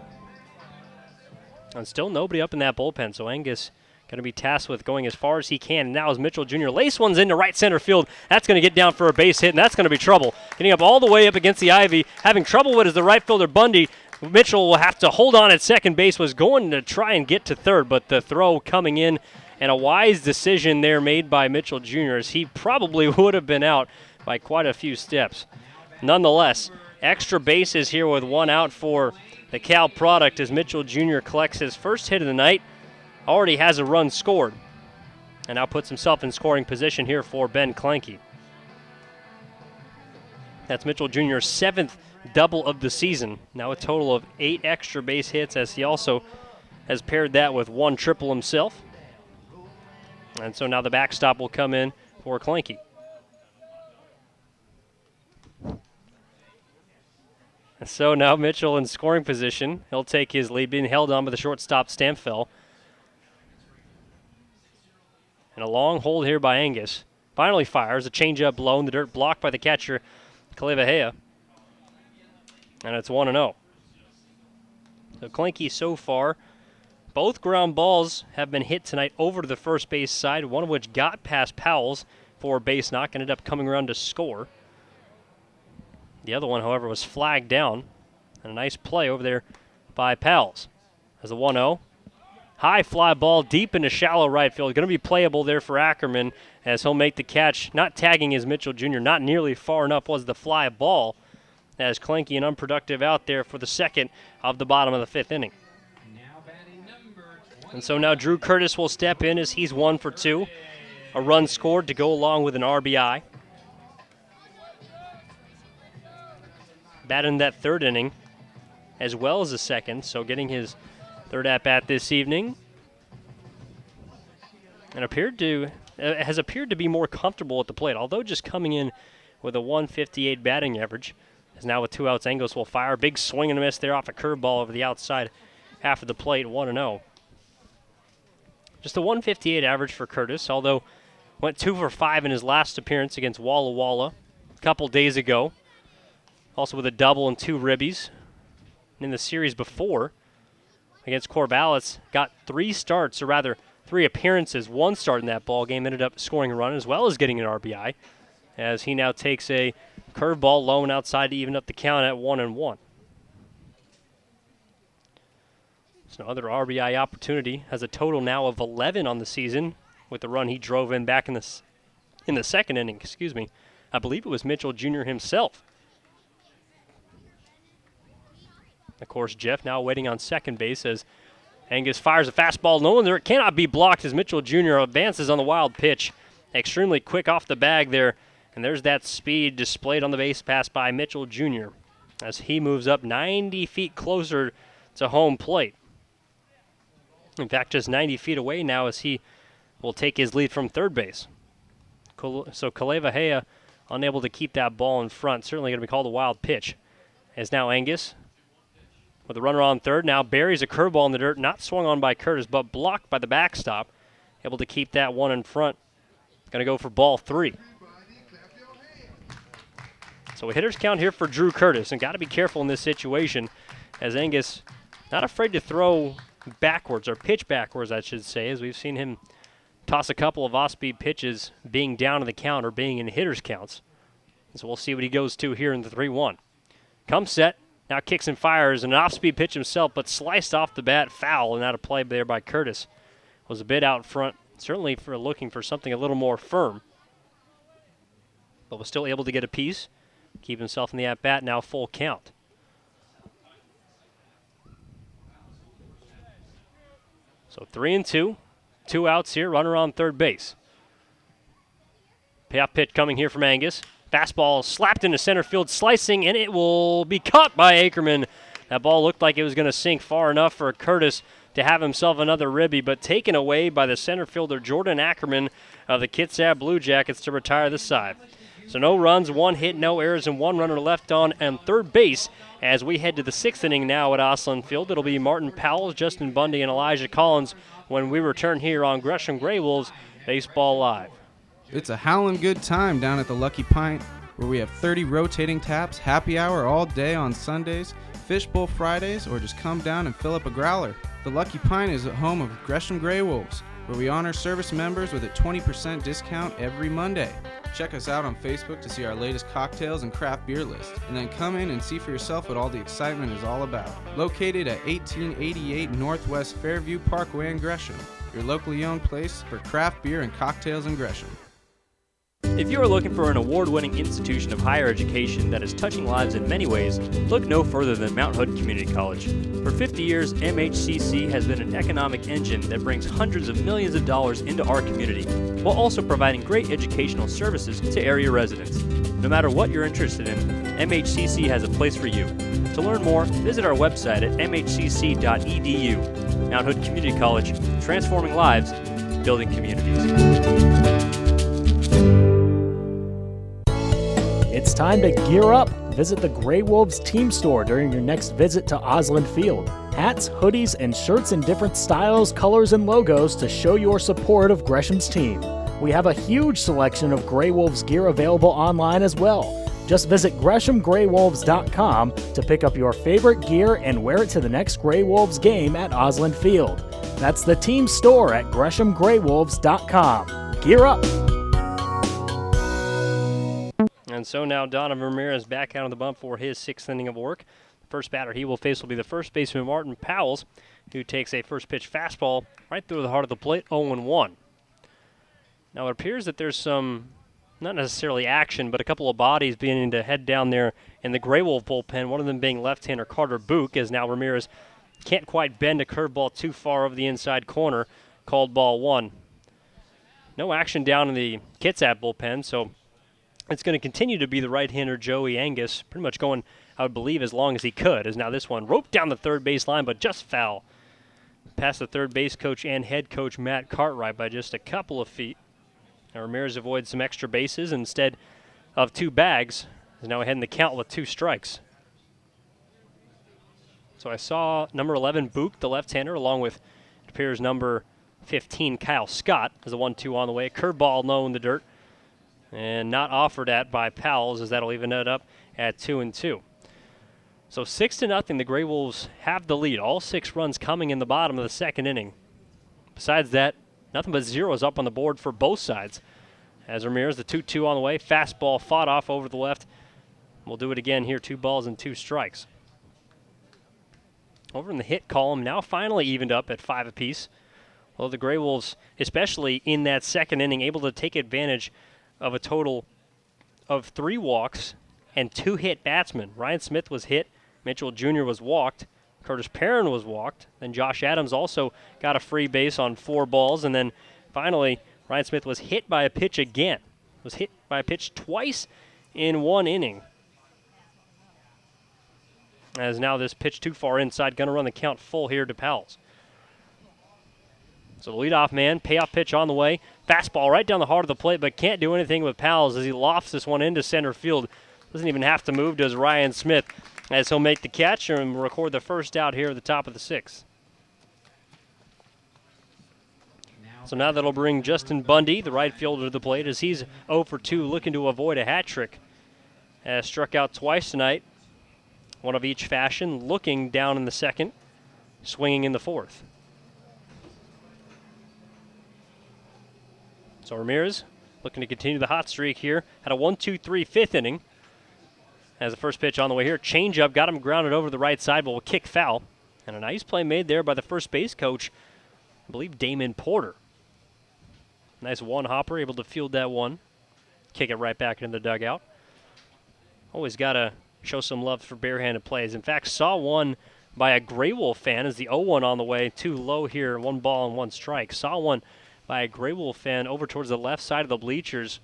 And still nobody up in that bullpen, so Angus going to be tasked with going as far as he can. And now as Mitchell Jr. lace one's into right center field. That's going to get down for a base hit, and that's going to be trouble. Getting up all the way up against the ivy. Having trouble with is the right fielder, Bundy. Mitchell will have to hold on at second base. Was going to try and get to third, but the throw coming in, and a wise decision there made by Mitchell Jr., as he probably would have been out by quite a few steps. nonetheless, extra bases here with one out for the Cal product as Mitchell Jr. collects his first hit of the night. Already has a run scored and now puts himself in scoring position here for Ben Klenke. That's Mitchell Jr.'s 7th double of the season. Now a total of 8 extra base hits, as he also has paired that with 1 triple himself. And so now the backstop will come in for Klenke. And so now Mitchell in scoring position. He'll take his lead, being held on by the shortstop Stamfel. And a long hold here by Angus. Finally fires a changeup low in the dirt, blocked by the catcher Kalevahea. And it's 1-0. So Klenke so far, both ground balls have been hit tonight over to the first base side, one of which got past Powell's for a base knock and ended up coming around to score. The other one, however, was flagged down. And a nice play over there by Powell's. As a 1-0. High fly ball deep into shallow right field. Going to be playable there for Ackerman as he'll make the catch. Not tagging his Mitchell Jr. Not nearly far enough was the fly ball, as Klenke and unproductive out there for the second of the bottom of the 5th inning. And so now Drew Curtis will step in as he's 1 for 2. A run scored to go along with an RBI. Batted in that 3rd inning as well as the 2nd, so getting his 3rd at-bat this evening. And has appeared to be more comfortable at the plate, although just coming in with a 158 batting average. As now with 2 outs, Engels will fire. Big swing and a miss there off a curveball over the outside half of the plate, 1-0. Just a 158 average for Curtis, although went 2 for 5 in his last appearance against Walla Walla a couple days ago. Also with a double and 2 ribbies. In the series before, against Corvallis, got 3 starts, or rather 3 appearances, 1 start in that ball game, ended up scoring a run as well as getting an RBI, as he now takes a curveball low and outside to even up the count at 1-1. So another RBI opportunity, has a total now of 11 on the season with the run he drove in back in the 2nd inning. I believe it was Mitchell Jr. himself. Of course, Jeff now waiting on second base as Angus fires a fastball low, and there it cannot be blocked as Mitchell Jr. advances on the wild pitch. Extremely quick off the bag there, and there's that speed displayed on the base pass by Mitchell Jr. as he moves up 90 feet closer to home plate. In fact, just 90 feet away now as he will take his lead from 3rd base. So Kalevahea unable to keep that ball in front. Certainly going to be called a wild pitch. As now Angus with a runner on 3rd. Now buries a curveball in the dirt. Not swung on by Curtis, but blocked by the backstop. Able to keep that one in front. Going to go for ball 3. So a hitter's count here for Drew Curtis. And got to be careful in this situation as Angus not afraid to throw backwards, or pitch backwards, I should say, as we've seen him toss a couple of off-speed pitches being down in the count or being in hitter's counts. So we'll see what he goes to here in the 3-1. Comes set, now kicks and fires, an off-speed pitch himself, but sliced off the bat, foul, and out of play there by Curtis. Was a bit out front, certainly for looking for something a little more firm, but was still able to get a piece, keep himself in the at-bat, now full count. So 3-2, 2 outs here, runner on 3rd base. Payoff pitch coming here from Angus. Fastball slapped into center field, slicing, and it will be caught by Ackerman. That ball looked like it was going to sink far enough for Curtis to have himself another ribby, but taken away by the center fielder Jordan Ackerman of the Kitsap Blue Jackets to retire the side. So no runs, 1 hit, no errors, and 1 runner left on 3rd base as we head to the 6th inning now at Osland Field. It'll be Martin Powell, Justin Bundy, and Elijah Collins when we return here on Gresham Grey Wolves Baseball Live. It's a howlin' good time down at the Lucky Pint, where we have 30 rotating taps, happy hour all day on Sundays, fishbowl Fridays, or just come down and fill up a growler. The Lucky Pint is the home of Gresham Grey Wolves, where we honor service members with a 20% discount every Monday. Check us out on Facebook to see our latest cocktails and craft beer list, and then come in and see for yourself what all the excitement is all about. Located at 1888 Northwest Fairview Parkway in Gresham, your locally owned place for craft beer and cocktails in Gresham. If you are looking for an award-winning institution of higher education that is touching lives in many ways, look no further than Mount Hood Community College. For 50 years, MHCC has been an economic engine that brings hundreds of millions of dollars into our community, while also providing great educational services to area residents. No matter what you're interested in, MHCC has a place for you. To learn more, visit our website at mhcc.edu. Mount Hood Community College, transforming lives, building communities. It's time to gear up. Visit the Grey Wolves team store during your next visit to Osland Field. Hats, hoodies, and shirts in different styles, colors, and logos to show your support of Gresham's team. We have a huge selection of Grey Wolves gear available online as well. Just visit GreshamGreyWolves.com to pick up your favorite gear and wear it to the next Grey Wolves game at Osland Field. That's the team store at GreshamGreyWolves.com. Gear up! And so now Donovan Ramirez back out on the bump for his 6th inning of work. The first batter he will face will be the first baseman Martin Powles, who takes a first pitch fastball right through the heart of the plate, 0-1. Now it appears that there's some, not necessarily action, but a couple of bodies beginning to head down there in the Grey Wolf bullpen, one of them being left-hander Carter Book, as now Ramirez can't quite bend a curveball too far over the inside corner, called ball 1. No action down in the Kitsap bullpen, so it's going to continue to be the right-hander Joey Angus, pretty much going, I would believe, as long as he could, as now this one roped down the third base line, but just foul. Past the third base coach and head coach Matt Cartwright by just a couple of feet. Now Ramirez avoids some extra bases instead of 2 bags. Is now ahead in the count with 2 strikes. So I saw number 11, Book, the left-hander, along with, it appears, number 15, Kyle Scott, as a 1-2 on the way. Curveball low in the dirt. And not offered at by Powles, as that'll even it up at 2-2. So 6-0, the Grey Wolves have the lead. All 6 runs coming in the bottom of the 2nd inning. Besides that, nothing but zeros up on the board for both sides. As Ramirez, the 2-2 on the way, fastball fought off over the left. We'll do it again here, 2 balls and 2 strikes. Over in the hit column, now finally evened up at 5 apiece. Well, the Grey Wolves, especially in that 2nd inning, able to take advantage of a total of 3 walks and 2 hit batsmen. Ryan Smith was hit, Mitchell Jr. was walked, Curtis Perrin was walked, then Josh Adams also got a free base on 4 balls, and then finally Ryan Smith was hit by a pitch again. Was hit by a pitch twice in 1 inning. As now this pitch too far inside, going to run the count full here to Powles. So the leadoff man, payoff pitch on the way. Fastball right down the heart of the plate, but can't do anything with Powles as he lofts this one into center field. Doesn't even have to move, does Ryan Smith, as he'll make the catch and record the first out here at the top of the 6th. So now that'll bring Justin Bundy, the right fielder, to the plate, as he's 0 for 2, looking to avoid a hat trick. Has struck out twice tonight, one of each fashion, looking down in the 2nd, swinging in the 4th. So Ramirez looking to continue the hot streak here. Had a 1-2-3 5th inning. As the first pitch on the way here. Changeup, got him grounded over the right side, but will kick foul. And a nice play made there by the first base coach, I believe Damon Porter. Nice one-hopper, able to field that one. Kick it right back into the dugout. Always got to show some love for barehanded plays. In fact, saw one by a Grey Wolf fan as the 0-1 on the way. 2 low here, 1 ball and 1 strike. Saw one by a Grey Wolf fan over towards the left side of the bleachers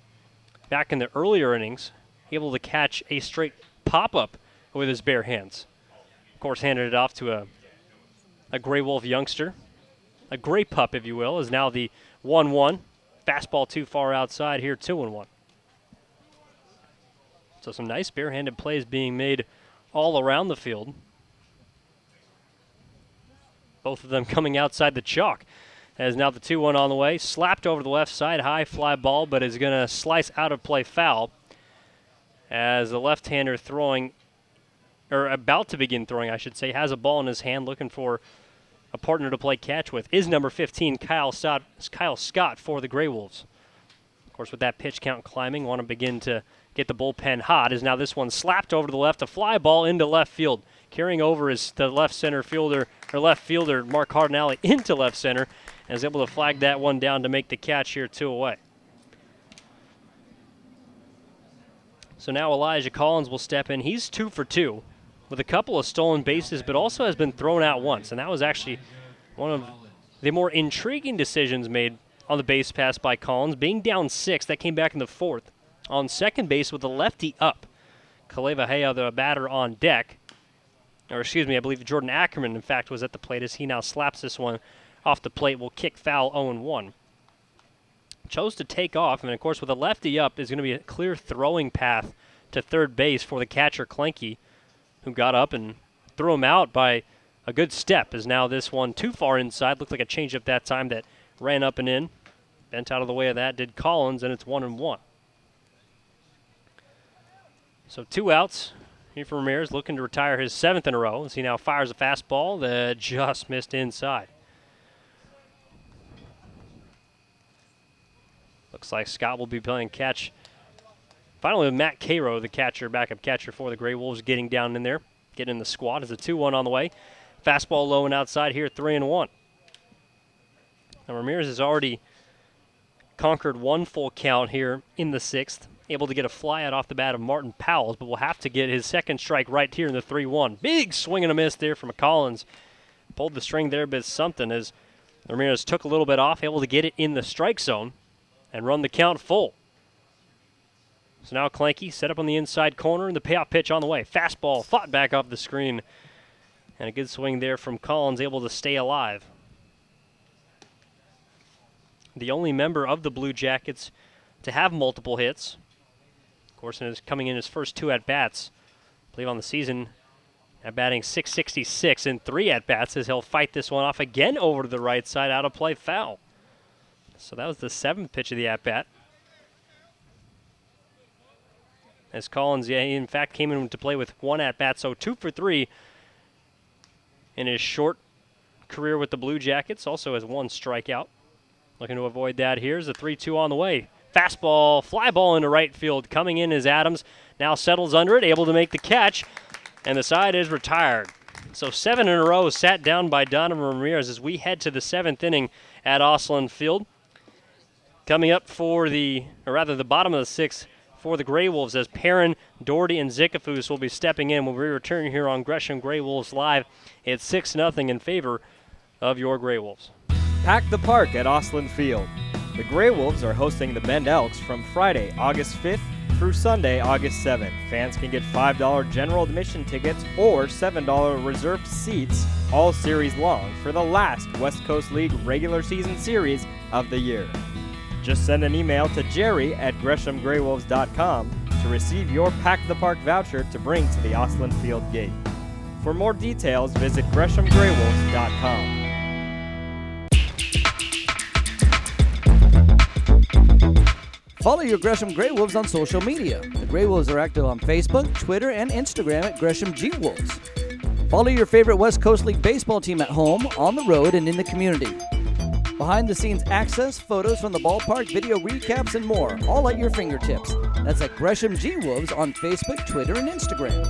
back in the earlier innings, able to catch a straight pop-up with his bare hands. Of course, handed it off to a Grey Wolf youngster, a Grey Pup, if you will, is now the 1-1. Fastball too far outside here, 2-1. So some nice barehanded plays being made all around the field. Both of them coming outside the chalk. As now the 2-1 on the way. Slapped over the left side. High fly ball, but is going to slice out of play foul. As the left-hander throwing, or about to begin throwing, I should say, has a ball in his hand looking for a partner to play catch with, is number 15, Kyle Scott for the Grey Wolves. Of course, with that pitch count climbing, want to begin to get the bullpen hot. As now this one slapped over to the left. A fly ball into left field. Carrying over is the left fielder Mark Cardinale into left center, and is able to flag that one down to make the catch here 2 away. So now Elijah Collins will step in. He's 2 for 2 with a couple of stolen bases, but also has been thrown out once. And that was actually one of the more intriguing decisions made on the base pass by Collins. Being down 6, that came back in the 4th. On second base with a lefty up. Kalevahea, the batter, on deck. Or excuse me, I believe Jordan Ackerman, in fact, was at the plate as he now slaps this one off the plate. Will kick foul 0-1. Chose to take off, and of course with a lefty up is going to be a clear throwing path to third base for the catcher Klenke, who got up and threw him out by a good step. Is now this one too far inside. Looked like a changeup that time that ran up and in. Bent out of the way of that did Collins, and it's 1-1. So 2 outs here for Ramirez, looking to retire his 7th in a row as he now fires a fastball that just missed inside. Looks like Scott will be playing catch. Finally, with Matt Cairo, the catcher, backup catcher for the Gray Wolves, getting down in there, getting in the squad as a 2-1 on the way. Fastball low and outside here, 3-1. Now Ramirez has already conquered one full count here in the 6th, able to get a fly out off the bat of Martin Powell, but will have to get his second strike right here in the 3-1. Big swing and a miss there from Collins. Pulled the string there, but something as Ramirez took a little bit off, able to get it in the strike zone and run the count full. So now Klenke set up on the inside corner, and the payoff pitch on the way. Fastball fought back off the screen. And a good swing there from Collins, able to stay alive. The only member of the Blue Jackets to have multiple hits. Of course, and is coming in his first 2 at-bats. I believe on the season, at batting .666 in 3 at-bats as he'll fight this one off again over to the right side, out of play, foul. So that was the 7th pitch of the at-bat. As Collins, he in fact came in to play with 1 at-bat, so 2 for 3 in his short career with the Blue Jackets. Also has 1 strikeout. Looking to avoid that. Here's the 3-2 on the way. Fastball, fly ball into right field. Coming in is Adams. Now settles under it, able to make the catch, and the side is retired. So 7 in a row sat down by Donovan Ramirez as we head to the 7th inning at Osland Field. Coming up for the bottom of the 6th for the Gray Wolves as Perrin, Doherty, and Zickafoos will be stepping in when we return here on Gresham Gray Wolves Live. It's 6-0 in favor of your Gray Wolves. Pack the park at Osland Field. The Gray Wolves are hosting the Bend Elks from Friday, August 5th through Sunday, August 7th. Fans can get $5 general admission tickets or $7 reserved seats all series long for the last West Coast League regular season series of the year. Just send an email to jerry@greshamgraywolves.com to receive your Pack the Park voucher to bring to the Osland Field gate. For more details, visit greshamgraywolves.com. Follow your Gresham Gray Wolves on social media. The Gray Wolves are active on Facebook, Twitter, and Instagram at Gresham G Wolves. Follow your favorite West Coast League baseball team at home, on the road, and in the community. Behind-the-scenes access, photos from the ballpark, video recaps, and more, all at your fingertips. That's at Gresham G Wolves on Facebook, Twitter, and Instagram.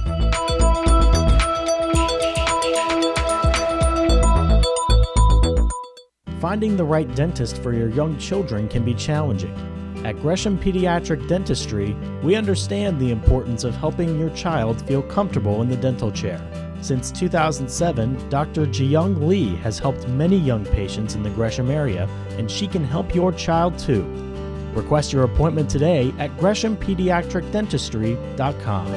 Finding the right dentist for your young children can be challenging. At Gresham Pediatric Dentistry, we understand the importance of helping your child feel comfortable in the dental chair. Since 2007, Dr. Jiyoung Lee has helped many young patients in the Gresham area, and she can help your child too. Request your appointment today at GreshamPediatricDentistry.com.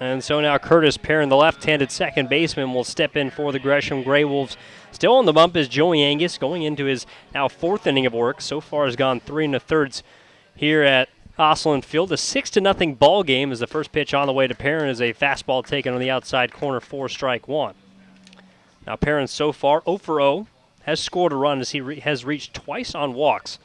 And so now Curtis Perrin, the left-handed second baseman, will step in for the Gresham Gray Wolves. Still on the bump is Joey Angus, going into his now 4th inning of work. So far has gone 3 1/3 here at Osland Field. A 6-0 ball game as the first pitch on the way to Perrin is a fastball taken on the outside corner for strike 1. Now Perrin so far 0 for 0, has scored a run as he has reached twice on walks.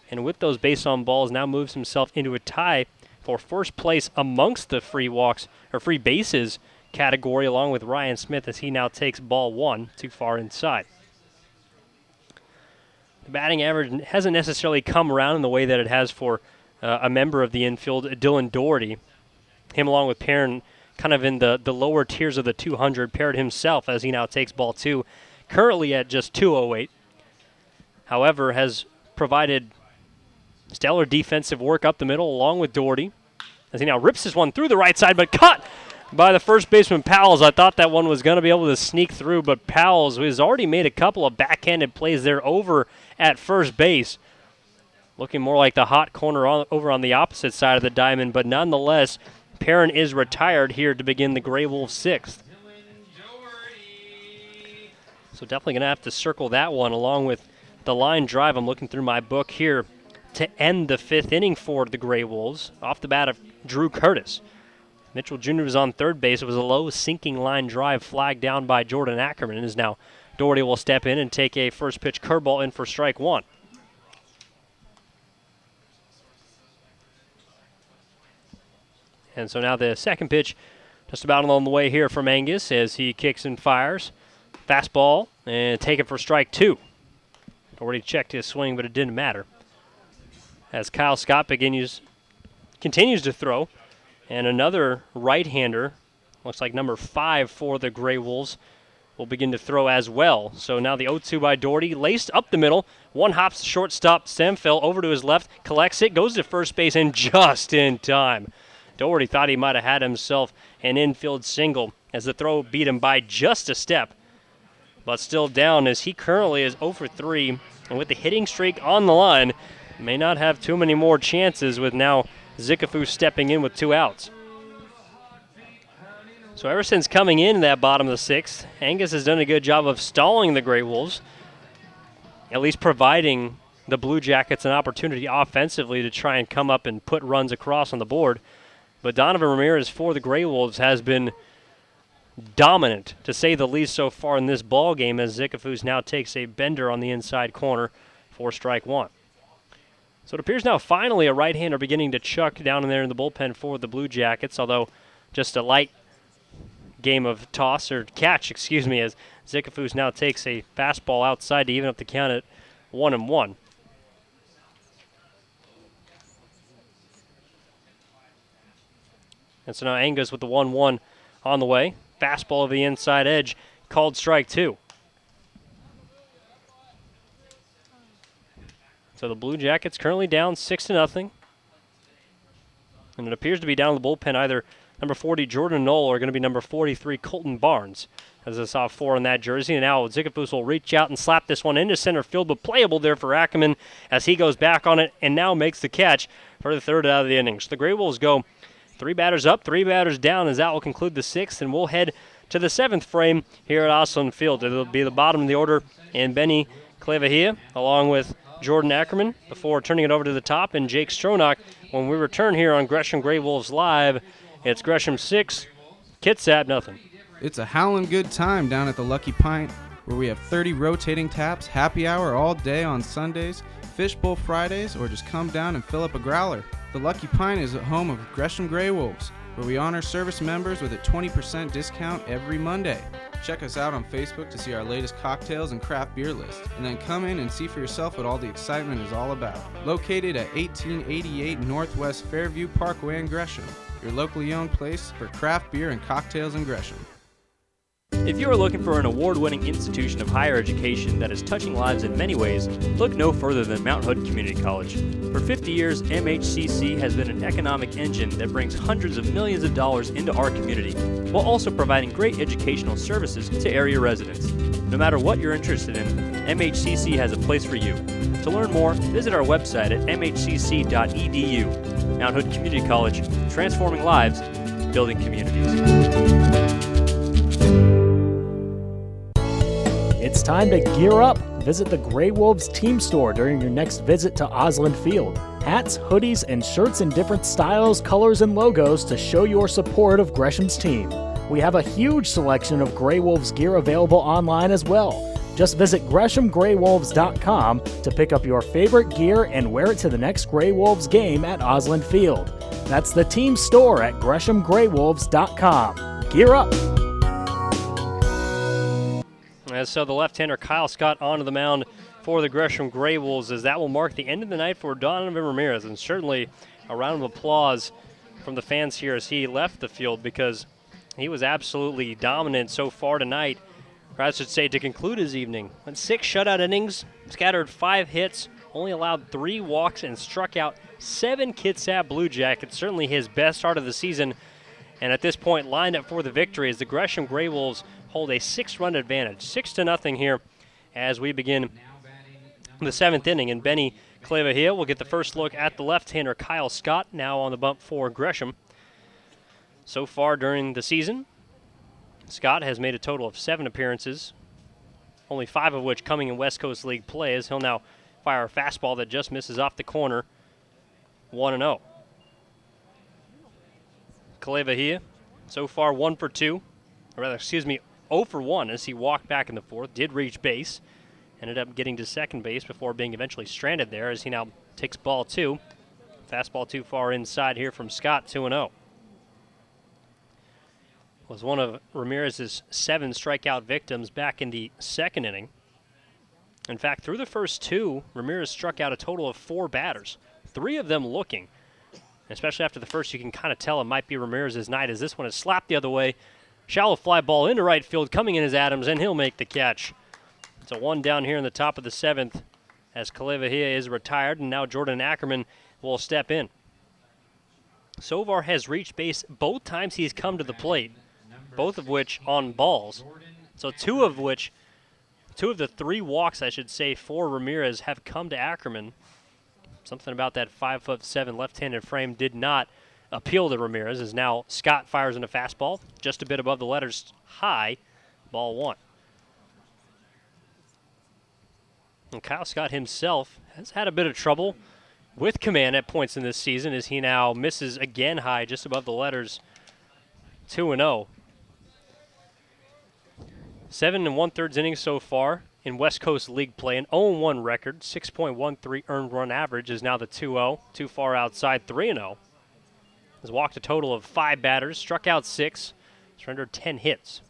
And with those base on balls now moves himself into a tie for first place amongst the free walks or free bases category, along with Ryan Smith as he now takes ball 1 too far inside. The batting average hasn't necessarily come around in the way that it has for a member of the infield, Dylan Doherty. Him along with Perrin kind of in the lower tiers of the 200, paired himself as he now takes ball 2, currently at just 208. however, has provided stellar defensive work up the middle along with Doherty as he now rips this one through the right side, but caught by the first baseman Powles. I thought that one was going to be able to sneak through, but Powles, who has already made a couple of backhanded plays there over at first base, looking more like the hot corner over on the opposite side of the diamond, but nonetheless, Perrin is retired here to begin the Gray Wolves' sixth. So definitely going to have to circle that one along with the line drive. I'm looking through my book here to end the fifth inning for the Gray Wolves. Off the bat of Drew Curtis. Mitchell Jr. was on third base. It was a low sinking line drive flagged down by Jordan Ackerman. And is now Doherty will step in and take a first pitch curveball in for strike one. And so now the second pitch just about on the way here from Angus as he kicks and fires. Fastball and taken for strike two. Doherty checked his swing, but it didn't matter. As Kyle Scott continues to throw. And another right-hander, looks like number 5 for the Gray Wolves, will begin to throw as well. So now the 0-2 by Doherty, laced up the middle. One hops the shortstop, Semfel over to his left, collects it, goes to first base, and just in time. Doherty thought he might have had himself an infield single as the throw beat him by just a step. But still down as he currently is 0 for 3. And with the hitting streak on the line, may not have too many more chances with now Zikafu stepping in with 2 outs. So ever since coming in that bottom of the sixth, Angus has done a good job of stalling the Gray Wolves, at least providing the Blue Jackets an opportunity offensively to try and come up and put runs across on the board. But Donovan Ramirez for the Gray Wolves has been dominant, to say the least, so far in this ball game as Zikafu now takes a bender on the inside corner for strike one. So it appears now finally a right-hander beginning to chuck down in there in the bullpen for the Blue Jackets, although just a light game of toss or catch, as Zikafu now takes a fastball outside to even up the count at 1-1. And so now Angus with the 1-1 on the way. Fastball of the inside edge, called strike two. So the Blue Jackets currently down 6-0. And it appears to be down in the bullpen either number 40 Jordan Knoll or going to be number 43 Colton Barnes. As I saw 4 on that jersey. And now Zikafu will reach out and slap this one into center field, but playable there for Ackerman as he goes back on it and now makes the catch for the third out of the innings. The Gray Wolves go 3 batters up, 3 batters down as that will conclude the sixth, and we'll head to the seventh frame here at Osland Field. It'll be the bottom of the order and Benny Clevahia along with Jordan Ackerman before turning it over to the top and Jake Stronach. When we return here on Gresham Gray Wolves Live, it's Gresham 6, Kitsap nothing. It's a howlin' good time down at the Lucky Pint, where we have 30 rotating taps, happy hour all day on Sundays, fishbowl Fridays, or just come down and fill up a growler. The Lucky Pint is the home of Gresham Gray Wolves, where we honor service members with a 20% discount every Monday. Check us out on Facebook to see our latest cocktails and craft beer list, and then come in and see for yourself what all the excitement is all about. Located at 1888 Northwest Fairview Parkway in Gresham, your locally owned place for craft beer and cocktails in Gresham. If you are looking for an award-winning institution of higher education that is touching lives in many ways, look no further than Mount Hood Community College. For 50 years, MHCC has been an economic engine that brings hundreds of millions of dollars into our community, while also providing great educational services to area residents. No matter what you're interested in, MHCC has a place for you. To learn more, visit our website at mhcc.edu. Mount Hood Community College, transforming lives, building communities. It's time to gear up. Visit the Gray Wolves team store during your next visit to Osland Field. Hats, hoodies, and shirts in different styles, colors, and logos to show your support of Gresham's team. We have a huge selection of Gray Wolves gear available online as well. Just visit GreshamGrayWolves.com to pick up your favorite gear and wear it to the next Gray Wolves game at Osland Field. That's the team store at GreshamGrayWolves.com. Gear up! And so the left-hander Kyle Scott onto the mound for the Gresham Gray Wolves, as that will mark the end of the night for Donovan Ramirez. And certainly a round of applause from the fans here as he left the field, because he was absolutely dominant so far tonight or I should say to conclude his evening. Went 6 shutout innings, scattered 5 hits, only allowed 3 walks, and struck out 7 Kitsap Blue Jackets. Certainly his best start of the season, and at this point lined up for the victory as the Gresham Grey Wolves hold a 6-run advantage. 6-0 here as we begin the 7th inning, and Benny Clavahia will get the first look at the left-hander Kyle Scott, now on the bump for Gresham. So far during the season, Scott has made a total of 7 appearances, only 5 of which coming in West Coast League play, as he'll now fire a fastball that just misses off the corner. 1-0. Clavahia, so far 1 for 2, or rather, 0 for 1 as he walked back in the 4th, did reach base, ended up getting to second base before being eventually stranded there as he now takes ball 2. Fastball too far inside here from Scott, 2-0. Was one of Ramirez's 7 strikeout victims back in the 2nd inning. In fact, through the first 2, Ramirez struck out a total of 4 batters, 3 of them looking. Especially after the first, you can kind of tell it might be Ramirez's night as this one is slapped the other way. Shallow fly ball into right field, coming in is Adams, and he'll make the catch. It's a 1 down here in the top of the 7th as Clavahia is retired, and now Jordan Ackerman will step in. Sovar has reached base both times he's come to the plate, both of which on balls. So two of the 3 walks, I should say, for Ramirez have come to Ackerman. Something about that 5'7" left-handed frame did not appeal to Ramirez, as now Scott fires in a fastball, just a bit above the letters high, ball 1. And Kyle Scott himself has had a bit of trouble with command at points in this season, as he now misses again high, just above the letters 2-0. 7 1/3 innings so far in West Coast League play. An 0-1 record, 6.13 earned run average is now the 2-0. Too far outside, 3-0. Has walked a total of 5 batters, struck out 6, surrendered 10 hits.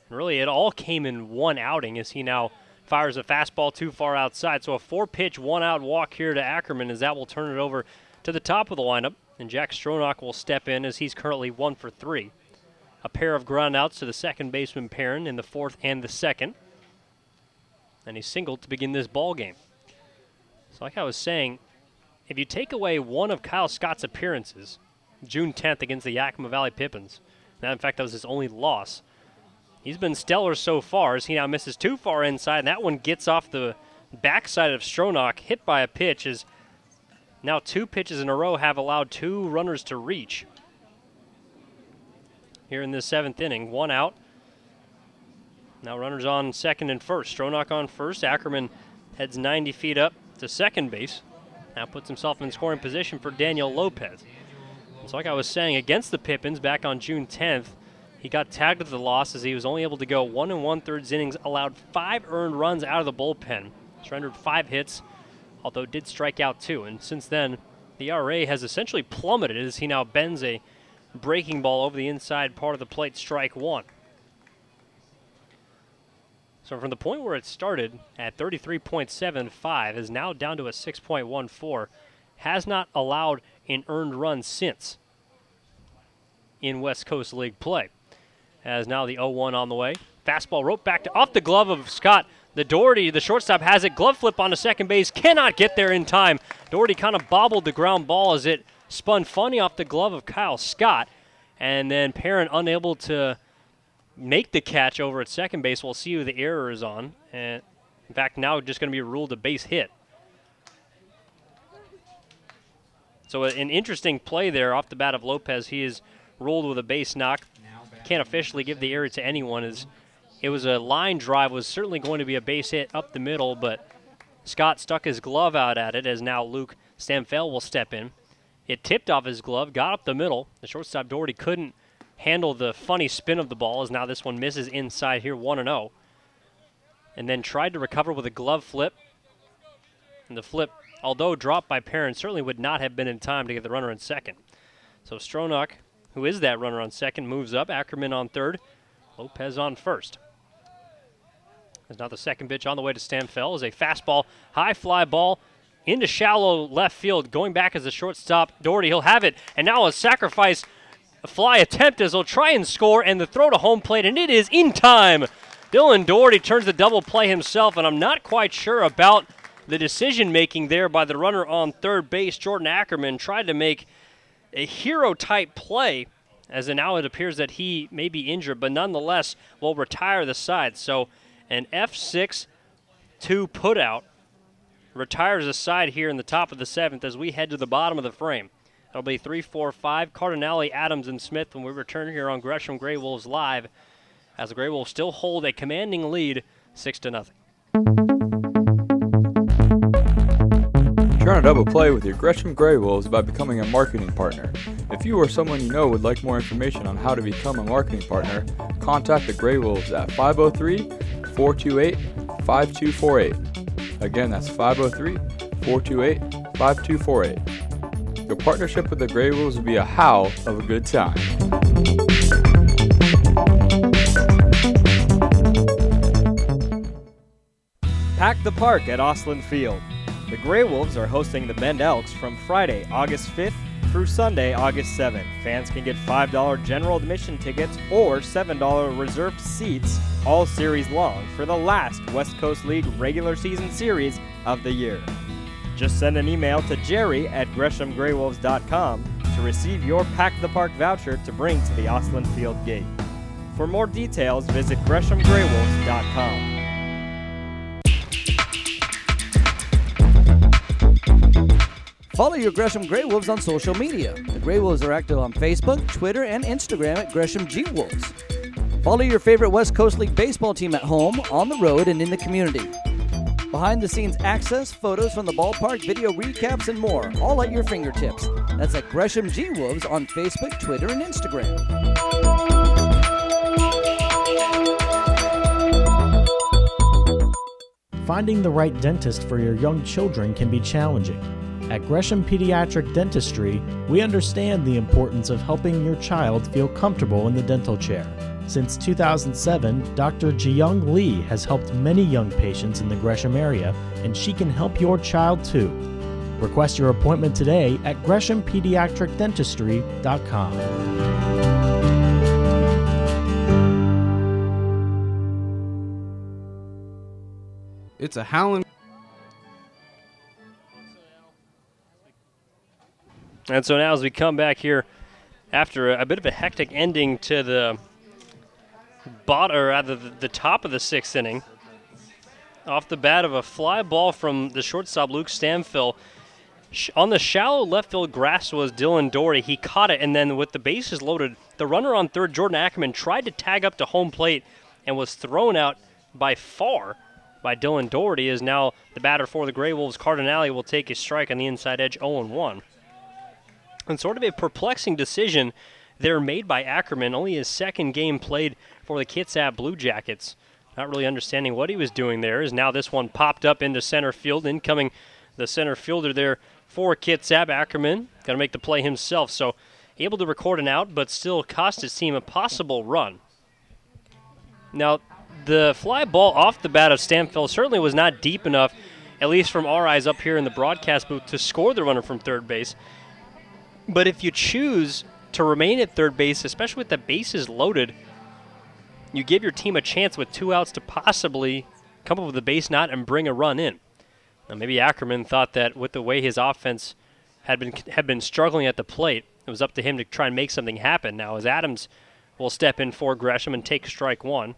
And really, it all came in one outing as he now fires a fastball too far outside. So a 4-pitch, 1-out walk here to Ackerman, as that will turn it over to the top of the lineup. And Jack Stronach will step in as he's currently 1 for 3. A pair of groundouts to the second baseman Perrin in the 4th and the 2nd. And he singled to begin this ball game. So like I was saying, if you take away one of Kyle Scott's appearances, June 10th against the Yakima Valley Pippins, now in fact that was his only loss, he's been stellar so far as he now misses too far inside, and that one gets off the backside of Stronach, hit by a pitch, as now 2 pitches in a row have allowed 2 runners to reach. Here in the 7th inning, 1 out. Now runners on 2nd and 1st. Stronach on 1st. Ackerman heads 90 feet up to second base. Now puts himself in scoring position for Daniel Lopez. So like I was saying, against the Pippins back on June 10th, he got tagged with the loss as he was only able to go 1 1/3 innings, allowed 5 earned runs out of the bullpen, surrendered 5 hits, although did strike out 2. And since then, the ERA has essentially plummeted as he now bends a breaking ball over the inside part of the plate, strike 1. So from the point where it started at 33.75 is now down to a 6.14. Has not allowed an earned run since in West Coast League play. As now the 0-1 on the way. Fastball roped back to off the glove of Scott. The Doherty, the shortstop, has it. Glove flip onto second base. Cannot get there in time. Doherty kind of bobbled the ground ball as it spun funny off the glove of Kyle Scott. And then Perrin unable to make the catch over at second base. We'll see who the error is on. And in fact, now just going to be ruled a base hit. So an interesting play there off the bat of Lopez. He is ruled with a base knock. Can't officially give the error to anyone, as it was a line drive, was certainly going to be a base hit up the middle, but Scott stuck his glove out at it, as now Luke Stamfel will step in. It tipped off his glove, got up the middle. The shortstop Doherty couldn't handle the funny spin of the ball, as now this one misses inside here, 1-0. And then tried to recover with a glove flip. And the flip, although dropped by Perrin, certainly would not have been in time to get the runner in second. So Stronach, who is that runner on second, moves up. Ackerman on 3rd. Lopez on 1st. There's now the second pitch on the way to Stamfel is a fastball, high fly ball into shallow left field. Going back as a shortstop, Doherty, he'll have it. And now a sacrifice fly attempt as they'll try and score, and the throw to home plate, and it is in time. Dylan Doherty turns the double play himself, and I'm not quite sure about the decision-making there by the runner on third base. Jordan Ackerman tried to make a hero-type play, as now it appears that he may be injured, but nonetheless will retire the side. So an F6-2 putout retires the side here in the top of the seventh as we head to the bottom of the frame. That'll be 3-4-5, Cardinale, Adams, and Smith when we return here on Gresham Grey Wolves Live, as the Grey Wolves still hold a commanding lead 6-0. Try to double play with your Gresham Grey Wolves by becoming a marketing partner. If you or someone you know would like more information on how to become a marketing partner, contact the Grey Wolves at 503-428-5248. Again, that's 503-428-5248. Your partnership with the Grey Wolves will be a howl of a good time. Pack the park at Osland Field. The Grey Wolves are hosting the Bend Elks from Friday, August 5th through Sunday, August 7th. Fans can get $5 general admission tickets or $7 reserved seats all series long for the last West Coast League regular season series of the year. Just send an email to jerry@greshamgraywolves.com to receive your Pack the Park voucher to bring to the Osland Field gate. For more details, visit greshamgraywolves.com. Follow your Gresham Grey Wolves on social media. The Grey Wolves are active on Facebook, Twitter, and Instagram at Gresham G Wolves. Follow your favorite West Coast League baseball team at home, on the road, and in the community. Behind-the-scenes access, photos from the ballpark, video recaps, and more, all at your fingertips. That's at Gresham G Wolves on Facebook, Twitter, and Instagram. Finding the right dentist for your young children can be challenging. At Gresham Pediatric Dentistry, we understand the importance of helping your child feel comfortable in the dental chair. Since 2007, Dr. Jiyoung Lee has helped many young patients in the Gresham area, and she can help your child too. Request your appointment today at GreshamPediatricDentistry.com. It's a howling. And so now as we come back here after a bit of a hectic ending to the the top of the sixth inning, off the bat of a fly ball from the shortstop Luke Stamfil. On the shallow left field grass was Dylan Doherty. He caught it, and then with the bases loaded, the runner on third, Jordan Ackerman, tried to tag up to home plate and was thrown out by far by Dylan Doherty, as now the batter for the Grey Wolves, Cardinale, will take his strike on the inside edge, 0-1. And sort of a perplexing decision there made by Ackerman, only his second game played for the Kitsap Blue Jackets. Not really understanding what he was doing there, as now this one popped up into center field. Incoming the center fielder there for Kitsap, Ackerman, going to make the play himself. So able to record an out, but still cost his team a possible run. Now, the fly ball off the bat of Stamfil certainly was not deep enough, at least from our eyes up here in the broadcast booth, to score the runner from third base. But if you choose to remain at third base, especially with the bases loaded, you give your team a chance with 2 outs to possibly come up with a base knot and bring a run in. Now maybe Ackerman thought that with the way his offense had been struggling at the plate, it was up to him to try and make something happen. Now as Adams will step in for Gresham and take strike one.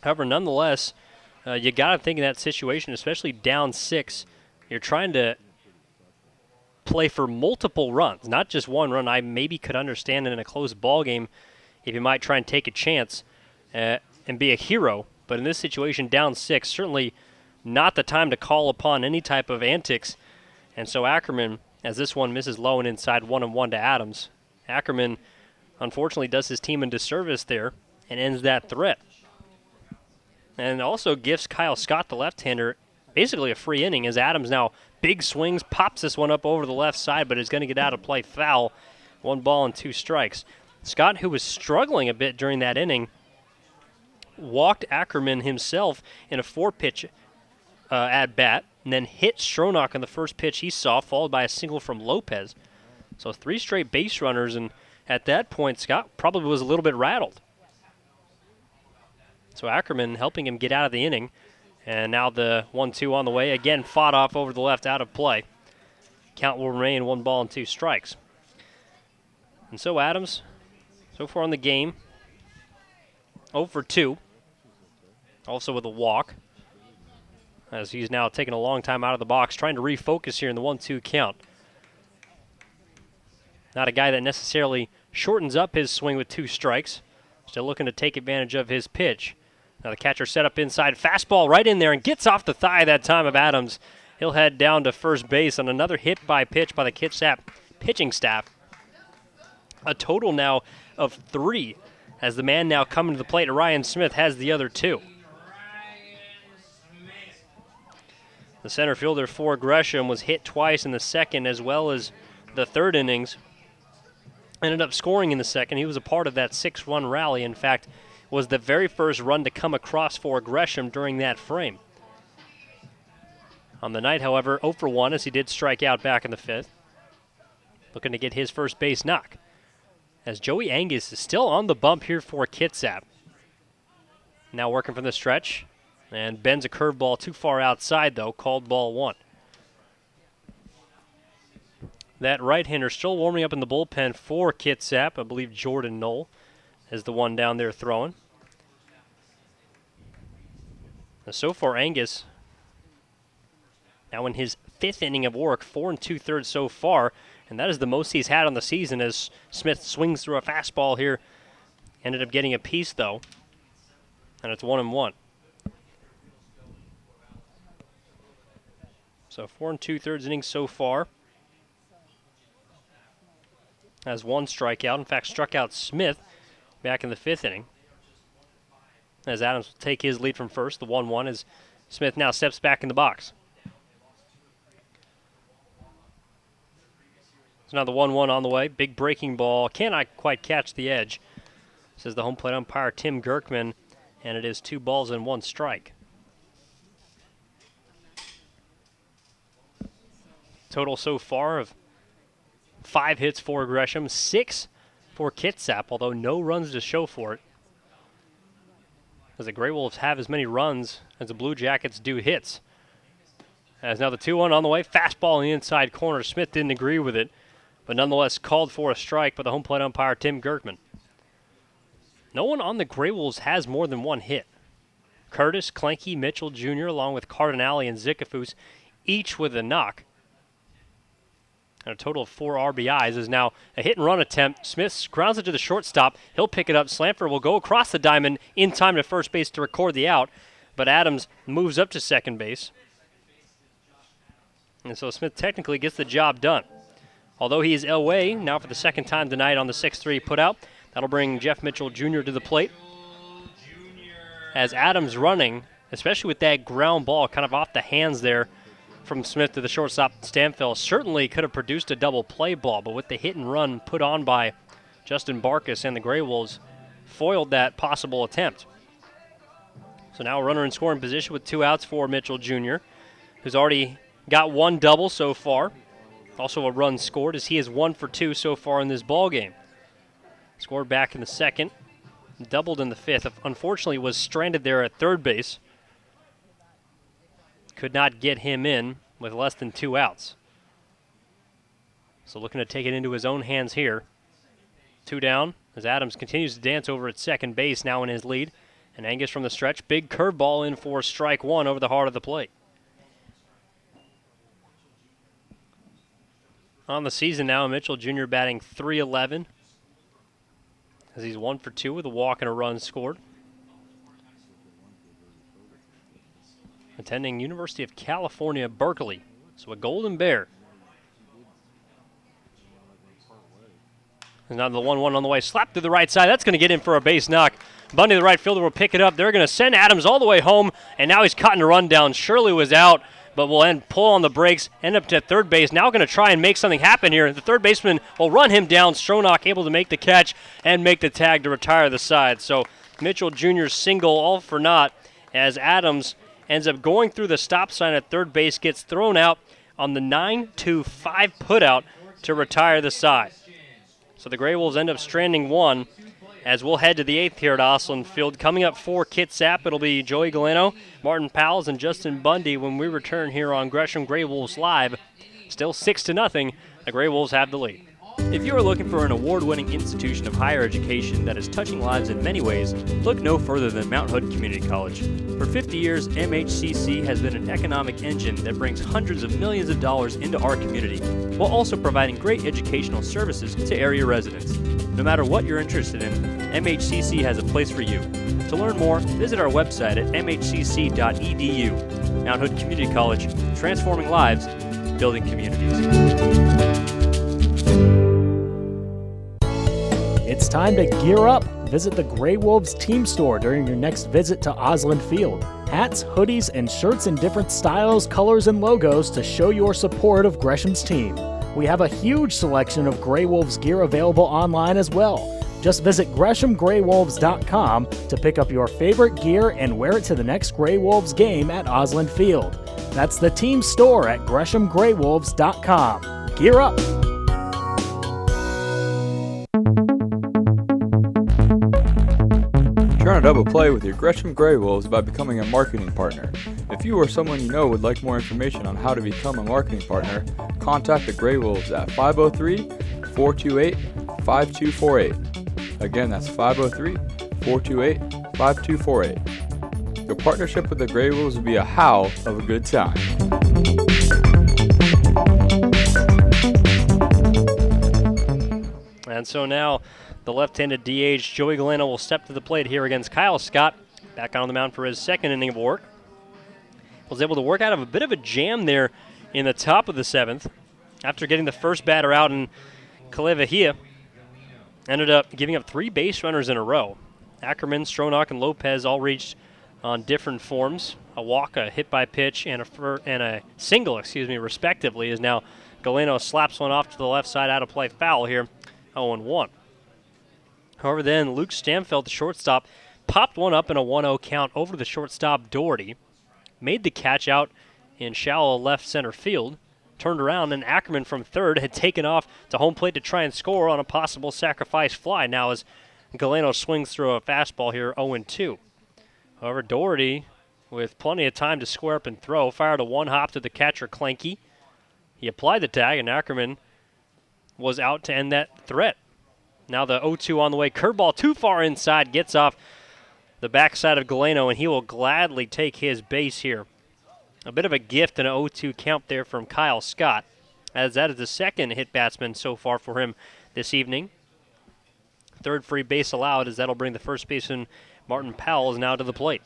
However, nonetheless, you got to think in that situation, especially down 6, you're trying to play for multiple runs, not just one run. I maybe could understand it in a close ball game if you might try and take a chance and be a hero. But in this situation, down 6, certainly not the time to call upon any type of antics. And so Ackerman, as this one misses low and inside, 1-1 to Adams. Ackerman, unfortunately, does his team a disservice there and ends that threat. And also gives Kyle Scott, the left-hander, basically a free inning, as Adams now big swings, pops this one up over the left side, but is going to get out of play foul. 1 ball and 2 strikes. Scott, who was struggling a bit during that inning, walked Ackerman himself in a 4-pitch at-bat, and then hit Stronach on the first pitch he saw, followed by a single from Lopez. So 3 straight base runners, and at that point, Scott probably was a little bit rattled. So Ackerman helping him get out of the inning. And now the 1-2 on the way. Again, fought off over the left, out of play. Count will remain 1 ball and 2 strikes. And so Adams, so far in the game, 0 for 2. Also with a walk, as he's now taking a long time out of the box, trying to refocus here in the 1-2 count. Not a guy that necessarily shortens up his swing with 2 strikes. Still looking to take advantage of his pitch. Now the catcher set up inside, fastball right in there and gets off the thigh that time of Adams. He'll head down to first base on another hit by pitch by the Kitsap pitching staff. A total now of 3, as the man now coming to the plate, Ryan Smith, has the other 2. The center fielder for Gresham was hit twice in the second as well as the third innings. Ended up scoring in the second. He was a part of that 6-run rally. In fact, was the very first run to come across for Gresham during that frame. On the night, however, 0 for 1 as he did strike out back in the 5th. Looking to get his first base knock, as Joey Angus is still on the bump here for Kitsap. Now working from the stretch, and bends a curveball too far outside, though, called ball 1. That right-hander still warming up in the bullpen for Kitsap. I believe Jordan Knoll is the one down there throwing. Now, so far, Angus, now in his 5th inning of work, 4 2/3 so far, and that is the most he's had on the season as Smith swings through a fastball here. Ended up getting a piece, though, and it's 1-1. So 4 2/3 innings so far. Has 1 strikeout. In fact, struck out Smith back in the 5th inning. As Adams will take his lead from first, the 1-1, as Smith now steps back in the box. So now the 1-1 on the way. Big breaking ball. Cannot quite catch the edge, says the home plate umpire, Tim Gerkman, and it is 2 balls and 1 strike. Total so far of 5 hits for Gresham, 6 for Kitsap, although no runs to show for it, as the Grey Wolves have as many runs as the Blue Jackets do hits. As now the 2-1 on the way, fastball in the inside corner. Smith didn't agree with it, but nonetheless called for a strike by the home plate umpire, Tim Gerkman. No one on the Grey Wolves has more than 1 hit. Curtis, Clanky, Mitchell Jr., along with Cardinale and Zicafus, each with a knock. And a total of 4 RBIs is now a hit-and-run attempt. Smith grounds it to the shortstop. He'll pick it up. Slamfer will go across the diamond in time to first base to record the out, but Adams moves up to second base. And so Smith technically gets the job done. Although he is away now for the second time tonight on the 6-3 putout, that'll bring Jeff Mitchell Jr. to the plate. As Adams running, especially with that ground ball kind of off the hands there, from Smith to the shortstop, Stanfill certainly could have produced a double play ball, but with the hit and run put on by Justin Barkas and the Grey Wolves, foiled that possible attempt. So now a runner in scoring position with 2 outs for Mitchell Jr., who's already got 1 double so far. Also a run scored, as he is 1 for 2 so far in this ball game. Scored back in the 2nd, doubled in the 5th. Unfortunately, was stranded there at third base. Could not get him in with less than 2 outs. So looking to take it into his own hands here. 2 down as Adams continues to dance over at second base, now in his lead. And Angus from the stretch, big curveball in for strike 1 over the heart of the plate. On the season now, Mitchell Jr. batting .311 as he's 1 for 2 with a walk and a run scored. Attending University of California, Berkeley. So a Golden Bear. And now the 1-1 on the way. Slap to the right side. That's going to get in for a base knock. Bundy, the right fielder, will pick it up. They're going to send Adams all the way home, and now he's cutting a run down. Shirley was out, but will pull on the brakes, end up to third base. Now going to try and make something happen here. The third baseman will run him down. Stronach able to make the catch and make the tag to retire the side. So Mitchell Jr.'s single all for naught, as Adams ends up going through the stop sign at third base, gets thrown out on the 9-5 putout to retire the side. So the Grey Wolves end up stranding one as we'll head to the 8th here at Osland Field. Coming up for Kitsap, it'll be Joey Galeno, Martin Powles, and Justin Bundy when we return here on Gresham Grey Wolves Live. Still 6-0. The Grey Wolves have the lead. If you are looking for an award-winning institution of higher education that is touching lives in many ways, look no further than Mount Hood Community College. For 50 years, MHCC has been an economic engine that brings hundreds of millions of dollars into our community, while also providing great educational services to area residents. No matter what you're interested in, MHCC has a place for you. To learn more, visit our website at mhcc.edu. Mount Hood Community College, transforming lives, building communities. It's time to gear up. Visit the Grey Wolves team store during your next visit to Osland Field. Hats, hoodies, and shirts in different styles, colors, and logos to show your support of Gresham's team. We have a huge selection of Grey Wolves gear available online as well. Just visit GreshamGreyWolves.com to pick up your favorite gear and wear it to the next Grey Wolves game at Osland Field. That's the team store at GreshamGreyWolves.com. Gear up! Turn a double play with your Gresham Grey Wolves by becoming a marketing partner. If you or someone you know would like more information on how to become a marketing partner, contact the Grey Wolves at 503-428-5248. Again, that's 503-428-5248. Your partnership with the Grey Wolves will be a howl of a good time. And so now the left-handed DH, Joey Galeno, will step to the plate here against Kyle Scott. Back on the mound for his second inning of work. Was able to work out of a bit of a jam there in the top of the 7th. After getting the first batter out in Kalevahia, ended up giving up 3 base runners in a row. Ackerman, Stronach, and Lopez all reached on different forms. A walk, a hit by pitch, and a single, respectively, as now Galeno slaps one off to the left side, out of play, foul here, 0-1. However, then Luke Stamfeld, the shortstop, popped one up in a 1-0 count over the shortstop Doherty, made the catch out in shallow left center field, turned around, and Ackerman from third had taken off to home plate to try and score on a possible sacrifice fly. Now as Galeno swings through a fastball here, 0-2. However, Doherty, with plenty of time to square up and throw, fired a one-hop to the catcher Clanky. He applied the tag, and Ackerman was out to end that threat. Now the 0-2 on the way. Curveball too far inside. Gets off the backside of Galeno, and he will gladly take his base here. A bit of a gift and an 0-2 count there from Kyle Scott, as that is the second hit batsman so far for him this evening. Third free base allowed, as that'll bring the first baseman Martin Powles now to the plate.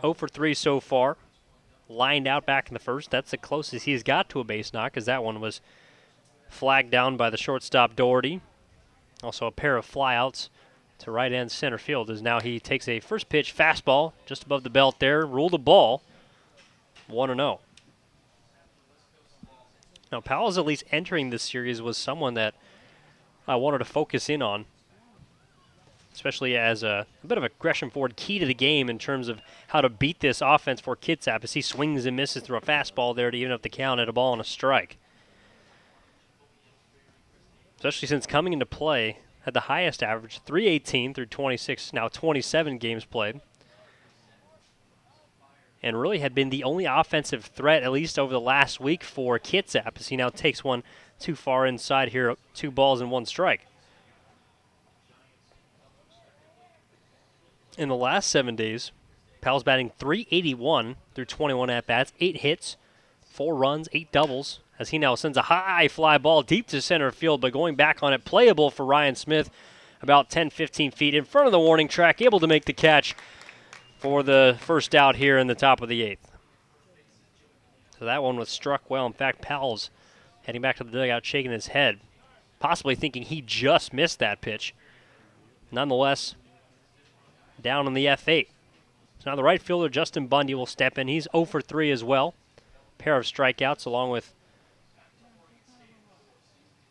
0 for 3 so far. Lined out back in the first. That's the closest he's got to a base knock, as that one was flagged down by the shortstop Doherty. Also a pair of flyouts to right end center field, as now he takes a first pitch fastball just above the belt there. Ruled a ball. 1-0. Now Powell's, at least entering this series, was someone that I wanted to focus in on, especially as a bit of a Gresham Ford key to the game in terms of how to beat this offense for Kitsap, as he swings and misses through a fastball there to even up the count at a ball and a strike. Especially since coming into play, had the highest average, 318 through 26, now 27 games played. And really had been the only offensive threat, at least over the last week, for Kitsap, as he now takes one too far inside here, 2 balls and 1 strike. In the last 7 days, Powell's batting .381 through 21 at-bats, 8 hits, 4 runs, 8 doubles, as he now sends a high fly ball deep to center field, but going back on it, playable for Ryan Smith, about 10-15 feet in front of the warning track, able to make the catch for the first out here in the top of the 8th. So that one was struck well. In fact, Powell's heading back to the dugout, shaking his head, possibly thinking he just missed that pitch. Nonetheless, down in the F8. So now the right fielder, Justin Bundy, will step in. He's 0 for 3 as well. Pair of strikeouts along with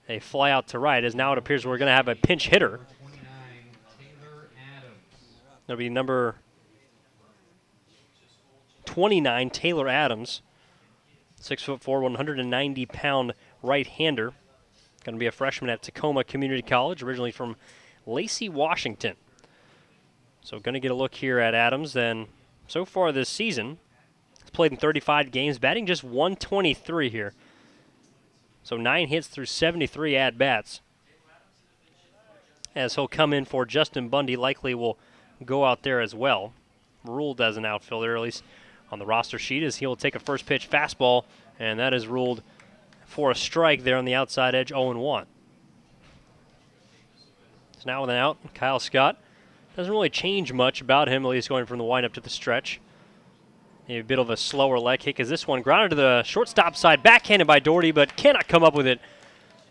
a fly out to right, as now it appears we're going to have a pinch hitter. That'll be number 29, Taylor Adams, 6'4", 190-pound right-hander. Going to be a freshman at Tacoma Community College, originally from Lacey, Washington. So going to get a look here at Adams. Then so far this season, he's played in 35 games, batting just 123 here. So 9 hits through 73 at-bats. As he'll come in for Justin Bundy, likely will go out there as well. Ruled as an outfielder, at least on the roster sheet, as he'll take a first pitch fastball, and that is ruled for a strike there on the outside edge, 0-1. So now with an out, Kyle Scott. Doesn't really change much about him, at least going from the windup to the stretch. A bit of a slower leg kick as this one grounded to the shortstop side, backhanded by Doherty, but cannot come up with it.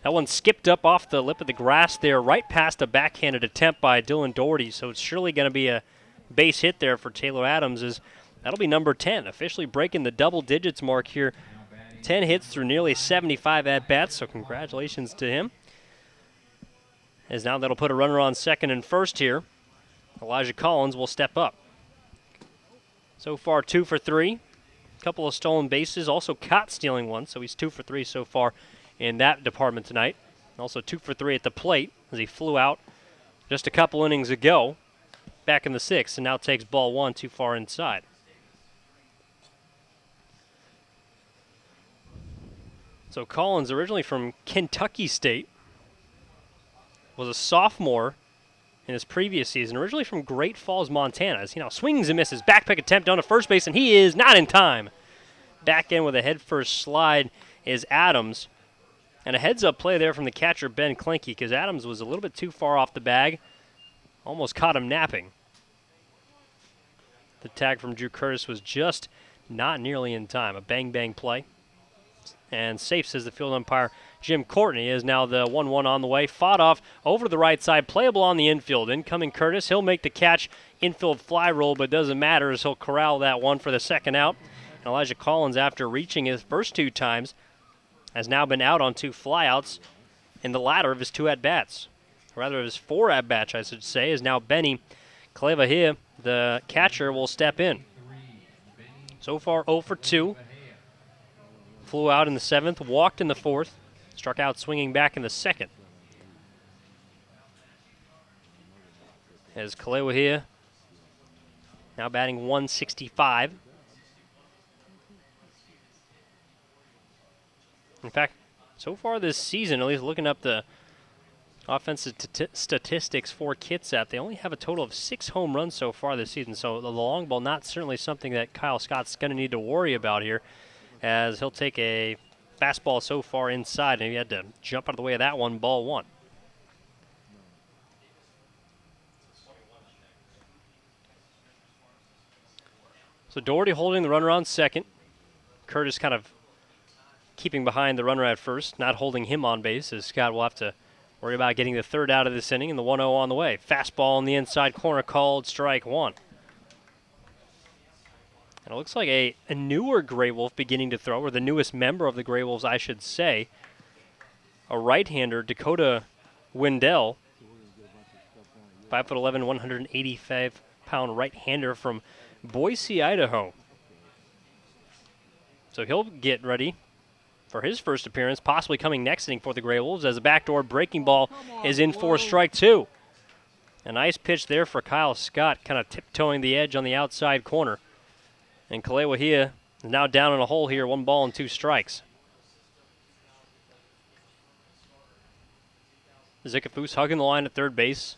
That one skipped up off the lip of the grass there, right past a backhanded attempt by Dylan Doherty, so it's surely going to be a base hit there for Taylor Adams. That'll be number 10, officially breaking the double digits mark here. 10 hits through nearly 75 at-bats, so congratulations to him. As now that'll put a runner on second and first here. Elijah Collins will step up. So far 2 for 3. A couple of stolen bases, also caught stealing one, so he's 2 for 3 so far in that department tonight. Also 2 for 3 at the plate as he flew out just a couple innings ago back in the 6th, and now takes ball 1 too far inside. So Collins, originally from Kentucky State, was a sophomore in his previous season, originally from Great Falls, Montana. As he now swings and misses, backpick attempt down to first base, and he is not in time. Back in with a head-first slide is Adams. And a heads-up play there from the catcher, Ben Klinke, because Adams was a little bit too far off the bag. Almost caught him napping. The tag from Drew Curtis was just not nearly in time. A bang-bang play. And safe, says the field umpire, Jim Courtney, is now the 1-1 on the way. Fought off over to the right side, playable on the infield. Incoming Curtis, he'll make the catch, infield fly roll, but doesn't matter as he'll corral that one for the second out. And Elijah Collins, after reaching his first 2 times, has now been out on 2 flyouts in the latter of his 2 at-bats. Rather, his 4 at-bats, I should say, is now Benny Cleva here. The catcher will step in. So far, 0 for 2. Flew out in the 7th, walked in the 4th, struck out swinging back in the 2nd. As Kalewa here, now batting 165. In fact, so far this season, at least looking up the offensive statistics for Kitsap, they only have a total of 6 home runs so far this season. So the long ball, not certainly something that Kyle Scott's going to need to worry about here, as he'll take a fastball so far inside, and he had to jump out of the way of that one, ball 1. So Doherty holding the runner on second. Curtis kind of keeping behind the runner at first, not holding him on base, as Scott will have to worry about getting the 3rd out of this inning, and the 1-0 on the way. Fastball in the inside corner, called strike 1. And it looks like a newer Grey Wolf beginning to throw, or the newest member of the Grey Wolves, I should say. A right-hander, Dakota Wendell, 5'11", 185-pound right-hander from Boise, Idaho. So he'll get ready for his first appearance, possibly coming next inning for the Grey Wolves, as a backdoor breaking ball is in for strike 2. A nice pitch there for Kyle Scott, kind of tiptoeing the edge on the outside corner. And Kalewahia is now down in a hole here, 1 ball and 2 strikes. Zikafus hugging the line at third base.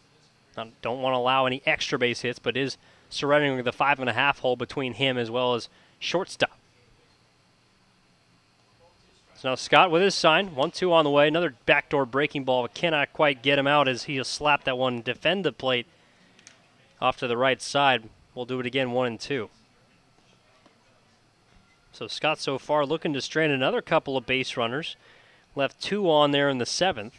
Don't want to allow any extra base hits, but is surrendering the 5.5 hole between him as well as shortstop. So now Scott with his sign, 1-2 on the way. Another backdoor breaking ball, but cannot quite get him out as he'll slap that one, defend the plate off to the right side. We'll do it again, 1-2. So Scott so far looking to strand another couple of base runners. Left 2 on there in the 7th.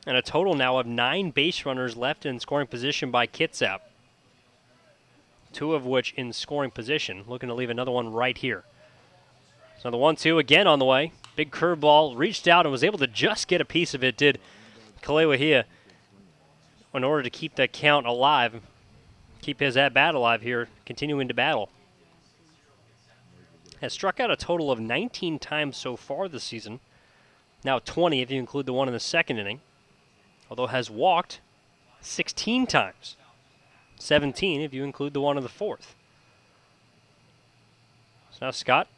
And a total now of 9 base runners left in scoring position by Kitsap. 2 of which in scoring position. Looking to leave another one right here. So the 1-2 again on the way. Big curveball, reached out and was able to just get a piece of it, did Kalewahia, in order to keep that count alive. Keep his at-bat alive here, continuing to battle. Has struck out a total of 19 times so far this season. now 20 if you include the one in the second inning, although has walked 16 times, 17 if you include the one in the fourth. So now Scott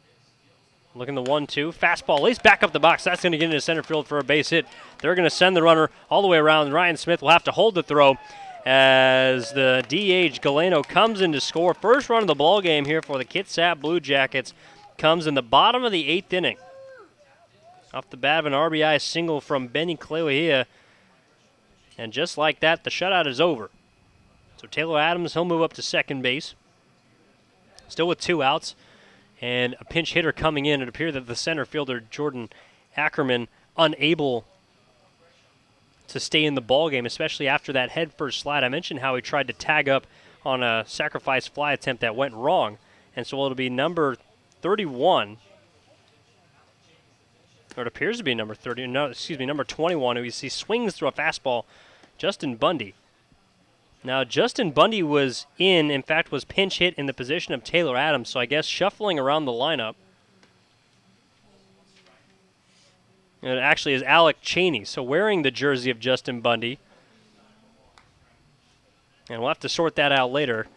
looking the 1-2. Fastball lays back up the box. That's going to get into center field for a base hit. They're going to send the runner all the way around. Ryan Smith will have to hold the throw as the DH Galeno comes in to score. First run of the ball game here for the Kitsap Blue Jackets comes in the bottom of the 8th inning. Off the bat of an RBI single from Benny Clewahia. And just like that, the shutout is over. So Taylor Adams, he'll move up to second base. Still with 2 outs. And a pinch hitter coming in. It appeared that the center fielder, Jordan Ackerman, unable to stay in the ballgame, especially after that head-first slide. I mentioned how he tried to tag up on a sacrifice fly attempt that went wrong. And so it'll be number 31. Or it appears to be number 30. No, excuse me, number 21, who you see swings through a fastball, Justin Bundy. Now, Justin Bundy was fact, was pinch hit in the position of Taylor Adams, so I guess shuffling around the lineup. And it actually is Alec Cheney, so wearing the jersey of Justin Bundy. And we'll have to sort that out later,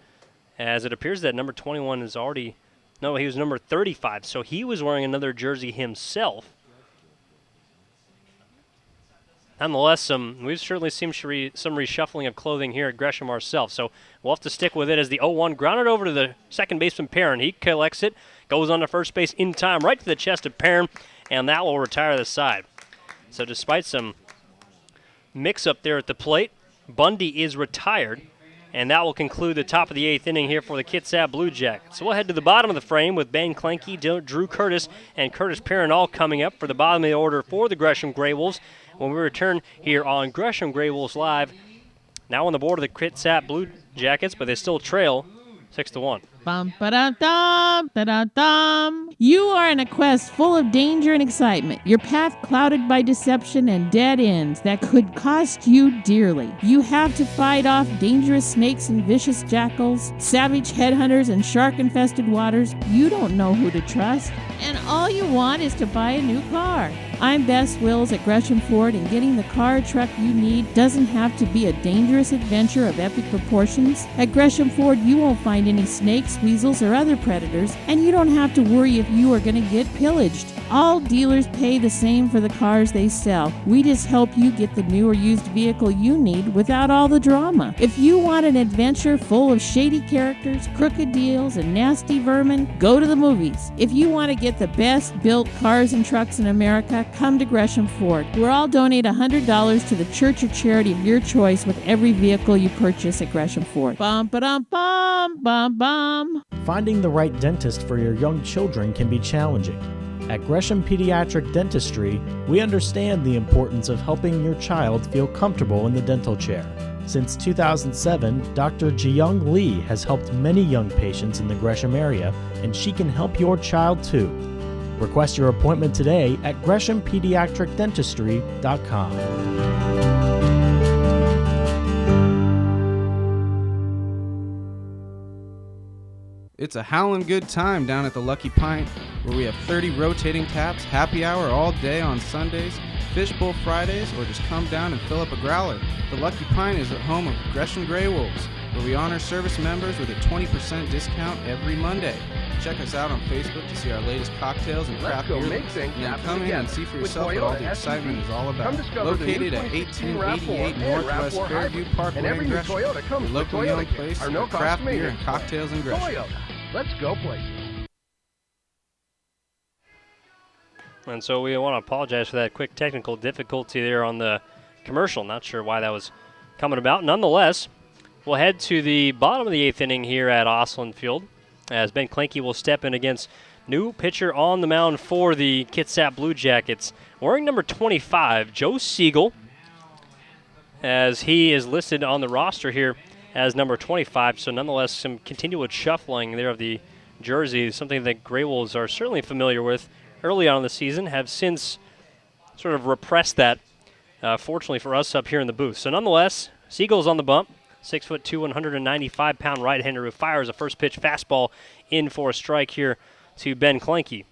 as it appears that number 21 is already... No, he was number 35, so he was wearing another jersey himself. Nonetheless, we've certainly seen some reshuffling of clothing here at Gresham ourselves, so we'll have to stick with it as the 0-1 grounded over to the second baseman Perrin. He collects it, goes on to first base in time, right to the chest of Perrin, and that will retire the side. So despite some mix-up there at the plate, Bundy is retired, and that will conclude the top of the 8th inning here for the Kitsap Blue Jackets. So we'll head to the bottom of the frame with Ben Klenke, Drew Curtis, and Curtis Perrin all coming up for the bottom of the order for the Gresham Grey Wolves when we return here on Gresham Grey Wolves Live. Now on the board of the Kitsap Blue Jackets, but they still trail 6-1. Bum, ba-da-dum, da-da-dum. You are in a quest full of danger and excitement. Your path clouded by deception and dead ends that could cost you dearly. You have to fight off dangerous snakes and vicious jackals, savage headhunters and shark-infested waters. You don't know who to trust, and all you want is to buy a new car. I'm Bess Wills at Gresham Ford, and getting the car or truck you need doesn't have to be a dangerous adventure of epic proportions. At Gresham Ford, you won't find any snakes, weasels, or other predators, and you don't have to worry if you are going to get pillaged. All dealers pay the same for the cars they sell. We just help you get the new or used vehicle you need without all the drama. If you want an adventure full of shady characters, crooked deals, and nasty vermin, go to the movies. If you want to get the best built cars and trucks in America, come to Gresham Ford. We'll all donate $100 to the church or charity of your choice with every vehicle you purchase at Gresham Ford. Bum, ba-dum, bum, bum, bum. Finding the right dentist for your young children can be challenging. At Gresham Pediatric Dentistry, we understand the importance of helping your child feel comfortable in the dental chair. Since 2007, Dr. Jiyoung Lee has helped many young patients in the Gresham area, and she can help your child too. Request your appointment today at GreshamPediatricDentistry.com. It's a howlin' good time down at the Lucky Pint, where we have 30 rotating taps, happy hour all day on Sundays, fishbowl Fridays, or just come down and fill up a growler. The Lucky Pint is the home of Gresham Grey Wolves, where we honor service members with a 20% discount every Monday. Check us out on Facebook to see our latest cocktails and craft beer, and then come in and see for yourself what all the excitement is all about. Located at 1888 Northwest Fairview Parkway in Gresham, your locally owned place for craft beer and cocktails in Gresham. Let's go places. And so we want to apologize for that quick technical difficulty there on the commercial. Not sure why that was coming about. Nonetheless, we'll head to the bottom of the 8th inning here at Osland Field, as Ben Klenke will step in against new pitcher on the mound for the Kitsap Blue Jackets, wearing number 25, Joe Siegel, as he is listed on the roster here as number 25. So nonetheless, some continual shuffling there of the jersey, something that Grey Wolves are certainly familiar with early on in the season, have since sort of repressed that, fortunately for us up here in the booth. So nonetheless, Siegel's on the bump. 6'2", 195-pound right-hander who fires a first pitch fastball in for a strike here to Ben Klenke.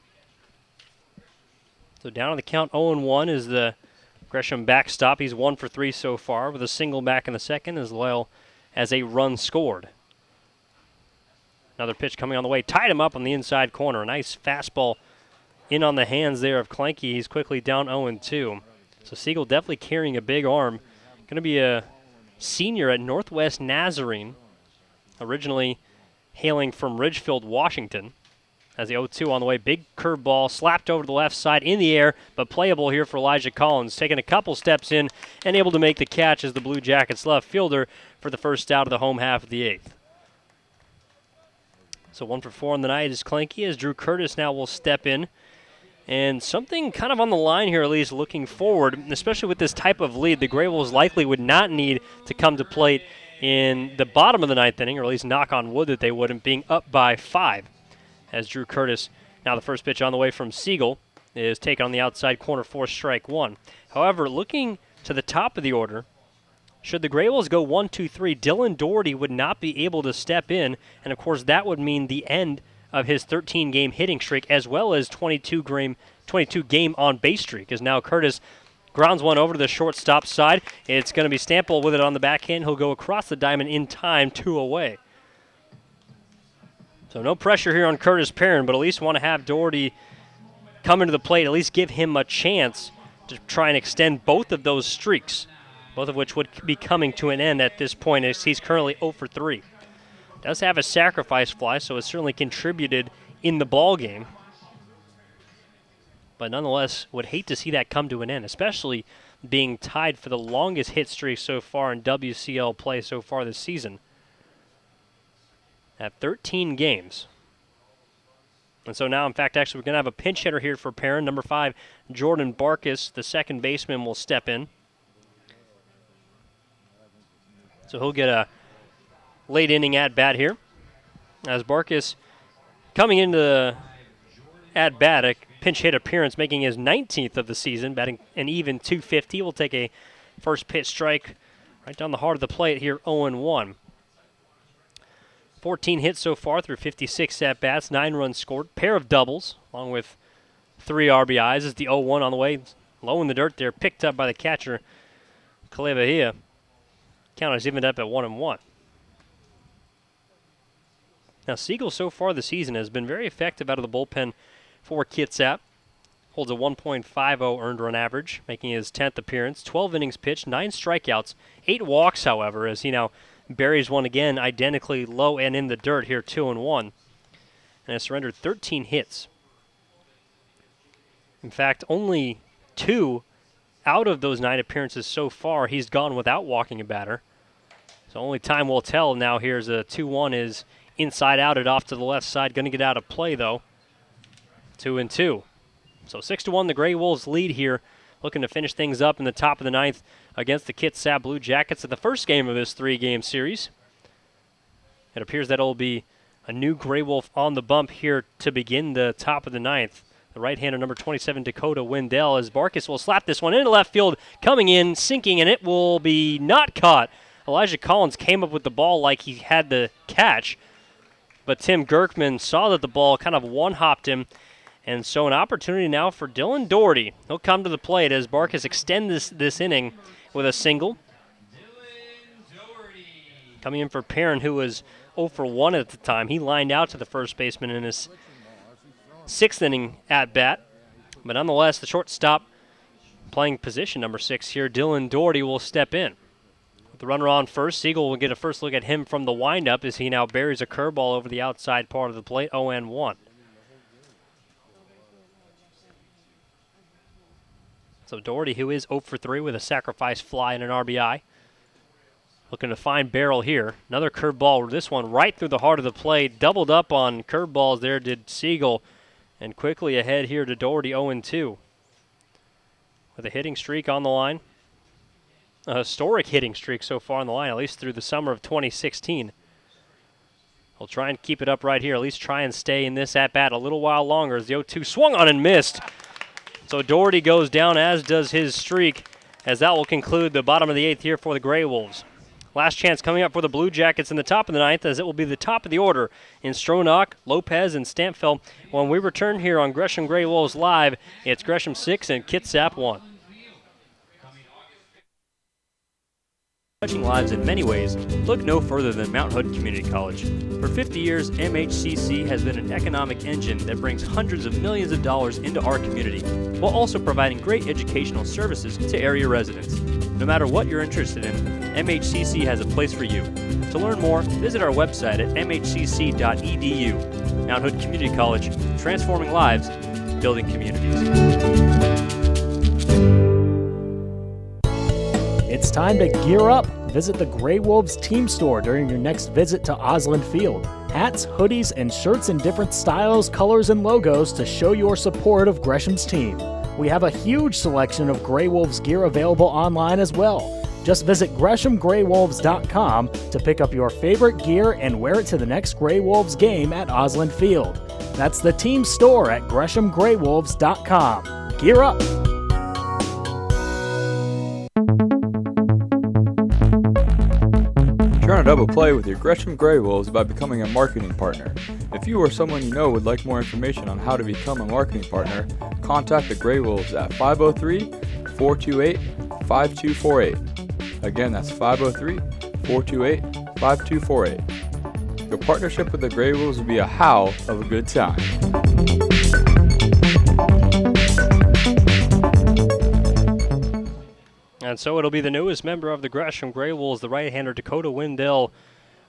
So down on the count, 0-1 is the Gresham backstop. He's 1 for 3 so far with a single back in the second, as well as a run scored. Another pitch coming on the way. Tied him up on the inside corner. A nice fastball in on the hands there of Clanky. He's quickly down 0-2. So Siegel definitely carrying a big arm. Going to be a senior at Northwest Nazarene, originally hailing from Ridgefield, Washington. As the 0-2 on the way, big curveball slapped over to the left side in the air, but playable here for Elijah Collins, taking a couple steps in and able to make the catch as the Blue Jackets left fielder for the first out of the home half of the 8th. So 1 for 4 on the night is Clanky, as Drew Curtis now will step in. And something kind of on the line here, at least looking forward, especially with this type of lead, the Gray Wolves likely would not need to come to plate in the bottom of the 9th inning, or at least knock on wood that they wouldn't, being up by 5. As Drew Curtis, now the first pitch on the way from Siegel, is taken on the outside corner for strike 1. However, looking to the top of the order, should the Gray Wolves go 1-2-3, Dylan Doherty would not be able to step in, and of course that would mean the end of his 13-game hitting streak, as well as 22-game on-base streak, as now Curtis grounds one over to the shortstop side. It's going to be Stample with it on the backhand. He'll go across the diamond in time, 2 away. So no pressure here on Curtis Perrin, but at least want to have Doherty come into the plate, at least give him a chance to try and extend both of those streaks, both of which would be coming to an end at this point, as he's currently 0 for 3. Does have a sacrifice fly, so it certainly contributed in the ball game. But nonetheless, would hate to see that come to an end, especially being tied for the longest hit streak so far in WCL play so far this season at 13 games. And so now, in fact, actually, we're going to have a pinch hitter here for Perrin. Number 5, Jordan Barkus, the second baseman, will step in. So he'll get a late inning at-bat here. As Barkus coming into the at-bat, a pinch hit appearance, making his 19th of the season, batting an even .250. Will take a first pitch strike right down the heart of the plate here, 0-1. 14 hits so far through 56 at-bats, 9 runs scored, pair of doubles, along with 3 RBIs. As the 0-1 on the way, low in the dirt there, picked up by the catcher, Calebahia. Count is evened up at 1-1. Now, Siegel so far this season has been very effective out of the bullpen for Kitsap. Holds a 1.50 earned run average, making his 10th appearance. 12 innings pitched, 9 strikeouts, 8 walks, however, as he now buries one again identically low and in the dirt here, 2-1. And has surrendered 13 hits. In fact, only 2 out of those 9 appearances so far, he's gone without walking a batter. So only time will tell now. Here's a 2-1 is inside out, it off to the left side. Going to get out of play, though. 2-2. So 6-1, the Gray Wolves lead here, looking to finish things up in the top of the 9th against the Kitsap Blue Jackets at the first game of this 3-game series. It appears that it'll be a new Gray Wolf on the bump here to begin the top of the 9th. The right-hander, number 27, Dakota Wendell, as Barkus will slap this one into left field, coming in, sinking, and it will be not caught. Elijah Collins came up with the ball like he had the catch, but Tim Gerkman saw that the ball kind of one-hopped him, and so an opportunity now for Dylan Doherty. He'll come to the plate as Barkus extends this inning with a single. Coming in for Perrin, who was 0 for 1 at the time. He lined out to the first baseman in his 6th inning at-bat. But nonetheless, the shortstop playing position number 6 here, Dylan Doherty, will step in. With the runner on first, Siegel will get a first look at him from the windup as he now buries a curveball over the outside part of the plate, 0-1. So Doherty, who is 0 for 3 with a sacrifice fly and an RBI. Looking to find barrel here. Another curveball, this one right through the heart of the plate. Doubled up on curveballs there did Siegel. And quickly ahead here to Doherty, 0-2. With a hitting streak on the line. A historic hitting streak so far on the line, at least through the summer of 2016. He'll try and keep it up right here, at least try and stay in this at-bat a little while longer as the 0-2 swung on and missed. So Doherty goes down, as does his streak, as that will conclude the bottom of the 8th here for the Gray Wolves. Last chance coming up for the Blue Jackets in the top of the ninth, as it will be the top of the order in Stronach, Lopez, and Stampfel. When we return here on Gresham Grey Wolves Live, it's Gresham 6 and Kitsap 1. Touching lives in many ways, look no further than Mount Hood Community College. For 50 years, MHCC has been an economic engine that brings hundreds of millions of dollars into our community, while also providing great educational services to area residents. No matter what you're interested in, MHCC has a place for you. To learn more, visit our website at mhcc.edu. Mount Hood Community College, transforming lives, building communities. It's time to gear up. Visit the Grey Wolves team store during your next visit to Osland Field. Hats, hoodies, and shirts in different styles, colors, and logos to show your support of Gresham's team. We have a huge selection of Grey Wolves gear available online as well. Just visit GreshamGreyWolves.com to pick up your favorite gear and wear it to the next Grey Wolves game at Osland Field. That's the team store at GreshamGreyWolves.com. Gear up! Turn a double play with your Gresham Grey Wolves by becoming a marketing partner. If you or someone you know would like more information on how to become a marketing partner, contact the Grey Wolves at 503-428-5248. Again, that's 503-428-5248. Your partnership with the Grey Wolves will be a howl of a good time. And so it'll be the newest member of the Gresham Grey Wolves, the right-hander Dakota Wendell,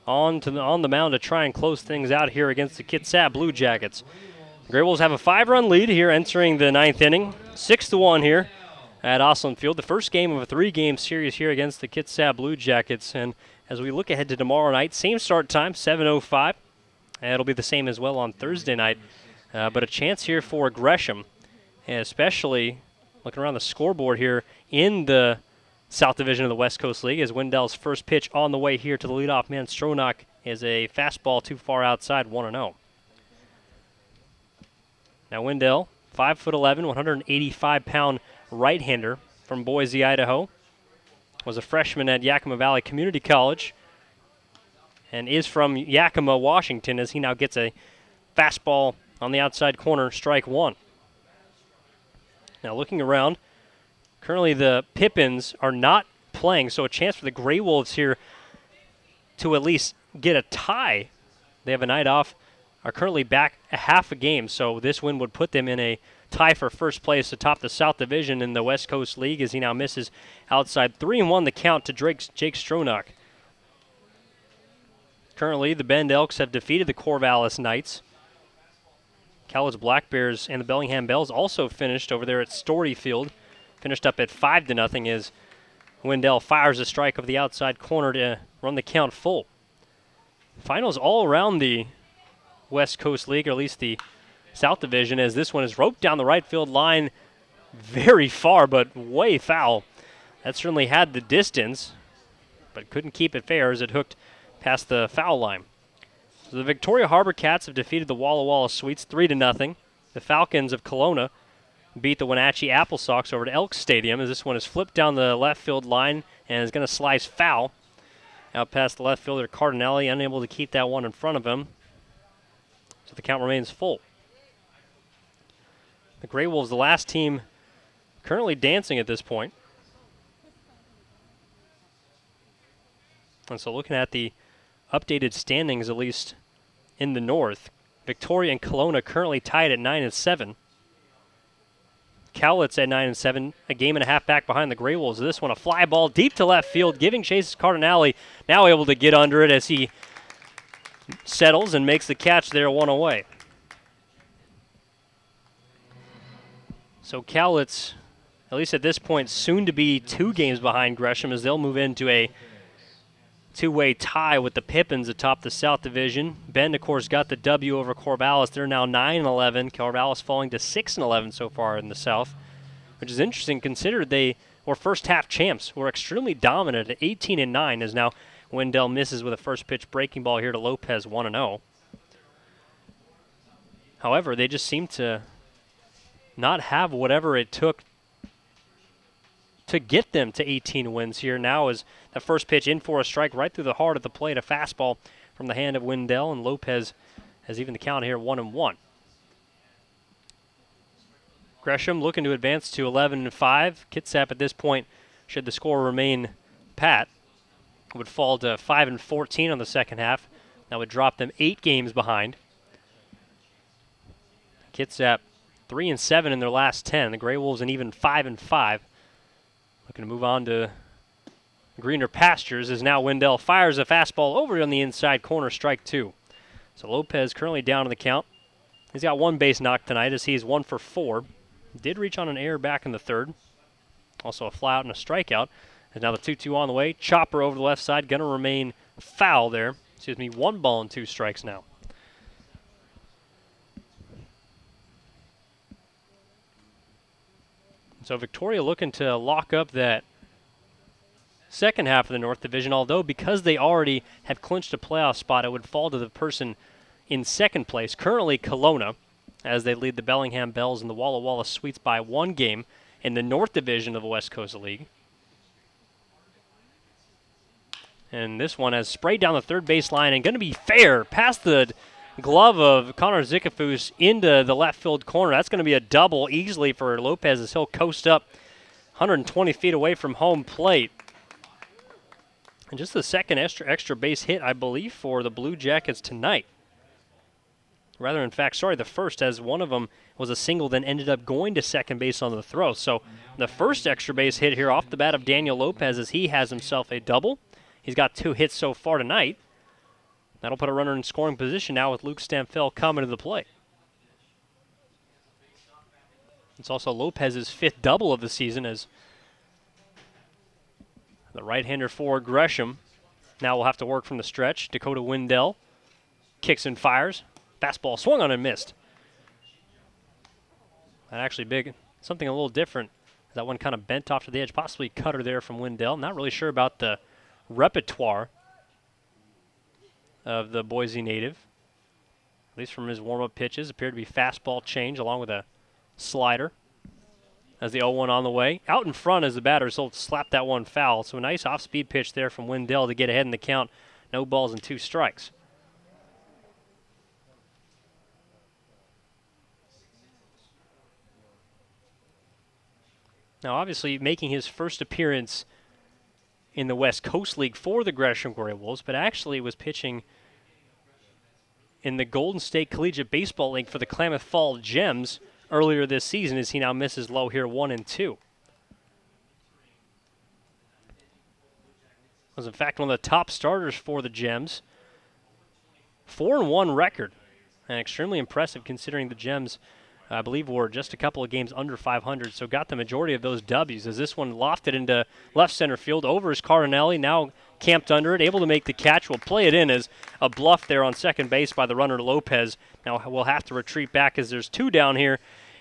on the mound to try and close things out here against the Kitsap Blue Jackets. The Grey Wolves have a 5-run lead here entering the ninth inning, 6-1 here at Osland Field. The first game of a 3-game series here against the Kitsap Blue Jackets. And as we look ahead to tomorrow night, same start time, 7:05. And it'll be the same as well on Thursday night. But a chance here for Gresham, and especially looking around the scoreboard here in the South Division of the West Coast League, as Wendell's first pitch on the way here to the leadoff man, Stronach, is a fastball too far outside, 1-0. Now Wendell, 5'11", 185-pound right-hander from Boise, Idaho, was a freshman at Yakima Valley Community College and is from Yakima, Washington, as he now gets a fastball on the outside corner, strike one. Now looking around, currently the Pippins are not playing, so a chance for the Grey Wolves here to at least get a tie. They have a night off, are currently back a half a game, so this win would put them in a tie for first place atop the South Division in the West Coast League, as he now misses outside. 3-1 the count to Jake Stronach. Currently, the Bend Elks have defeated the Corvallis Knights. Cowlitz Black Bears and the Bellingham Bells also finished over there at Story Field. Finished up at 5-0 as Wendell fires a strike of the outside corner to run the count full. Finals all around the West Coast League, or at least the South Division, as this one is roped down the right field line very far, but way foul. That certainly had the distance, but couldn't keep it fair as it hooked past the foul line. So the Victoria Harbor Cats have defeated the Walla Walla Sweets 3-0. The Falcons of Kelowna beat the Wenatchee Apple Sox over to Elks Stadium, as this one is flipped down the left field line and is going to slice foul out past the left fielder Cardinelli, unable to keep that one in front of him. So the count remains full. The Grey Wolves, the last team currently dancing at this point. And so looking at the updated standings, at least in the north, Victoria and Kelowna currently tied at 9-7. Cowlitz at 9-7, a game and a half back behind the Grey Wolves. This one, a fly ball deep to left field, giving chase Cardinelli, now able to get under it as he settles and makes the catch there, one away. So Cowlitz, at least at this point, soon to be 2 games behind Gresham, as they'll move into a two-way tie with the Pippins atop the South Division. Bend, of course, got the W over Corvallis. They're now 9-11. Corvallis falling to 6-11 so far in the South, which is interesting considering they were first-half champs, were extremely dominant at 18-9, as now Wendell misses with a first-pitch breaking ball here to Lopez, 1-0. However, they just seem to not have whatever it took to get them to 18 wins here. Now is the first pitch in for a strike right through the heart of the plate, a fastball from the hand of Wendell, and Lopez has even the count here 1-1. Gresham looking to advance to 11-5. Kitsap at this point, should the score remain pat, would fall to 5-14 on the second half. That would drop them 8 games behind. Kitsap 3-7 in their last 10. The Grey Wolves an even 5-5. Looking to move on to greener pastures as now Wendell fires a fastball over on the inside corner, strike 2. So Lopez currently down in the count. He's got one base knock tonight as he's 1 for 4. Did reach on an error back in the third. Also a fly out and a strikeout. And now the 2-2 on the way. Chopper over the left side, going to remain foul there. 1 ball and 2 strikes now. So Victoria looking to lock up that second half of the North Division, although because they already have clinched a playoff spot, it would fall to the person in second place, currently Kelowna, as they lead the Bellingham Bells and the Walla Walla Sweets by 1 game in the North Division of the West Coast League. And this one has sprayed down the third base line and going to be fair past the glove of Connor Zickafoos into the left field corner. That's going to be a double easily for Lopez as he'll coast up 120 feet away from home plate. And just the second extra base hit, I believe, for the Blue Jackets tonight. Rather, in fact, the first, as one of them was a single, then ended up going to second base on the throw. So the first extra base hit here off the bat of Daniel Lopez as he has himself a double. He's got 2 hits so far tonight. That'll put a runner in scoring position now with Luke Stamfel coming to the plate. It's also Lopez's 5th double of the season as the right-hander for Gresham now will have to work from the stretch. Dakota Wendell kicks and fires. Fastball swung on and missed. That actually big, something a little different. That one kind of bent off to the edge, possibly cutter there from Wendell. Not really sure about the repertoire of the Boise native. At least from his warm-up pitches, appeared to be fastball change along with a slider. As the 0-1 on the way. Out in front as the batters will slap that one foul. So a nice off-speed pitch there from Wendell to get ahead in the count. No balls and 2 strikes. Now obviously making his first appearance in the West Coast League for the Gresham Grey Wolves, but actually was pitching in the Golden State Collegiate Baseball League for the Klamath Fall Gems earlier this season as he now misses low here 1-2. Was in fact one of the top starters for the Gems. 4-1 record, and extremely impressive considering the Gems I believe were just a couple of games under 500, so got the majority of those W's as this one lofted into left center field over is Cardinelli, now camped under it, able to make the catch. Will play it in as a bluff there on second base by the runner Lopez. Now we'll have to retreat back as there's 2 down here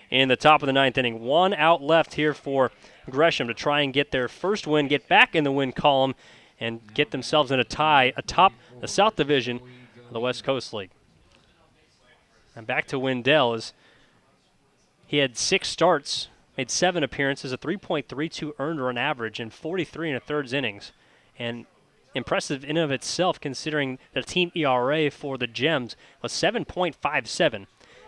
in the top of the 9th inning. 1 out left here for Gresham to try and get their first win, get back in the win column, and get themselves in a tie atop the South Division of the West Coast League. And back to Wendell as he had 6 starts, made 7 appearances, a 3.32 earned run average in 43 1/3 innings. And impressive in and of itself considering the team ERA for the Gems was 7.57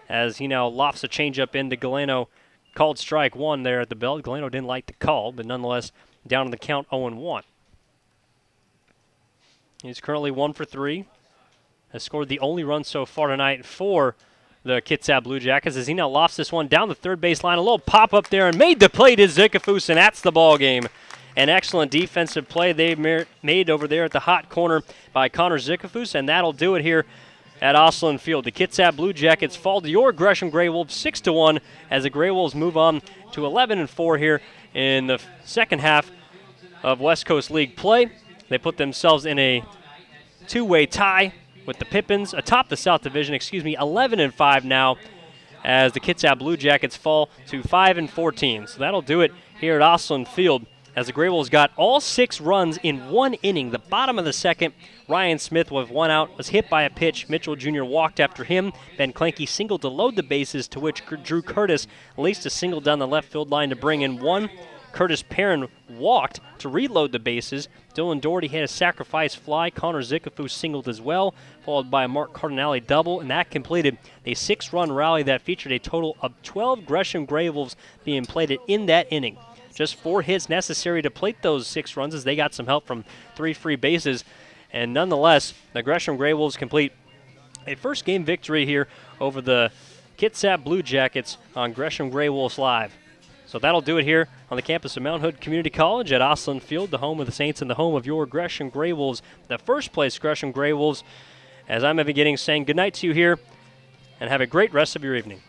as he now lofts a changeup into Galeno. Called strike 1 there at the belt. Galeno didn't like the call, but nonetheless down in the count 0-1. He's currently 1 for 3. Has scored the only run so far tonight for the Kitsap Blue Jackets as he now lofts this one down the third base line. A little pop up there and made the play to Zickafoos, and that's the ball game. An excellent defensive play they made over there at the hot corner by Connor Zickafoos, and that'll do it here at Osland Field. The Kitsap Blue Jackets fall to your Gresham Grey Wolves 6-1 as the Grey Wolves move on to 11-4 here in the second half of West Coast League play. They put themselves in a 2-way tie with the Pippins atop the South Division, 11-5 now as the Kitsap Blue Jackets fall to 5-14. So that'll do it here at Osland Field as the Grey Wolves got all 6 runs in 1 inning. The bottom of the second, Ryan Smith with 1 out was hit by a pitch. Mitchell Jr. walked after him. Ben Clanky singled to load the bases, to which Drew Curtis laced a single down the left field line to bring in 1. Curtis Perrin walked to reload the bases. Dylan Doherty had a sacrifice fly. Connor Zikafu singled as well, followed by a Mark Cardinale double, and that completed a 6-run rally that featured a total of 12 Gresham Gray Wolves being plated in that inning. Just 4 hits necessary to plate those 6 runs as they got some help from 3 free bases. And nonetheless, the Gresham Gray Wolves complete a first game victory here over the Kitsap Blue Jackets on Gresham Gray Wolves Live. So that'll do it here on the campus of Mount Hood Community College at Osland Field, the home of the Saints and the home of your Gresham Gray Wolves, the first place Gresham Gray Wolves. As I'm Evan Giddings saying goodnight to you here, and have a great rest of your evening.